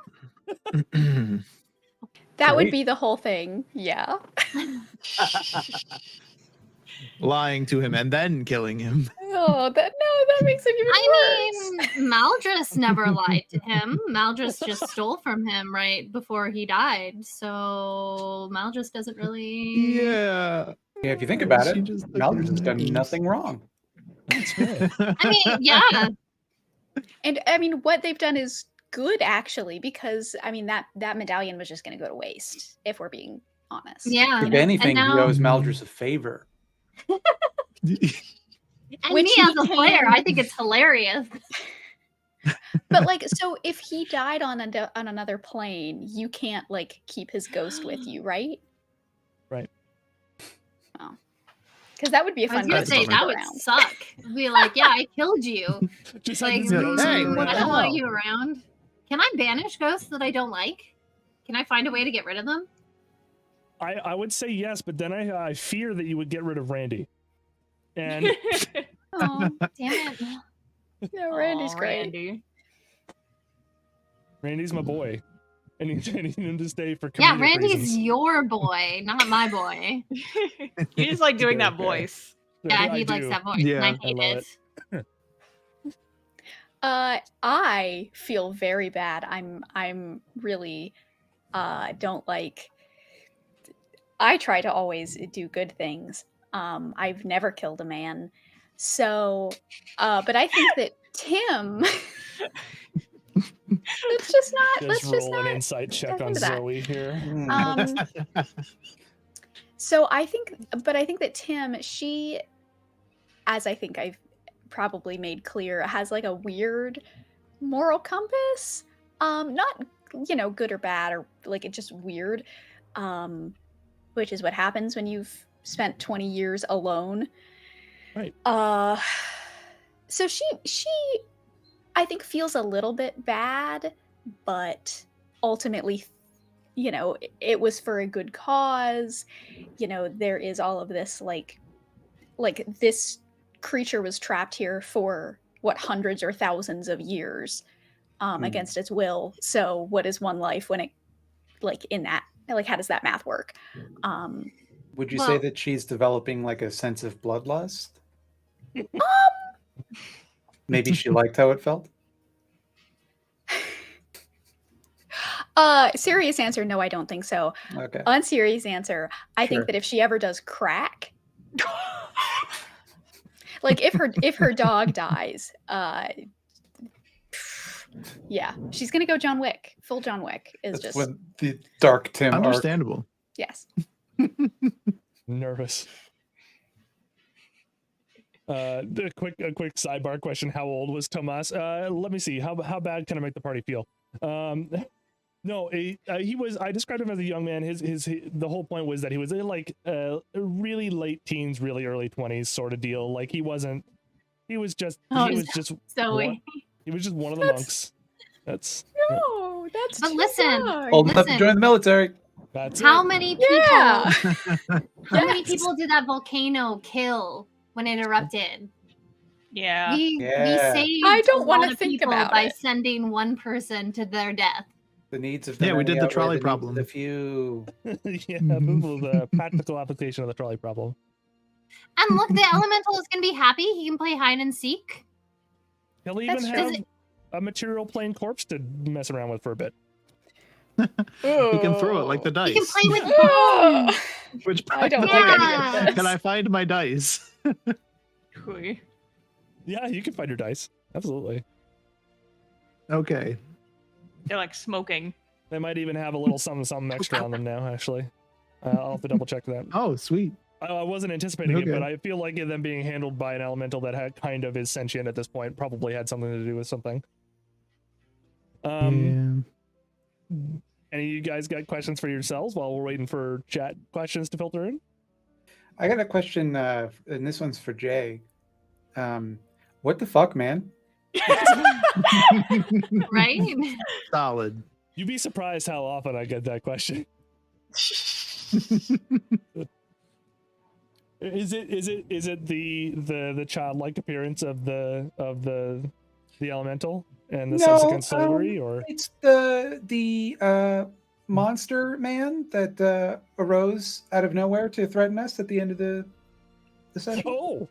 That would Great. be the whole thing. Yeah. Lying to him and then killing him. Oh, that makes it even worse. I mean, Maldrus never lied to him. Maldrus just stole from him right before he died. So Maldrus doesn't really. Yeah. Yeah, if you think about She it, just took Maldrus his has done names. nothing wrong. That's right. I mean, yeah. And I mean, what they've done is good, actually, because I mean that medallion was just going to go to waste, if we're being honest. Yeah. If anything, And he now- owes Maldrus a favor. And Which me he as a player, can- I think it's hilarious. But like, so if he died on another plane, you can't like keep his ghost with you, right? Right. Oh, because that would be a I was fun gonna ghost say to that keep would around. suck. Be like, yeah, I killed you. Just Like, like this ghost hey, in your what I the don't head. want hell? you around. Can I banish ghosts that I don't like? Can I find a way to get rid of them? I would say yes, but then I fear that you would get rid of Randy. And Oh, damn it. No, Randy's Aw, great. Randy. Randy's my boy. And I need him to stay for comedic Yeah, Randy's reasons. your boy, not my boy. You just like doing that Okay. voice. Yeah, I he likes do. that voice. Yeah, and I hate love it. I feel very bad. I'm really don't like. I try to always do good things. I've never killed a man, so but I think that Tim. Let's just not. Just Let's just roll an not. insight check dive on into that. Zoe here. So I think that Tim, she, as I think I've probably made clear, has like a weird moral compass. Not, good or bad, or like it's just weird. Which is what happens when you've spent 20 years alone. Right. So she I think feels a little bit bad, but ultimately, it was for a good cause. There is all of this like this creature was trapped here for what, hundreds or thousands of years against its will. So what is one life when it in that, how does that math work? Would you say that she's developing like a sense of bloodlust? Maybe she liked how it felt? Serious answer, no, I don't think so. Okay. Unserious answer, I Sure. think that if she ever does crack, like if her dog dies, yeah, she's gonna go John Wick. Full John Wick is That's just when the Dark Tim arc. Understandable. yes. Nervous. A quick sidebar question: how old was Tomas? Let me see. How bad can I make the party feel? No, he was. I described him as a young man. The whole point was that he was really late teens, really early 20s sort of deal. Like he wasn't. He was just. Oh, he was just. Zoe. He was just one of the monks. That's. No, that's But too listen, young. Old enough to Listen. join the military. That's How it. many people? Yeah. How many Yes. people did that volcano kill when it erupted? Yeah. We Yeah. saved I don't a wanna lot of think people about by it. sending one person to their death. The needs of the Yeah, we many did the outweigh trolley needs of problem. The few. Yeah, Mhm. Boo the practical application of the trolley problem. And look, the elemental is gonna be happy. He can play hide and seek. He'll even That's true. have a material plane corpse to mess around with for a bit. You can throw it like the dice. He can play with Oh. bones. Which I don't by the like way, any of Yeah. this. Can I find my dice? Hui. Yeah, you can find your dice. Absolutely. Okay. They're like smoking. They might even have a little something extra on them now, actually. I'll have to double check that. Oh, sweet. I wasn't anticipating it, Okay. but I feel like them being handled by an elemental that kind of is sentient at this point probably had something to do with something. Yeah. Any of you guys got questions for yourselves while we're waiting for chat questions to filter in? I got a question, and this one's for Jay. What the fuck, man? Right? Solid. You'd be surprised how often I get that question. Is it the childlike appearance of the elemental and the subsequent slavery, or it's the monster man that arose out of nowhere to threaten us at the end of the session? oh,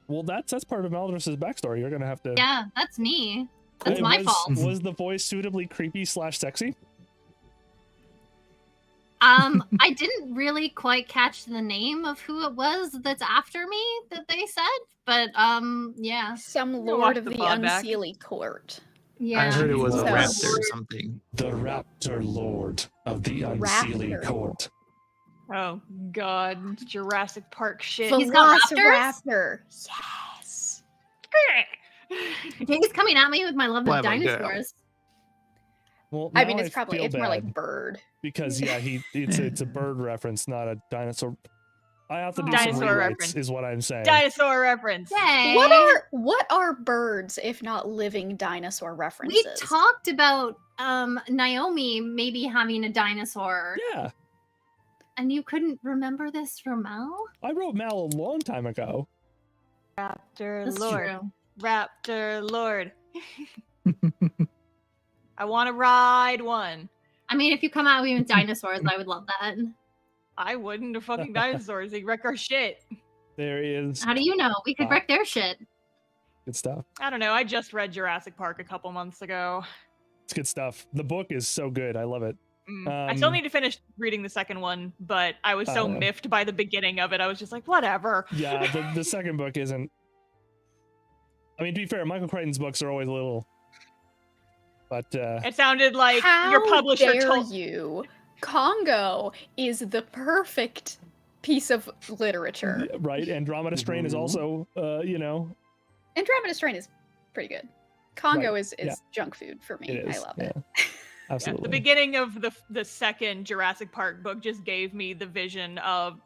well that's part of Maldris's backstory. You're gonna have to. Yeah, that's me. That's Hey, my fault. Was the voice suitably creepy / sexy? I didn't really quite catch the name of who it was that's after me that they said, but yeah. Some watch lord of the the pod back. unseelie court. Yeah. I heard it was a So- raptor or something. The Raptor Lord of the Unseelie Raptor. Court. Oh God, Jurassic Park shit. He's got Velociraptor. Yes. He's coming at me with my love of Clever girl. dinosaurs. Well, I now mean, it's feel more like bad bird. because yeah, it's a bird reference, not a dinosaur. I have to do some Dinosaur rewrites, reference. is what I'm saying. Dinosaur reference. Yay! What are birds if not living dinosaur references? We talked about Naomi maybe having a dinosaur, Yeah, and you couldn't remember this from Mal? I wrote Mal a long time ago. Raptor That's Lord. true. Raptor Lord. I want to ride one. I mean, if you come out with dinosaurs, I would love that. I wouldn't. They're fucking dinosaurs. They wreck our shit. There is How do you know? We could Wow. wreck their shit. good stuff. I don't know. I just read Jurassic Park a couple months ago. It's good stuff. The book is so good. I love it. I still Um, need to finish reading the second one, but I was so Oh. miffed by the beginning of it. I was just like, whatever. Yeah, the second book isn't. I mean, to be fair, Michael Crichton's books are always a little. But It sounded like How your publisher dare told you? Congo is the perfect piece of literature. right, Andromeda Strain is Mhm. also, Andromeda Strain is pretty good. Congo Right, is yeah. junk food for me. it is. I love yeah, it. Yeah, absolutely. the beginning of the second Jurassic Park book just gave me the vision of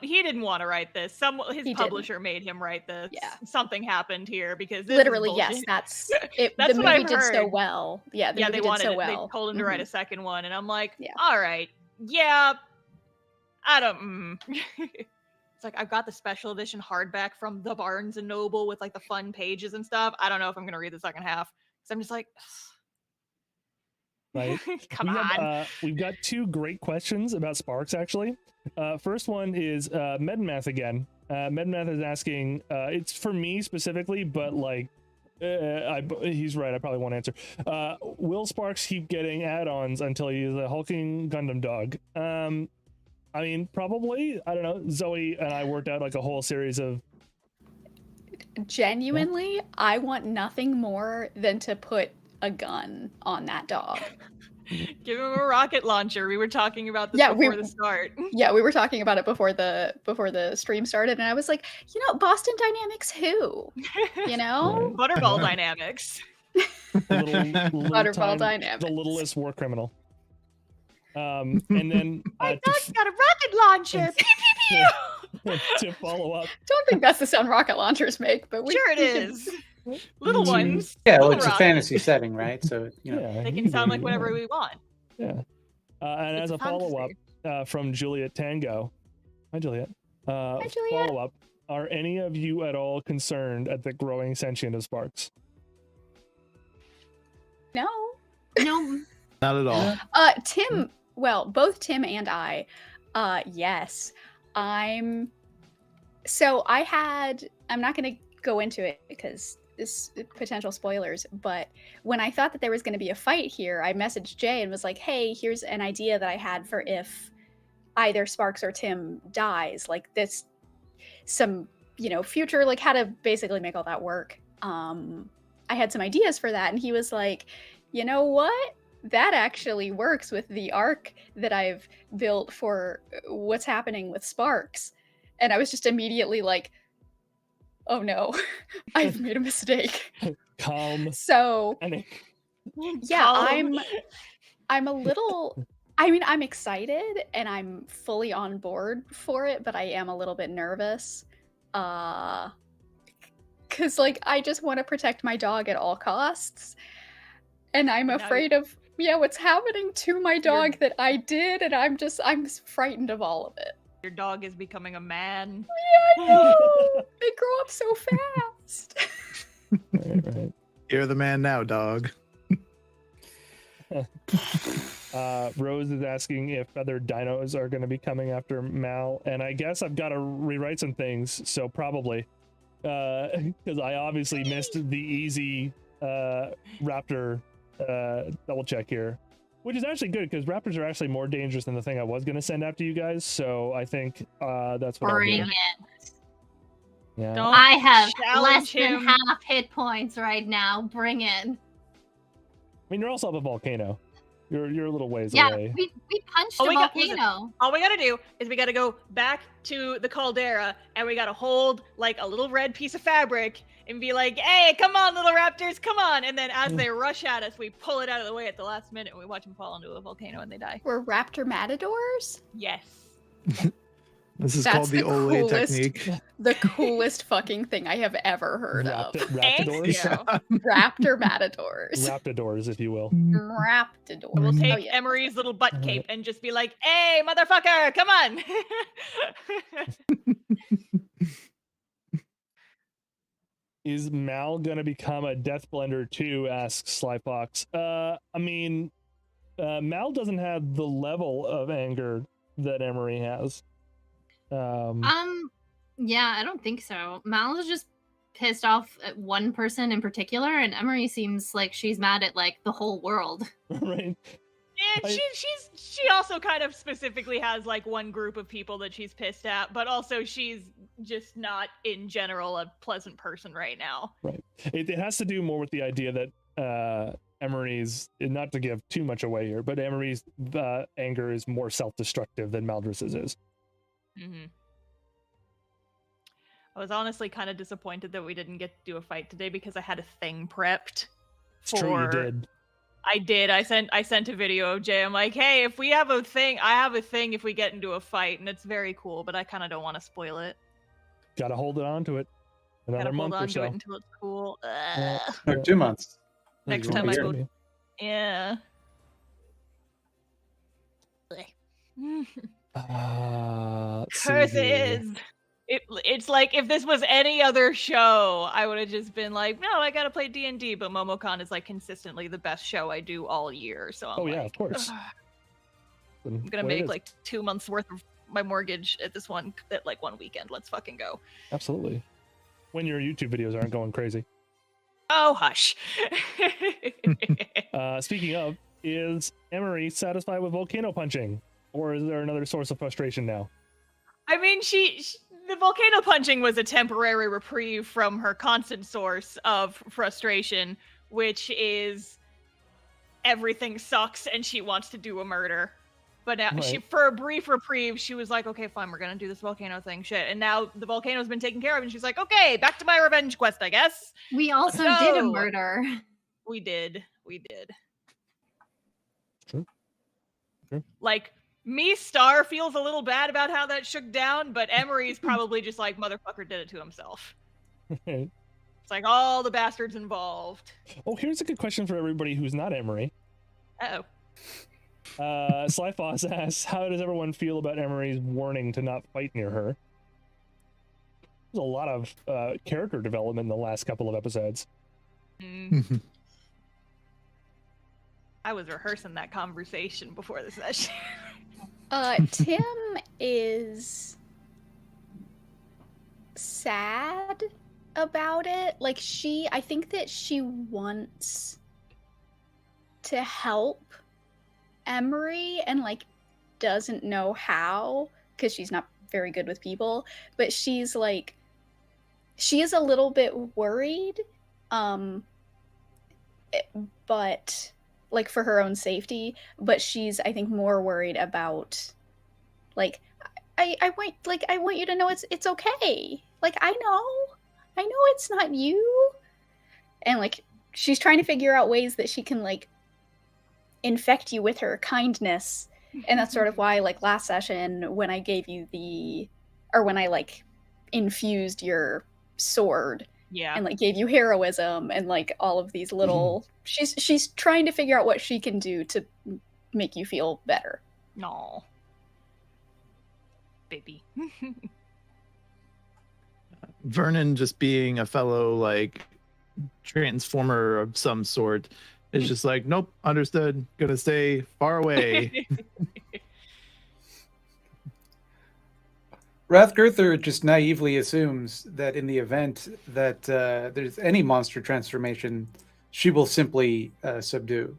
he didn't want to write this. His He didn't. publisher made him write this. Yeah. Something happened here because this is Literally, yes. bullshit. That's it. That's the what movie I've did so heard. well. Yeah, the Yeah, movie they did wanted so it. well. They told him to write Mhm. a second one, and I'm like, Yeah. all right, yeah, I don't. It's like I've got the special edition hardback from the Barnes and Noble with like the fun pages and stuff. I don't know if I'm gonna read the second half because I'm just like, Right. come on. We've got two great questions about Sparks, actually. First one is Medmath again. Medmath is asking, it's for me specifically, but like, he's right, I probably won't answer. Will Sparks keep getting add-ons until he's a hulking Gundam dog? I mean, probably. I don't know. Zoe and I worked out like a whole series of. Genuinely, I want nothing more than to put a gun on that dog. Give him a rocket launcher. We were talking about this Yeah, before the start. Yeah, we were talking about it before the stream started, and I was like, Boston Dynamics who? You know? Butterball Dynamics. Little Butterball time- Dynamics. The littlest war criminal. And then My dog's got a rocket launcher. Pew, pew, pew. to follow up, Don't think that's the sound rocket launchers make, but Sure it is. Little ones. Yeah, well, little it's a rockets. fantasy setting, right? So, yeah, They you can sound do like what whatever you we want. want. Yeah. And It's as a follow up fantasy. from Juliet Tango. Hi, Juliet. Juliet. Follow up. Are any of you at all concerned at the growing sentient of sparks? No. No. Not at all. Tim, well, both Tim and I, yes. I'm not going to go into it because this potential spoilers, but when I thought that there was going to be a fight here, I messaged Jay and was like, hey, here's an idea that I had for if either Sparks or Tim dies, like this, some, future, like how to basically make all that work. I had some ideas for that, and he was like, you know what? That actually works with the arc that I've built for what's happening with Sparks. And I was just immediately like, oh no, I've made a mistake. Calm. So, Panic. yeah, Calm. I'm a little, I mean, I'm excited and I'm fully on board for it, but I am a little bit nervous. Cause like, I just want to protect my dog at all costs. And I'm afraid of, what's happening to my dog that I did. And I'm frightened of all of it. Your dog is becoming a man. Yeah, I know. They grow up so fast. Right. You're the man now, dog. Rose is asking if other dinos are going to be coming after Mal, and I guess I've got to rewrite some things, so probably. Because I obviously missed the easy raptor double check here. Which is actually good, because raptors are actually more dangerous than the thing I was going to send after you guys, so I think that's what Bring I'll do. it. Yeah. Don't I have challenge less than him. half hit points right now. Bring it. I mean, you're also up a volcano. You're a little ways Yeah, away. we punched Oh, a we got- volcano. All we gotta do is we gotta go back to the caldera and we gotta hold like a little red piece of fabric and be like, hey, come on, little raptors, come on. And then as they rush at us, we pull it out of the way at the last minute and we watch them fall into a volcano and they die. We're raptor matadors? Yes. This is That's called the the Ole coolest- technique. The coolest fucking thing I have ever heard of. Raptors. Thank you. Raptor matadors. Raptors, if you will. Raptadors. We'll take Oh, yeah. Emery's little butt cape and just be like, hey, motherfucker, come on. Is Mal gonna become a Death Blender too? Asks Slyfox. I mean, Mal doesn't have the level of anger that Emery has. Yeah, I don't think so. Mal is just pissed off at one person in particular, and Emery seems like she's mad at like the whole world. Right. And she also kind of specifically has like one group of people that she's pissed at, but also she's just not in general a pleasant person right now. Right. It has to do more with the idea that Emery's, not to give too much away here, but Emery's anger is more self-destructive than Maldris's is. Mm-hmm. I was honestly kind of disappointed that we didn't get to do a fight today because I had a thing prepped. It's true, you did. I did. I sent a video of Jay. I'm like, hey, if we have a thing, I have a thing if we get into a fight, and it's very cool, but I kind of don't want to spoil it. Gotta hold it on to it. Another Gotta month hold on or so. to it until it's cool. Or 2 months. Next You time won't I be go- here. Yeah. Let's see Curse here. is. It's like if this was any other show, I would have just been like, no, I gotta play D&D, but MomoCon is like consistently the best show I do all year. So I'm Oh, yeah, like, of course. "Ugh, Then I'm gonna what it make is. like 2 months worth of my mortgage at this one at like one weekend. Let's fucking go. Absolutely. When your YouTube videos aren't going crazy. Oh, hush. Speaking of, is Emery satisfied with volcano punching? Or is there another source of frustration now? I mean, the volcano punching was a temporary reprieve from her constant source of frustration, which is everything sucks and she wants to do a murder. But now, Right. for a brief reprieve, she was like, okay, fine, we're gonna do this volcano thing, shit. And now the volcano's been taken care of, and she's like, okay, back to my revenge quest, I guess. We also did a No. murder. We did. True. Like, me, Star, feels a little bad about how that shook down, but Emery's probably just like, motherfucker did it to himself. It's like all the bastards involved. Oh, here's a good question for everybody who's not Emery. Uh-oh. Slyfoss asks, how does everyone feel about Emery's warning to not fight near her? There's a lot of character development in the last couple of episodes. Mm. I was rehearsing that conversation before the session. Tim is sad about it. Like, I think that she wants to help Emery and, like, doesn't know how because she's not very good with people. But she's, like, she is a little bit worried, but, like, for her own safety. But she's, I think, more worried about, like, I want you to know it's okay. Like, I know it's not you. And, like, she's trying to figure out ways that she can, like, infect you with her kindness. And that's sort of why, like, last session when I gave you when I, like, infused your sword, Yeah. and, like, gave you heroism and, like, all of these little she's trying to figure out what she can do to make you feel better. No. Baby. Vernon, just being a fellow like transformer of some sort, is just like, nope, understood, gonna stay far away. Rathgurther just naively assumes that in the event that there's any monster transformation, she will simply subdue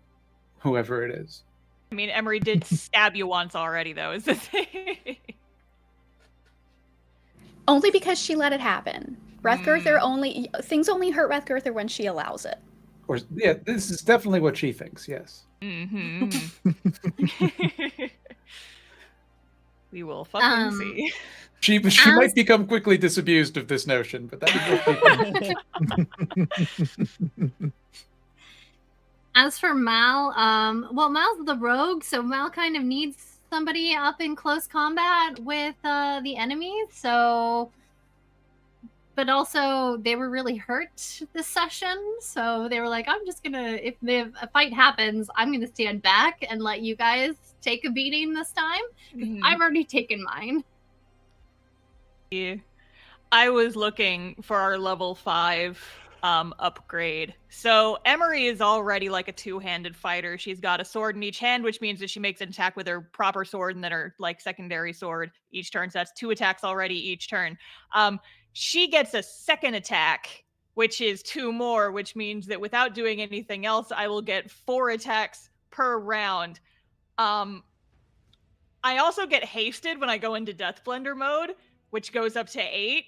whoever it is. I mean, Emery did stab you once already, though, is the thing. Only because she let it happen. Rathgurther things only hurt Rathgurther when she allows it. Or yeah, this is definitely what she thinks. Yes. Mm-hmm. We will fucking see. She might become quickly disabused of this notion, but that is what she thinks. As for Mal, well, Mal's the rogue, so Mal kind of needs somebody up in close combat with the enemies. So, but also they were really hurt this session, so they were like, "I'm just gonna, if a fight happens, I'm gonna stand back and let you guys take a beating this time. I've already taken mine." Yeah. I was looking for our level 5 upgrade. So Emery is already like a two-handed fighter. She's got a sword in each hand, which means that she makes an attack with her proper sword and then her like secondary sword each turn. So that's 2 attacks already each turn. She gets a second attack, which is 2 more, which means that without doing anything else, I will get 4 attacks per round. I also get hasted when I go into Death Blender mode, which goes up to 8.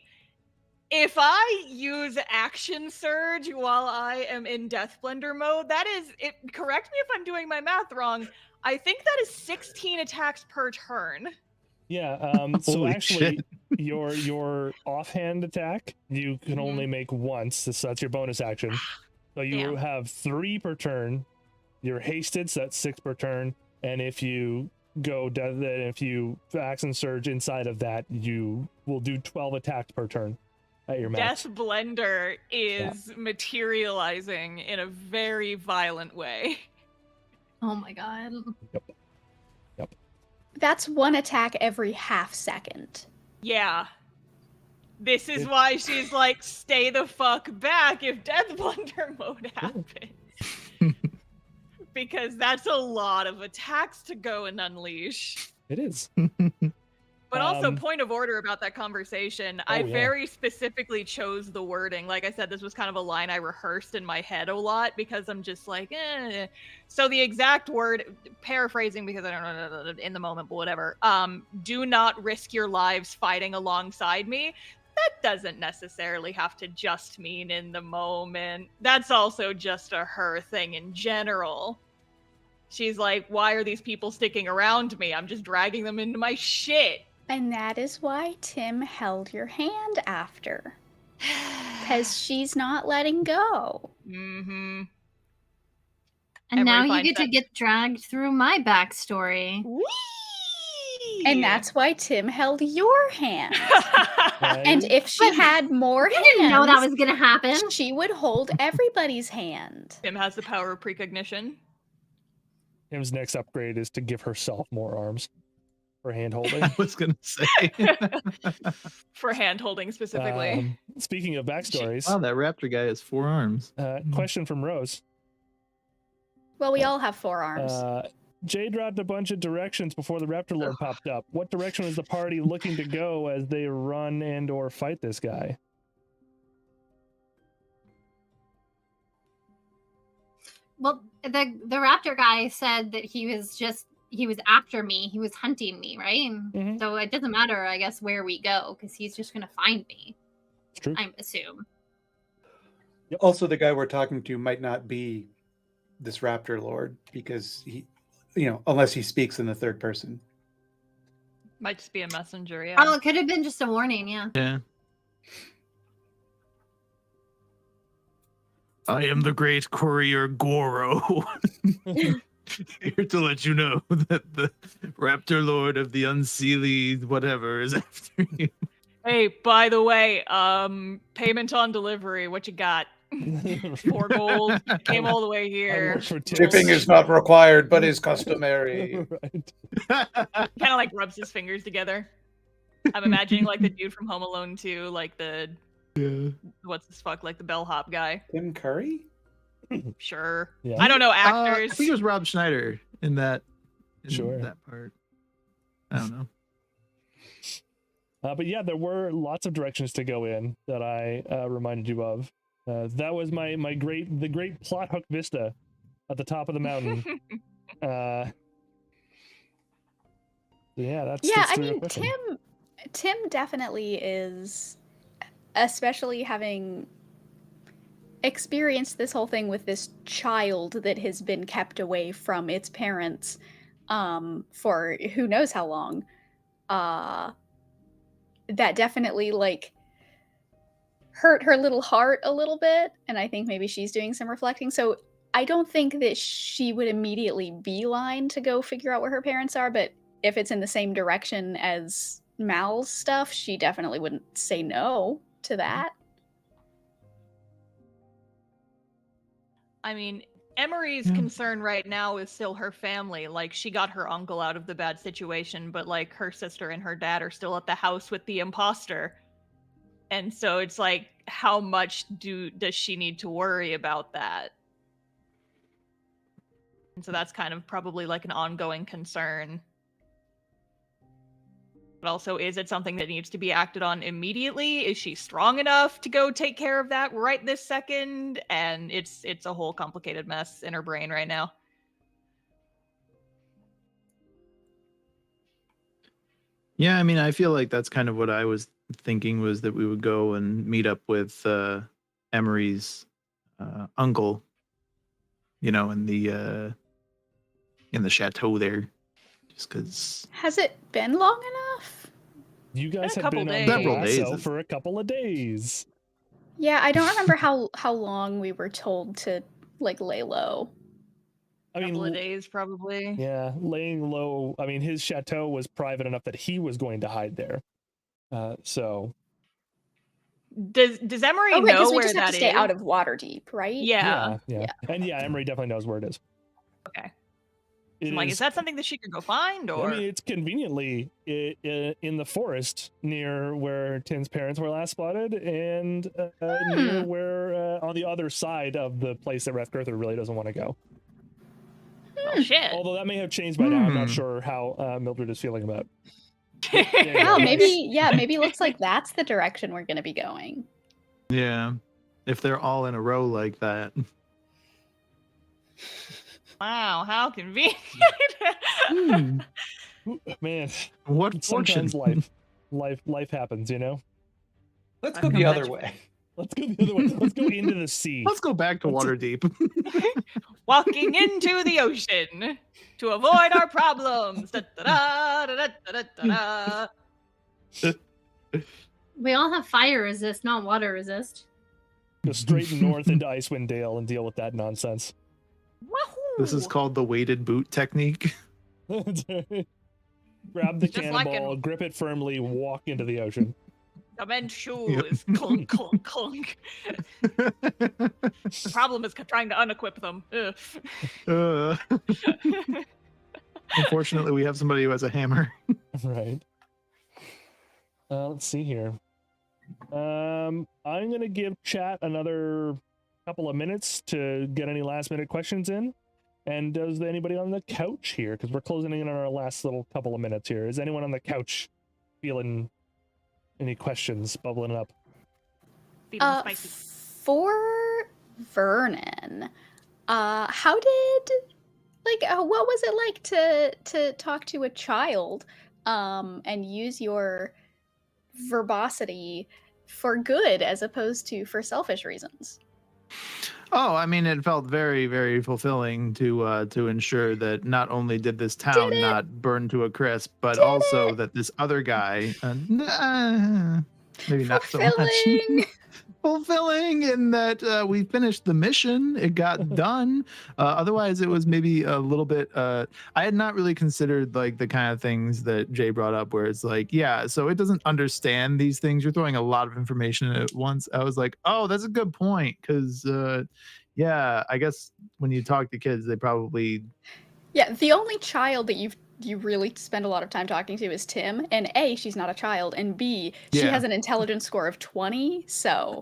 If I use Action Surge while I am in Death Blender mode, that is, correct me if I'm doing my math wrong, I think that is 16 attacks per turn. Yeah, so Holy actually, shit. your offhand attack, you can only make once, so that's your bonus action. So you Damn. have 3 per turn. You're hasted, so that's 6 per turn. And if you if you Action Surge inside of that, you will do 12 attacks per turn at your max. Death Blender is materializing in a very violent way. Oh my god. Yep. That's 1 attack every half second. Yeah. This is why she's like, stay the fuck back if Death Blender mode happens. Because that's a lot of attacks to go and unleash. It is. But also, point of order about that conversation, I yeah. very specifically chose the wording. Like I said, this was kind of a line I rehearsed in my head a lot because I'm just like, eh. So the exact word, paraphrasing because I don't know in the moment, but whatever. Do not risk your lives fighting alongside me. That doesn't necessarily have to just mean in the moment. That's also just a her thing in general. She's like, why are these people sticking around me? I'm just dragging them into my shit. And that is why Tim held your hand after. Because she's not letting go. Mm-hmm. And now Everybody you get finds to get dragged through my backstory. Whee! And that's why Tim held your hand. Right? And if she had more hands, I didn't know that was gonna happen. she would hold everybody's hand. Tim has the power of precognition. Tim's next upgrade is to give herself more arms. for hand holding. I was gonna say. For hand holding specifically. Speaking of backstories, Wow, that raptor guy has 4 arms. question from Rose. Well, we all have 4 arms. Jay dropped a bunch of directions before the Raptor Lord popped up. What direction was the party looking to go as they run and or fight this guy? Well, the raptor guy said that he was after me. He was hunting me, right? Mhm. So it doesn't matter, I guess, where we go because he's just gonna find me. It's true. I assume. Also, the guy we're talking to might not be this Raptor Lord because he, unless he speaks in the third person. Might just be a messenger, yeah. Oh, it could have been just a warning, yeah. Yeah. I am the great courier Goro. Here to let you know that the Raptor Lord of the Unseelie whatever is after you. Hey, by the way, payment on delivery, what you got? 4 gold. Came all the way here. Shipping is not required, but is customary. Right. Kind of like rubs his fingers together. I'm imagining like the dude from Home Alone 2, like the what's this fuck, like the bellhop guy. Tim Curry? Sure. Yeah. I don't know I actors. think it was Rob Schneider in that. Sure. That part. I don't know. But yeah, there were lots of directions to go in that I reminded you of. That was the great plot hook vista at the top of the mountain. Yeah, that's I mean, Tim definitely is, especially having experienced this whole thing with this child that has been kept away from its parents for who knows how long. That definitely like hurt her little heart a little bit, and I think maybe she's doing some reflecting. So I don't think that she would immediately beeline to go figure out where her parents are, but if it's in the same direction as Mal's stuff, she definitely wouldn't say no to that. I mean, Emery's concern right now is still her family. Like, she got her uncle out of the bad situation, but like her sister and her dad are still at the house with the imposter. And so it's like, how much does she need to worry about that? And so that's kind of probably like an ongoing concern. But also, is it something that needs to be acted on immediately? Is she strong enough to go take care of that right this second? And it's a whole complicated mess in her brain right now. Yeah, I mean, I feel like that's kind of what I was thinking, was that we would go and meet up with Emery's uncle, in the chateau there, just because. Has it been long enough? You guys Been a have been couple on days. Several the days. lasso for a couple of days. Yeah, I don't remember how long we were told to like lay low. I mean, Couple of days, probably. yeah, laying low. I mean, his chateau was private enough that he was going to hide there. So Does Emery Oh, right, know because we where just have that to stay is? out of Waterdeep, right? Yeah. yeah, and yeah, Emery definitely knows where it is. Okay. It I'm like, is that something that she could go find, or? I mean, it's conveniently in the forest near where Tin's parents were last spotted, and near where on the other side of the place that Rathgurther really doesn't want to go. Well, shit. Although that may have changed by now. I'm not sure how Mildred is feeling about. Oh, maybe looks like that's the direction we're going to be going. Yeah, if they're all in a row like that. Wow, how convenient. Man, What fortune. sometimes life happens, Let's go the other way. Let's go the other way. Let's go into the sea. Let's go back to Waterdeep. Walking into the ocean to avoid our problems. Da-da-da-da-da-da-da-da. We all have fire resist, not water resist. Go straight north into Icewind Dale and deal with that nonsense. Wahoo! This is called the weighted boot technique. Grab the Just like cannonball, in- grip it firmly, walk into the ocean. Cement shoes. Clunk, clunk, clunk. The problem is trying to unequip them. Ugh. Unfortunately, we have somebody who has a hammer. Right. Let's see here. I'm gonna give chat another couple of minutes to get any last minute questions in. And does anybody on the couch here? Because we're closing in on our last little couple of minutes here. Is anyone on the couch feeling any questions bubbling up? Feeling spicy. For Vernon, how did what was it like to talk to a child and use your verbosity for good as opposed to for selfish reasons? Oh, I mean, it felt very, very fulfilling to ensure that not only did this town not burn to a crisp, but also that this other guy, maybe not so much. Fulfilling in that we finished the mission, it got done. Otherwise it was maybe a little bit I had not really considered like the kind of things that Jay brought up where it's like, yeah, so it doesn't understand these things, you're throwing a lot of information at once. I was like, oh, that's a good point, because yeah, I guess when you talk to kids they probably The only child that you really spend a lot of time talking to is Tim, and A, she's not a child, and B, she has an intelligence score of 20, so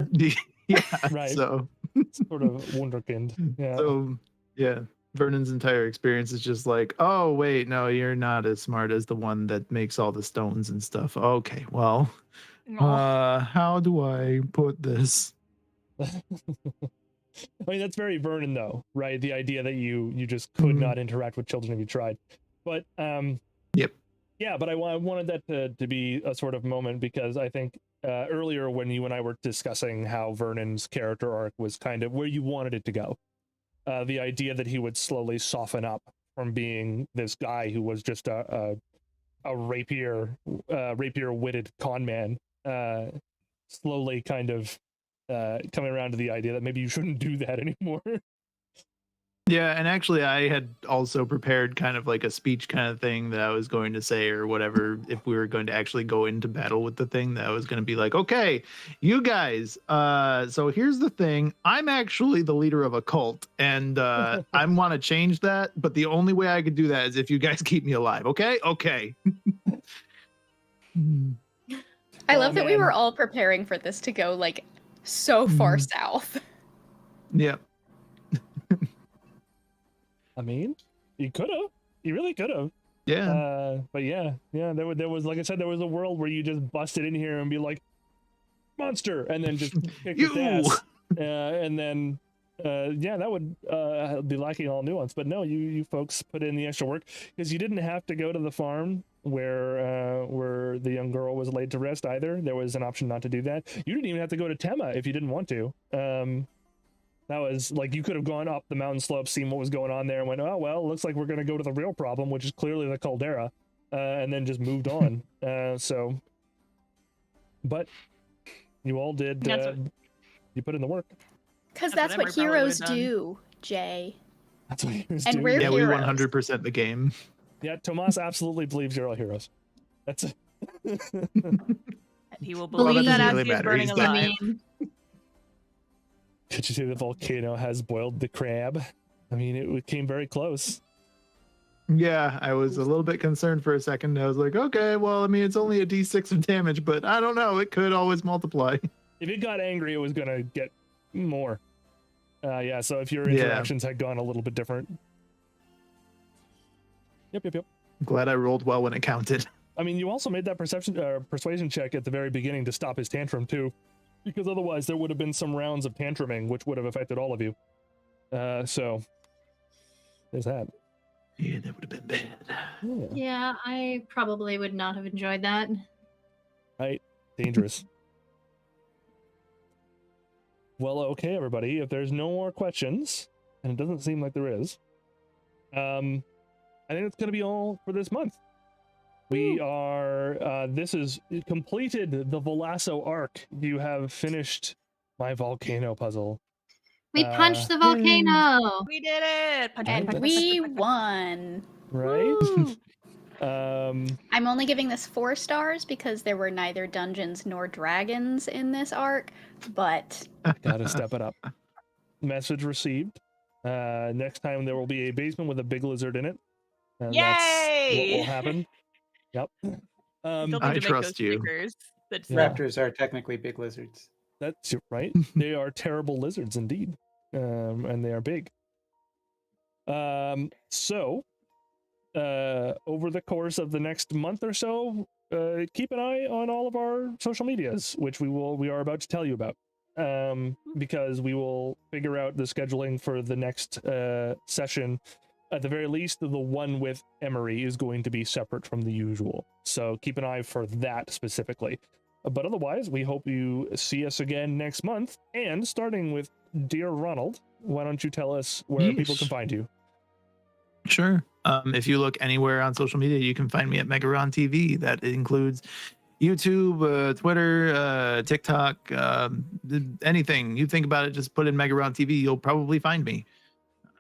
yeah, Right. so Sort of wunderkind. Yeah. so yeah, Vernon's entire experience is just like, oh wait, no, you're not as smart as the one that makes all the stones and stuff. Okay, well, how do I put this? I mean, that's very Vernon, though, right? The idea that you just could not interact with children if you tried. But Yep. Yeah, but I wanted that to be a sort of moment because I think earlier when you and I were discussing how Vernon's character arc was kind of where you wanted it to go, the idea that he would slowly soften up from being this guy who was just a rapier-witted con man, slowly kind of coming around to the idea that maybe you shouldn't do that anymore. Yeah, and actually I had also prepared kind of like a speech kind of thing that I was going to say or whatever if we were going to actually go into battle with the thing, that I was going to be like, okay, you guys, so here's the thing. I'm actually the leader of a cult and I want to change that, but the only way I could do that is if you guys keep me alive, okay? Okay. I love that we were all preparing for this to go like so far south. Yeah. I mean, you could have. You really could have. Yeah. But yeah, there was, like I said, there was a world where you just busted in here and be like, monster, and then just kick its ass. And then, yeah, that would be lacking all nuance. But no, you folks put in the extra work because you didn't have to go to the farm where the young girl was laid to rest either. There was an option not to do that. You didn't even have to go to Tema if you didn't want to. That was like, you could have gone up the mountain slope, seen what was going on there, and went, oh, well, looks like we're going to go to the real problem, which is clearly the caldera, and then just moved on. But you all did, you put in the work. Because that's what heroes do, Jay. That's what heroes and do. We're yeah, heroes. we 100% the game. Yeah, Tomas absolutely believes you're all heroes. That's it. He will believe that as he's burning alive. Could you say the volcano has boiled the crab? I mean, it came very close. Yeah, I was a little bit concerned for a second. I was like, okay, well, I mean, it's only a d6 of damage, but I don't know. It could always multiply. If it got angry, it was going to get more. Yeah, so if your interactions had gone a little bit different. Yep. I'm glad I rolled well when it counted. I mean, you also made that persuasion check at the very beginning to stop his tantrum, too. Because otherwise there would have been some rounds of tantruming, which would have affected all of you. So, there's that. Yeah, that would have been bad. Yeah, I probably would not have enjoyed that. Right? Dangerous. Well, okay, everybody. If there's no more questions, and it doesn't seem like there is, I think it's going to be all for this month. We are, this is completed the Velasso arc. You have finished my volcano puzzle. We punched the volcano! We did it! And we won! Right? I'm only giving this 4 stars because there were neither dungeons nor dragons in this arc, but... Gotta step it up. Message received. Next time there will be a basement with a big lizard in it. And Yay! That's what will happen. Yep. Still I need to make those trust you. stickers that say- Yeah. Raptors are technically big lizards. That's right. They are terrible lizards indeed, and they are big. So, over the course of the next month or so, keep an eye on all of our social medias, which we are about to tell you about, because we will figure out the scheduling for the next session. At the very least, the one with Emery is going to be separate from the usual. So keep an eye for that specifically. But otherwise, we hope you see us again next month. And starting with Dear Ronald, why don't you tell us where people can Yeesh. find you? Sure. If you look anywhere on social media, you can find me at Megaron TV. That includes YouTube, Twitter, TikTok, anything. You think about it, just put in Megaron TV. You'll probably find me.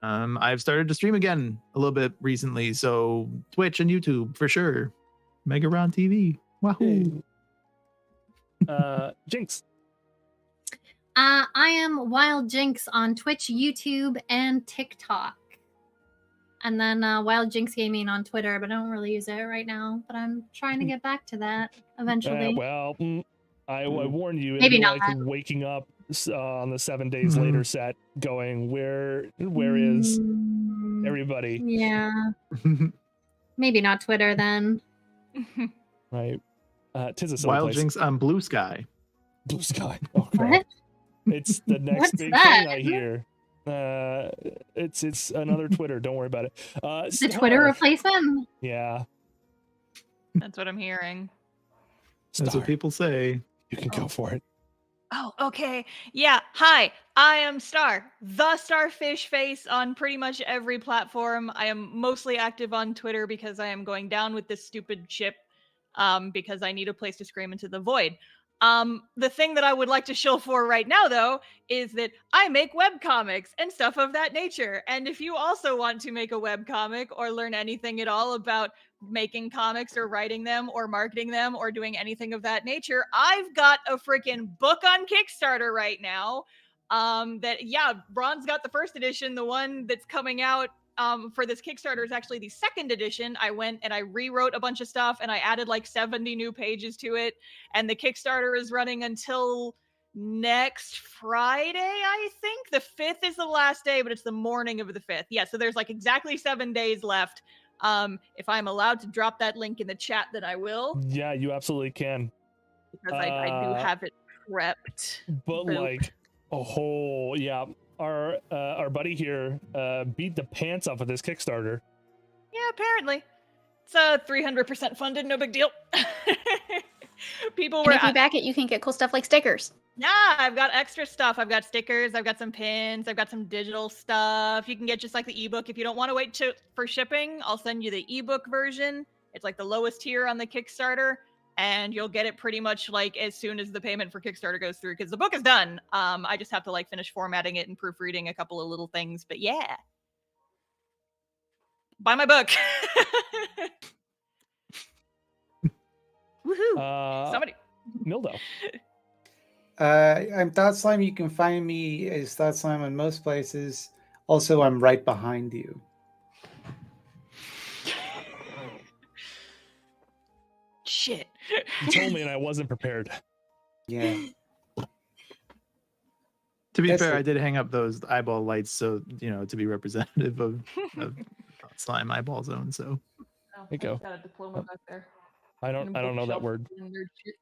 I've started to stream again a little bit recently, so Twitch and YouTube for sure. Megaron TV. Wahoo! Jinx. I am Wild Jinx on Twitch, YouTube, and TikTok. And then Wild Jinx Gaming on Twitter, but I don't really use it right now. But I'm trying to get back to that eventually. I warn you, it'd Maybe be not. like waking up on the 7 days later set, going, where is everybody? Yeah. Maybe not Twitter then. Right. Tis a silly Wild place. Jinx on Blue Sky. Blue Sky. Oh, crap. What? It's the next What's big that? thing I hear. It's another Twitter. Don't worry about it. The Twitter Star. replacement? Yeah. That's what I'm hearing. That's Star. what people say. You can go for it. Oh, okay. Yeah. Hi, I am Star, the Starfish Face on pretty much every platform. I am mostly active on Twitter because I am going down with this stupid ship, because I need a place to scream into the void. The thing that I would like to shill for right now, though, is that I make webcomics and stuff of that nature. And if you also want to make a webcomic or learn anything at all about making comics or writing them or marketing them or doing anything of that nature, I've got a freaking book on Kickstarter right now. Ron's got the first edition. The one that's coming out for this Kickstarter is actually the second edition. I went and I rewrote a bunch of stuff and I added like 70 new pages to it. And the Kickstarter is running until next Friday, I think. The 5th is the last day, but it's the morning of the 5th. Yeah, so there's like exactly 7 days left. If I'm allowed to drop that link in the chat, then I will. Yeah, you absolutely can. Because I do have it prepped. But Boop. like a whole, yeah. Our buddy here beat the pants off of this Kickstarter. Yeah, apparently. It's 300% funded, no big deal. People And were if you back it, you can get cool stuff like stickers. yeah, I've got extra stuff. I've got stickers, I've got some pins, I've got some digital stuff. You can get just like the ebook. If you don't want to wait for shipping, I'll send you the ebook version. It's like the lowest tier on the Kickstarter, and you'll get it pretty much like as soon as the payment for Kickstarter goes through, because the book is done. I just have to like finish formatting it and proofreading a couple of little things, but yeah. Buy my book. Woohoo. Somebody Mildo. I'm Thought Slime. You can find me as Thought Slime on most places. Also, I'm right behind you. shit. You told me and I wasn't prepared. Yeah. To be That's fair, the- I did hang up those eyeball lights, so to be representative of slime eyeball zone. So Oh, you go. Got a diploma back there. I don't know that word. Nerd shit.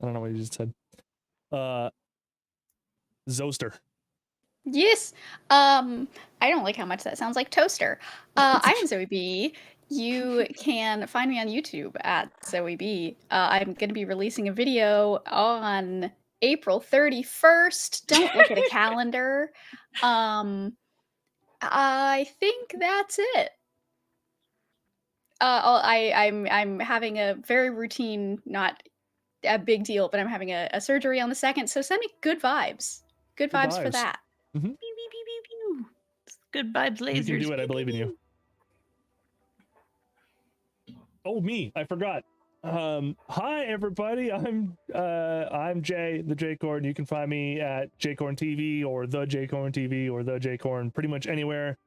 I don't know what you just said. Zoster. Yes. I don't like how much that sounds like toaster. I'm Zoe B. You can find me on YouTube at Zoe B. I'm going to be releasing a video on April 31st. Don't look at a calendar. I think that's it. I'm having a very routine, not a big deal, but I'm having a surgery on the 2nd. So send me good vibes. Good vibes for vibes. that. Pew, pew, pew, pew, pew. Good vibes, lasers. You can do it. I Pew, believe in pew, you. Oh, me. I forgot. Hi everybody. I'm Jay, the Jcorn. You can find me at Jcorn TV or the Jcorn TV or the Jcorn pretty much anywhere.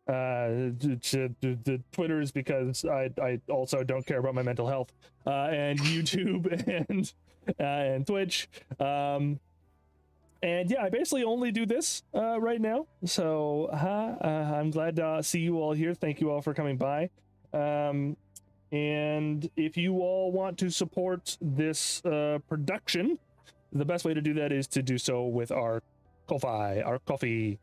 the Twitters because I also don't care about my mental health, and YouTube and Twitch. And yeah, I basically only do this right now. So I'm glad to see you all here. Thank you all for coming by. And if you all want to support this production, the best way to do that is to do so with our coffee.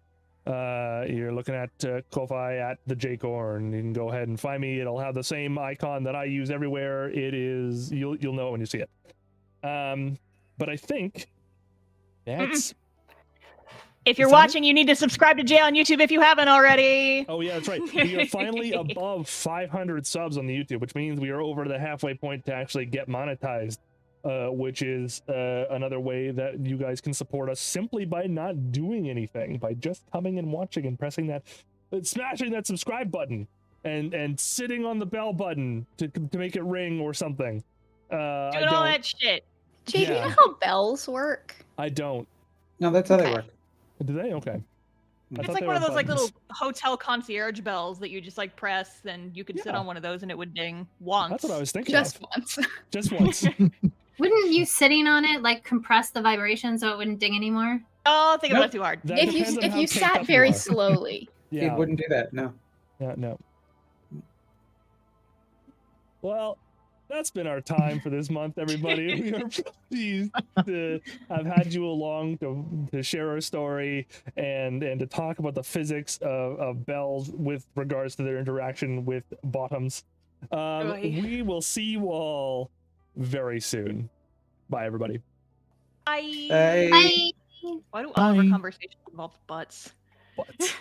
You're looking at Ko-Fi at the Jacorn. You can go ahead and find me. It'll have the same icon that I use everywhere. It is you'll know it when you see it. But I think that's. If you're watching, you need to subscribe to Jay on YouTube if you haven't already. Oh yeah, that's right. We are finally above 500 subs on the YouTube, which means we are over the halfway point to actually get monetized. Which is another way that you guys can support us simply by not doing anything, by just coming and watching and pressing that, smashing that subscribe button, and sitting on the bell button to make it ring or something. Doing all that shit. Jay, do you know how bells work? I don't. No, that's how they work. Do they? Okay. It's like one of those like little hotel concierge bells that you just like press, then you could sit on one of those and it would ding once. That's what I was thinking. Just of. once. Just once. Wouldn't you sitting on it like compress the vibration so it wouldn't ding anymore? Oh, think about it too hard. That If depends on how you taped sat up very are. slowly. Yeah. It wouldn't do that. No. Yeah, no. Well, that's been our time for this month, everybody. We are pleased to have had you along to share our story and to talk about the physics of bells with regards to their interaction with bottoms. We will see you all very soon. Bye, everybody. Bye. Bye. Bye. Why do all of our conversations involve butts? Butts.